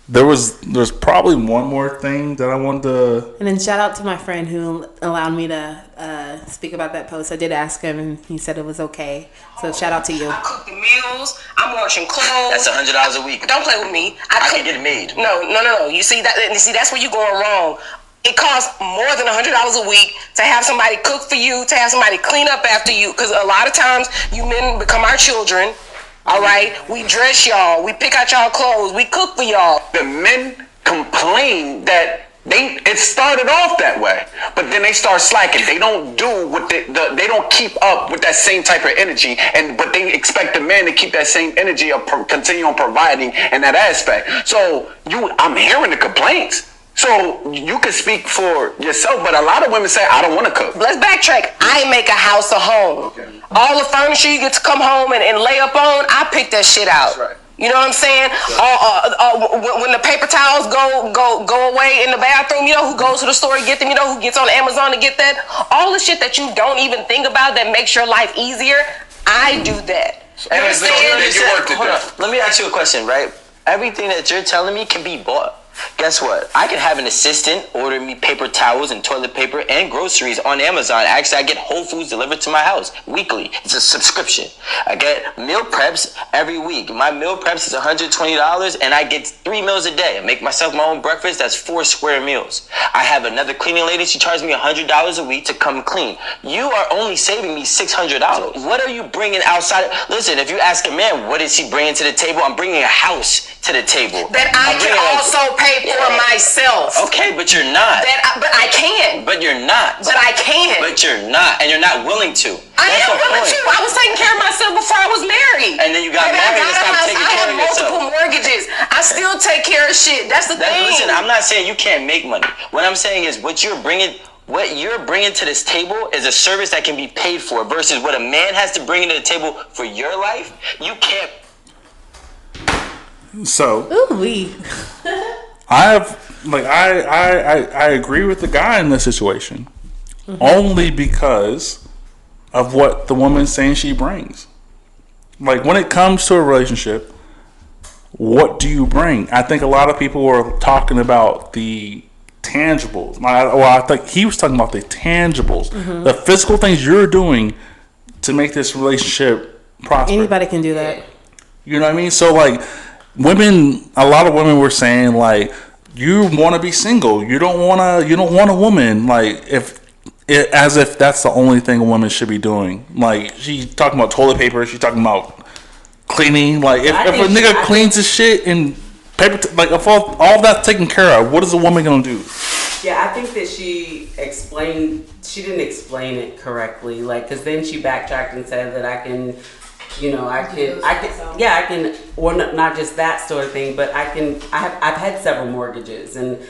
There's probably one more thing that I wanted to. And then shout out to my friend who allowed me to speak about that post. I did ask him, and he said it was okay. So shout out to you. I cook the meals. I'm washing clothes. That's $100 a week. Don't play with me. I can get it made. No. You see that? That's where you're going wrong. It costs more than $100 a week to have somebody cook for you, to have somebody clean up after you. Because a lot of times you men become our children. All right, we dress y'all, we pick out y'all clothes, we cook for y'all. The men complain that it started off that way, but then they start slacking. They don't do what they don't keep up with that same type of energy, but they expect the man to keep that same energy of continue on providing in that aspect. So I'm hearing the complaints. So you can speak for yourself, but a lot of women say, I don't want to cook. Let's backtrack. I make a house a home. Okay. All the furniture you get to come home and lay up on, I pick that shit out. That's right. You know what I'm saying? When the paper towels go away in the bathroom, you know who goes to the store to get them? You know who gets on Amazon to get that? All the shit that you don't even think about that makes your life easier, I do that. You understand? Let me ask you a question, right? Everything that you're telling me can be bought. Guess what? I can have an assistant order me paper towels and toilet paper and groceries on Amazon. Actually, I get Whole Foods delivered to my house weekly. It's a subscription. I get meal preps every week. My meal preps is $120 and I get 3 meals a day. I make myself my own breakfast. That's 4 square meals. I have another cleaning lady. She charges me $100 a week to come clean. You are only saving me $600. What are you bringing outside? Listen, if you ask a man, what is he bringing to the table? I'm bringing a house to the table. That I can also pay for myself. Okay, but you're not. But I can. But you're not. But I can. But you're not, and you're not willing to. I am willing to. I was taking care of myself before I was married. And then you got married and stopped taking care of yourself. I have multiple mortgages. I still take care of shit. That's the thing. Listen, I'm not saying you can't make money. What I'm saying is what you're bringing to this table is a service that can be paid for versus what a man has to bring to the table for your life. You can't. So Ooh-wee. I agree with the guy in this situation, only because of what the woman's saying she brings. Like when it comes to a relationship, what do you bring? I think a lot of people were talking about the tangibles. I think he was talking about the tangibles, the physical things you're doing to make this relationship prosper. Anybody can do that. You know what I mean? So like a lot of women were saying like, you want to be single. You don't want a woman as if that's the only thing a woman should be doing. Like she's talking about toilet paper. She's talking about cleaning. Like if a nigga cleans his shit and paper, if all that's taken care of, what is a woman gonna do? Yeah, I think that she didn't explain it correctly. Like, cause then she backtracked and said that I can, or not just that sort of thing, but I've had several mortgages, and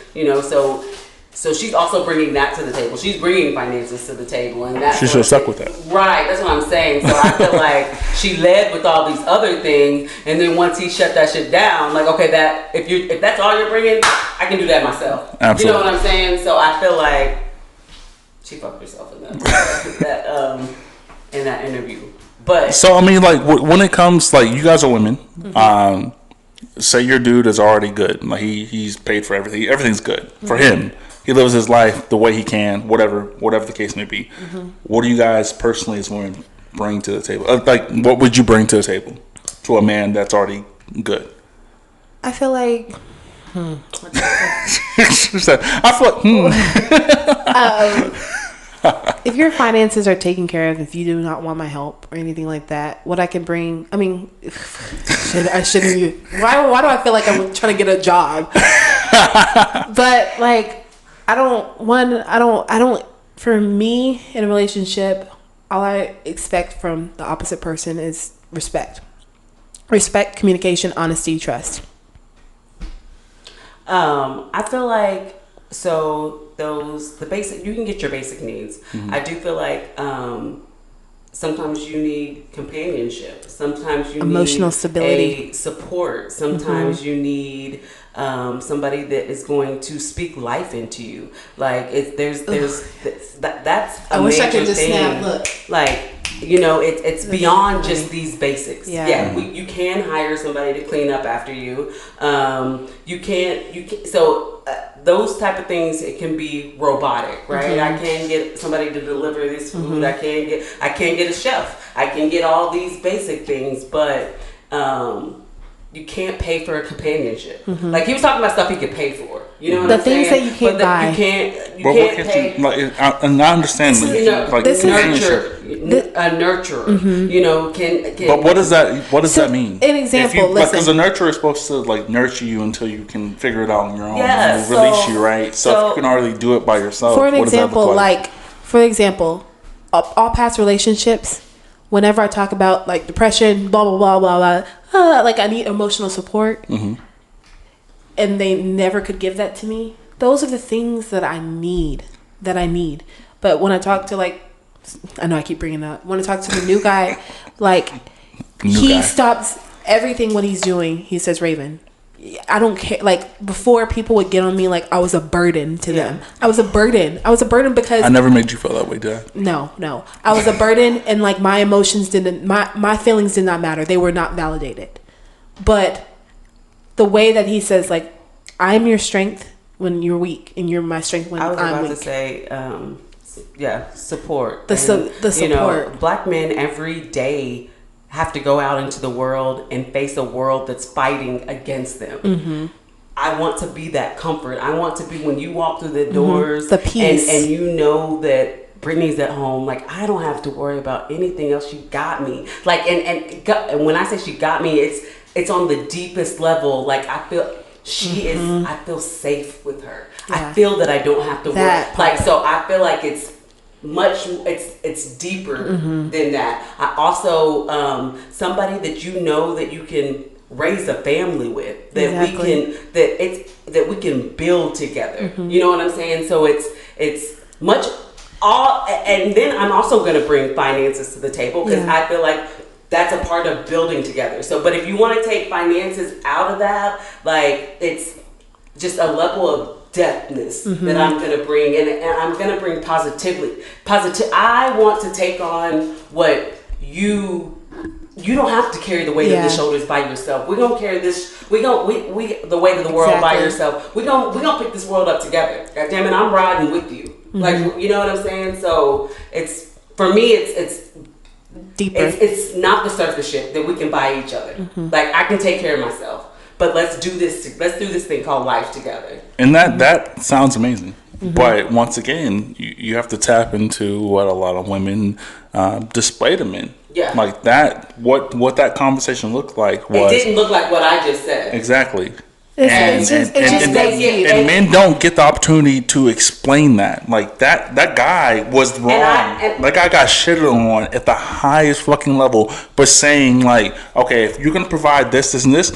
so she's also bringing that to the table. She's bringing finances to the table, and that's she should have stuck with that. Right, that's what I'm saying. So I feel like she led with all these other things, and then once he shut that shit down, like, okay, that if that's all you're bringing, I can do that myself. Absolutely. You know what I'm saying? So I feel like she fucked herself in that interview. But so I mean, like when it comes, like you guys are women. Say your dude is already good. Like he's paid for everything. Everything's good for him. He lives his life the way he can, whatever the case may be. What do you guys personally as women bring to the table? Like, what would you bring to the table to a man that's already good? I feel like. She said, If your finances are taken care of, if you do not want my help or anything like that, what I can bring, I mean, I shouldn't use, why do I feel like I'm trying to get a job? But like, for me in a relationship, all I expect from the opposite person is respect. Respect, communication, honesty, trust. I feel like, the basic, you can get your basic needs. I do feel like sometimes you need companionship. Sometimes you emotional need stability, support. Sometimes you need somebody that is going to speak life into you. Like that's a I wish I major could just thing. snap. Look, Like, it's beyond just these basics. Yeah. You can hire somebody to clean up after you. Those type of things, it can be robotic, right? I can get somebody to deliver this food. I can't get a chef. I can get all these basic things, but you can't pay for a companionship. Like he was talking about stuff he could pay for. You know what the I'm things saying? that you can't buy. You can't pay. And I understand. Like this is a nurturer. But what does that mean? An example, listen. Because a nurturer is supposed to like nurture you until you can figure it out on your own. Yeah, and release you, right? So if you can already do it by yourself. For an what example, does that look like? All past relationships, whenever I talk about like depression, blah blah blah blah blah, like I need emotional support, and they never could give that to me. Those are the things that I need. But when I talk to I know I keep bringing that up. When I talk to the new guy, like he stops. everything what he's doing, he says, Raven, I don't care. Like, before, people would get on me like I was a burden to them. I was a burden. Because I never made you feel that way, Dad. No. I was a burden, and like my emotions my feelings did not matter. They were not validated. But the way that he says, like, I'm your strength when you're weak, and you're my strength when I'm weak. I was about to say, support. The support. You know, black men every day have to go out into the world and face a world that's fighting against them. Mm-hmm. I want to be that comfort. I want to be, when you walk through the doors, the peace, and you know that Brittany's at home. Like, I don't have to worry about anything else. She got me. Like, and when I say she got me, it's on the deepest level. Like, I feel she is. I feel safe with her. Yeah. I feel that I don't have to worry. Like, so I feel like it's deeper than that. I also somebody that you know that you can raise a family with, that we can build together. You know what I'm saying? So it's much all, and then I'm also going to bring finances to the table, because I feel like that's a part of building together. So, but if you want to take finances out of that, like, it's just a level of depthness that I'm going to bring, and I'm going to bring positively. I want to take on what you don't have to carry the weight of the shoulders by yourself. We're going to carry this. We the weight of the world by yourself. We're going to pick this world up together. God damn it, I'm riding with you. Like, you know what I'm saying? So it's, for me, it's deeper. It's not the surface shit that we can buy each other. Like, I can take care of myself. But let's do this thing called life together. And that sounds amazing. But once again, you have to tap into what a lot of women display to men. Yeah. Like that, what that conversation looked like was... It didn't look like what I just said. Exactly. It's just And men don't get the opportunity to explain that. Like, that guy was wrong. That guy got shitted on at the highest fucking level, but saying, like, okay, if you're going to provide this, and this...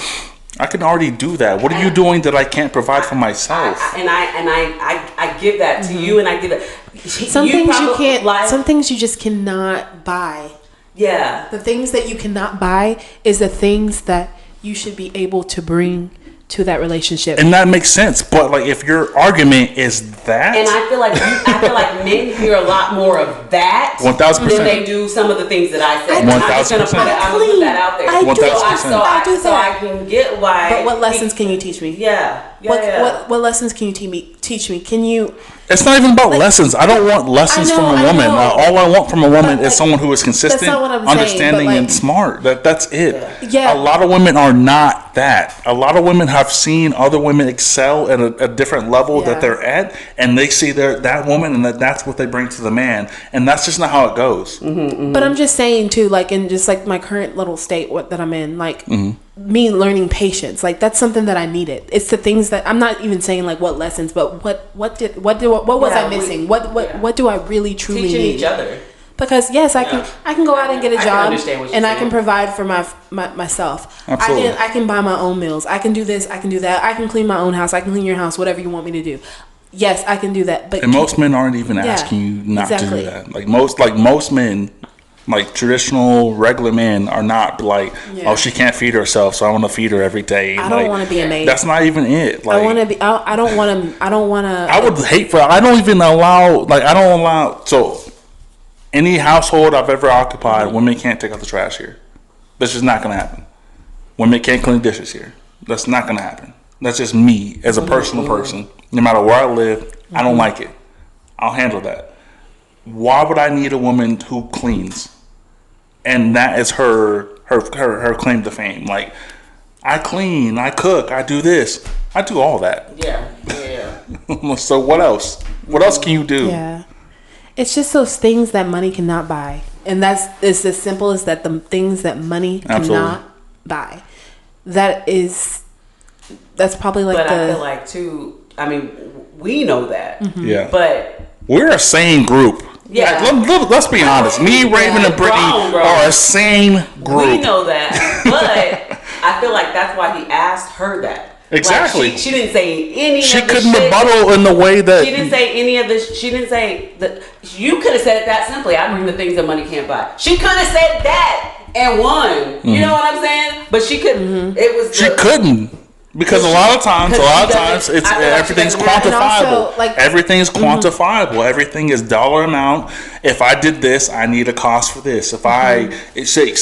I can already do that. What are you doing that I can't provide for myself? I give that to you, and I give it. Some things you can't. Some things you just cannot buy. Yeah. The things that you cannot buy is the things that you should be able to bring to that relationship. And that makes sense. But like, if your argument is that, and I feel like men hear a lot more of that 1,000% than they do some of the things that I say. 1,000%. I'm just gonna put that out there. 1,000%. So I can get why. But what lessons can you teach me? What lessons can you teach me? Can you? It's not even about lessons. I don't want lessons from a woman. All I want from a woman is someone who is consistent, understanding, and smart. That's it. Yeah. A lot of women are not that. A lot of women have seen other women excel at a different level that they're at, and they see that woman, and that's what they bring to the man, and that's just not how it goes. But I'm just saying too, like, in just like my current little state that I'm in, like. Me learning patience, like, that's something that I needed. It's the things that I'm not even saying like what lessons, but what was I missing? What do I really truly teaching need? Each other. Because yes, I can go out and get a job, and I can provide for myself. Absolutely. I can buy my own meals. I can do this. I can do that. I can clean my own house. I can clean your house. Whatever you want me to do. Yes, I can do that. But most men aren't even asking you not to do that. Like most men. Like, traditional, regular men are not like, oh, she can't feed herself, so I want to feed her every day. I don't want to be a maid. That's not even it. Like, I want to be. I don't want to. I would hate for. I don't even allow. Like, I don't allow. So, any household I've ever occupied, women can't take out the trash here. That's just not going to happen. Women can't clean dishes here. That's not going to happen. That's just me as a personal person. No matter where I live, I don't like it. I'll handle that. Why would I need a woman who cleans? And that is her claim to fame. Like, I clean, I cook, I do this, I do all that. Yeah. So what else? What else can you do? Yeah, it's just those things that money cannot buy, and it's as simple as that. The things that money cannot buy. That's probably like. But I feel like too. I mean, we know that. Yeah. But we're a sane group. Yeah. Like, let's be honest. Me, Raven, and Brittany are a sane group. We know that, but I feel like that's why he asked her that. Exactly. Like she didn't say any She of the couldn't shit. rebuttal in the way that She didn't say any of this. She didn't say that. You could have said it that simply. I bring the things that money can't buy. She could have said that and won. You know what I'm saying? But she couldn't. It was. she couldn't. Because a lot of times it's I feel like everything's she doesn't have- quantifiable. And also, like- Everything's quantifiable. Everything is dollar amount. If I did this, I need a cost for this. If I say,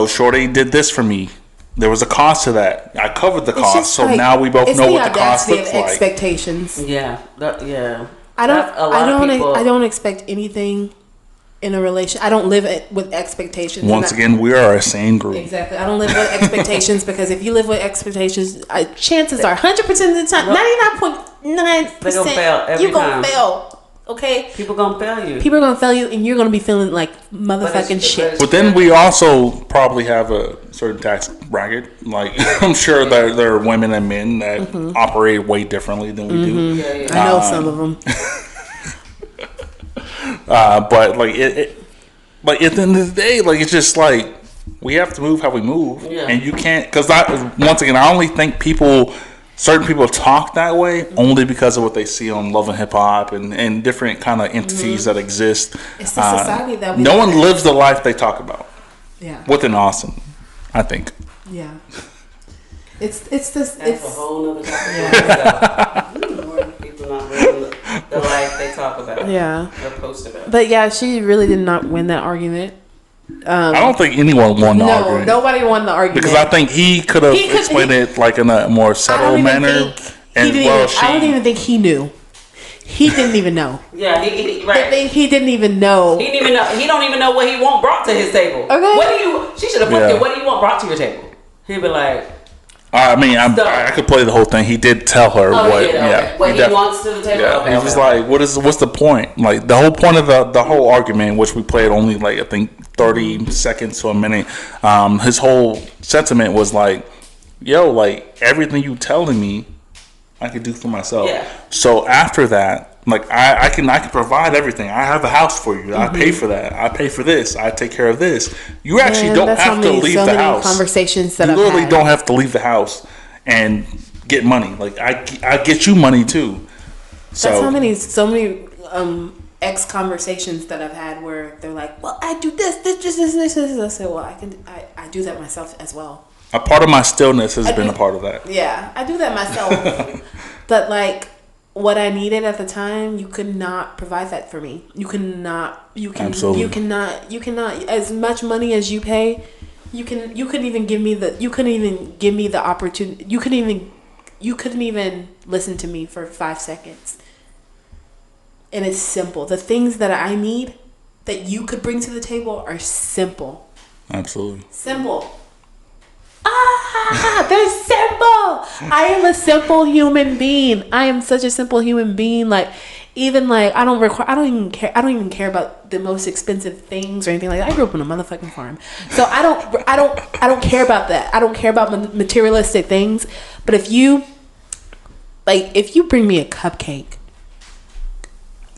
Shorty did this for me, there was a cost to that. I covered the It's cost, just so like- now we both it's know what the cost audacity looks of like. expectations. Yeah. Yeah. I That's a lot of people. don't expect anything in a relation. I don't live it with expectations. Once again, we are a same group. Exactly. I don't live with expectations because if you live with expectations, chances are 100% of the time, 99.9%, They gonna fail every you're going time. to fail. Okay? People gonna fail you. People are going to fail you and you're going to be feeling like motherfucking it's- shit. But then we also probably have a certain tax bracket. Like, I'm sure that there are women and men that operate way differently than we do. Yeah. I know some of them. But like like at the end of the day, like it's just like we have to move how we move, Yeah. and you can't because once again, I only think certain people talk that way only because of what they see on Love and Hip Hop and different kind of entities that exist. It's the society that we no live one in. lives the life they talk about Yeah. within Austin, I think. Yeah. It's this. That's It's a whole nother topic. People not living the life they talk about. yeah. Or post about. But yeah, she really did not win that argument. I don't think anyone won the No, argument nobody won the argument. because I think he could have He could- explained it like in a more I don't subtle even manner. think he And didn't well, even, I don't even think he knew. He didn't even know. Yeah, I right. think he didn't even know. He didn't even know. He don't even know what he want brought to his table. Okay. What do you? She should have put Yeah. it. What do you want brought to your table? He'd be like, I mean, I could play the whole thing. He did tell her oh what. yeah, okay. What he def- wants to the table. Yeah, Okay, he's just okay. like, what's the point? Like the whole point of the whole argument, which we played only like I think 30 seconds to a minute. His whole sentiment was like, yo, like everything you telling me, I could do for myself. Yeah. So after that, like I can provide everything. I have a house for you. I pay for that. I pay for this. I take care of this. You actually Man, don't that's have to leave so the many house. conversations that You I've literally had. don't have to leave the house and get money. Like I get you money too. So That's so many ex conversations that I've had where they're like, "Well, I do this. I say, "Well, I do that myself as well." a part of my stillness has been a part of that. Yeah, I do that myself. But like what I needed at the time, you could not provide that for me. You cannot. Absolutely. You cannot. As much money as you pay, you couldn't even give me the opportunity. You couldn't even listen to me for 5 seconds. And it's simple. The things that I need that you could bring to the table are simple. Absolutely. Simple. They're simple. I am a simple human being. I am such a simple human being. Like, even like I don't even care about the most expensive things or anything like that. I grew up on a motherfucking farm, so I don't care about that. I don't care about materialistic things. But if you bring me a cupcake,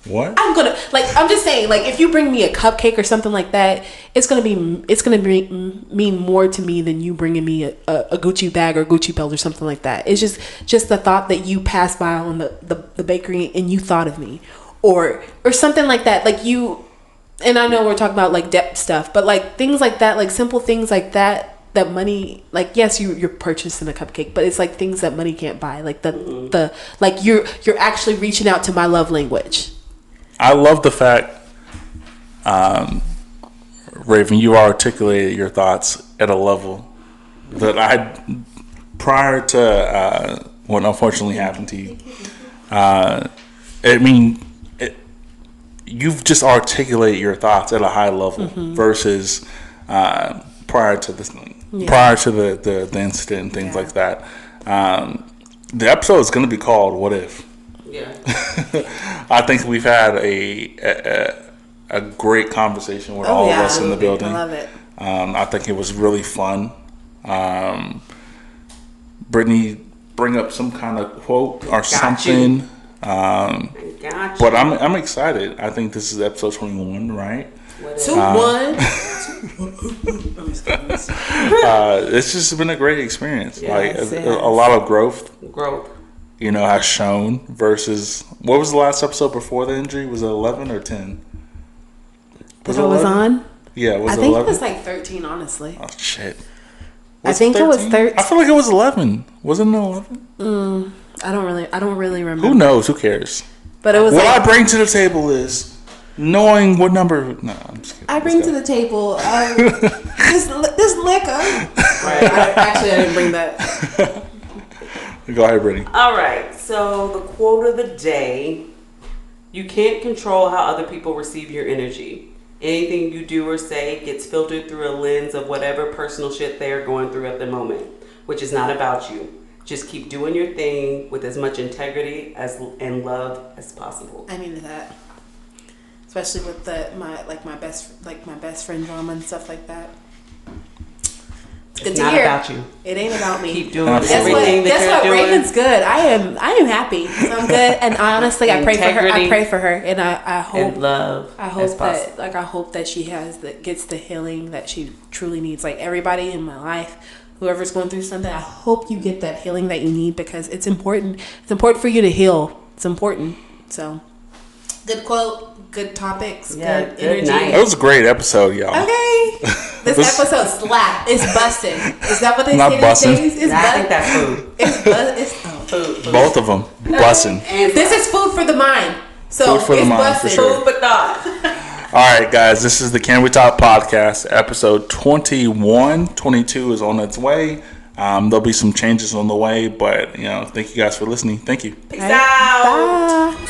What? I'm just saying, like, if you bring me a cupcake or something like that, it's gonna mean more to me than you bringing me a Gucci bag or Gucci belt or something like that. It's just the thought that you passed by on the bakery and you thought of me, or something like that. Like you, and I know we're talking about like debt stuff, but like things like that, like simple things like that. That money, like, yes, you're purchasing a cupcake, but it's like things that money can't buy. Like the like you're actually reaching out to my love language. I love the fact, Raven, you articulated your thoughts at a level that prior to what unfortunately happened to you. You've just articulated your thoughts at a high level versus prior to this, prior to the incident and things like that. The episode is going to be called "What If." Yeah. I think we've had a great conversation with all of us in the building. I love it. I think it was really fun. Brittany, bring up some kind of quote or something. Gotcha. But I'm excited. I think this is episode 21, right? 2-1. It's just been a great experience. Yes, a lot of growth, Growth. has shown versus what was the last episode before the injury? Was it 11 or 10? That I was 11? on. Yeah, was I it think 11? it was like 13, honestly. Oh shit! I think it was 13. I feel like it was 11. Wasn't it 11? I don't really remember. Who knows? Who cares? But it was What like, I bring to the table is knowing what number. No, I'm just kidding. I bring to the table this liquor. Right. I didn't bring that. Go ahead, Brittany. All right. So the quote of the day: you can't control how other people receive your energy. Anything you do or say gets filtered through a lens of whatever personal shit they're going through at the moment, which is not about you. Just keep doing your thing with as much integrity and love as possible. I needed that, especially with my best friend drama and stuff like that. It's good It's to not hear. about you. It ain't about me. Keep doing Absolutely. everything Guess that what? you're doing. Raven's good. I am happy. So I'm good. And honestly, I pray for her. I pray for her, and I hope. And love. I as hope possible. that I hope that she gets the healing that she truly needs. Like everybody in my life, whoever's going through something, I hope you get that healing that you need because it's important. It's important for you to heal. It's important. So, good quote, good topics, Yeah, good good energy. night. It was a great episode, y'all. Okay, this episode slap. It's busting. Is that what they Not say bussin'. these days? It's I think busting. that's food. It's Food. Both of them, bussin'. And This is food for the mind. So Food for the it's mind, for busting. sure. food for thought. All right, guys, this is the Can We Talk podcast, episode 21. 22 is on its way. There'll be some changes on the way, but thank you guys for listening. Thank you. Peace out. Bye.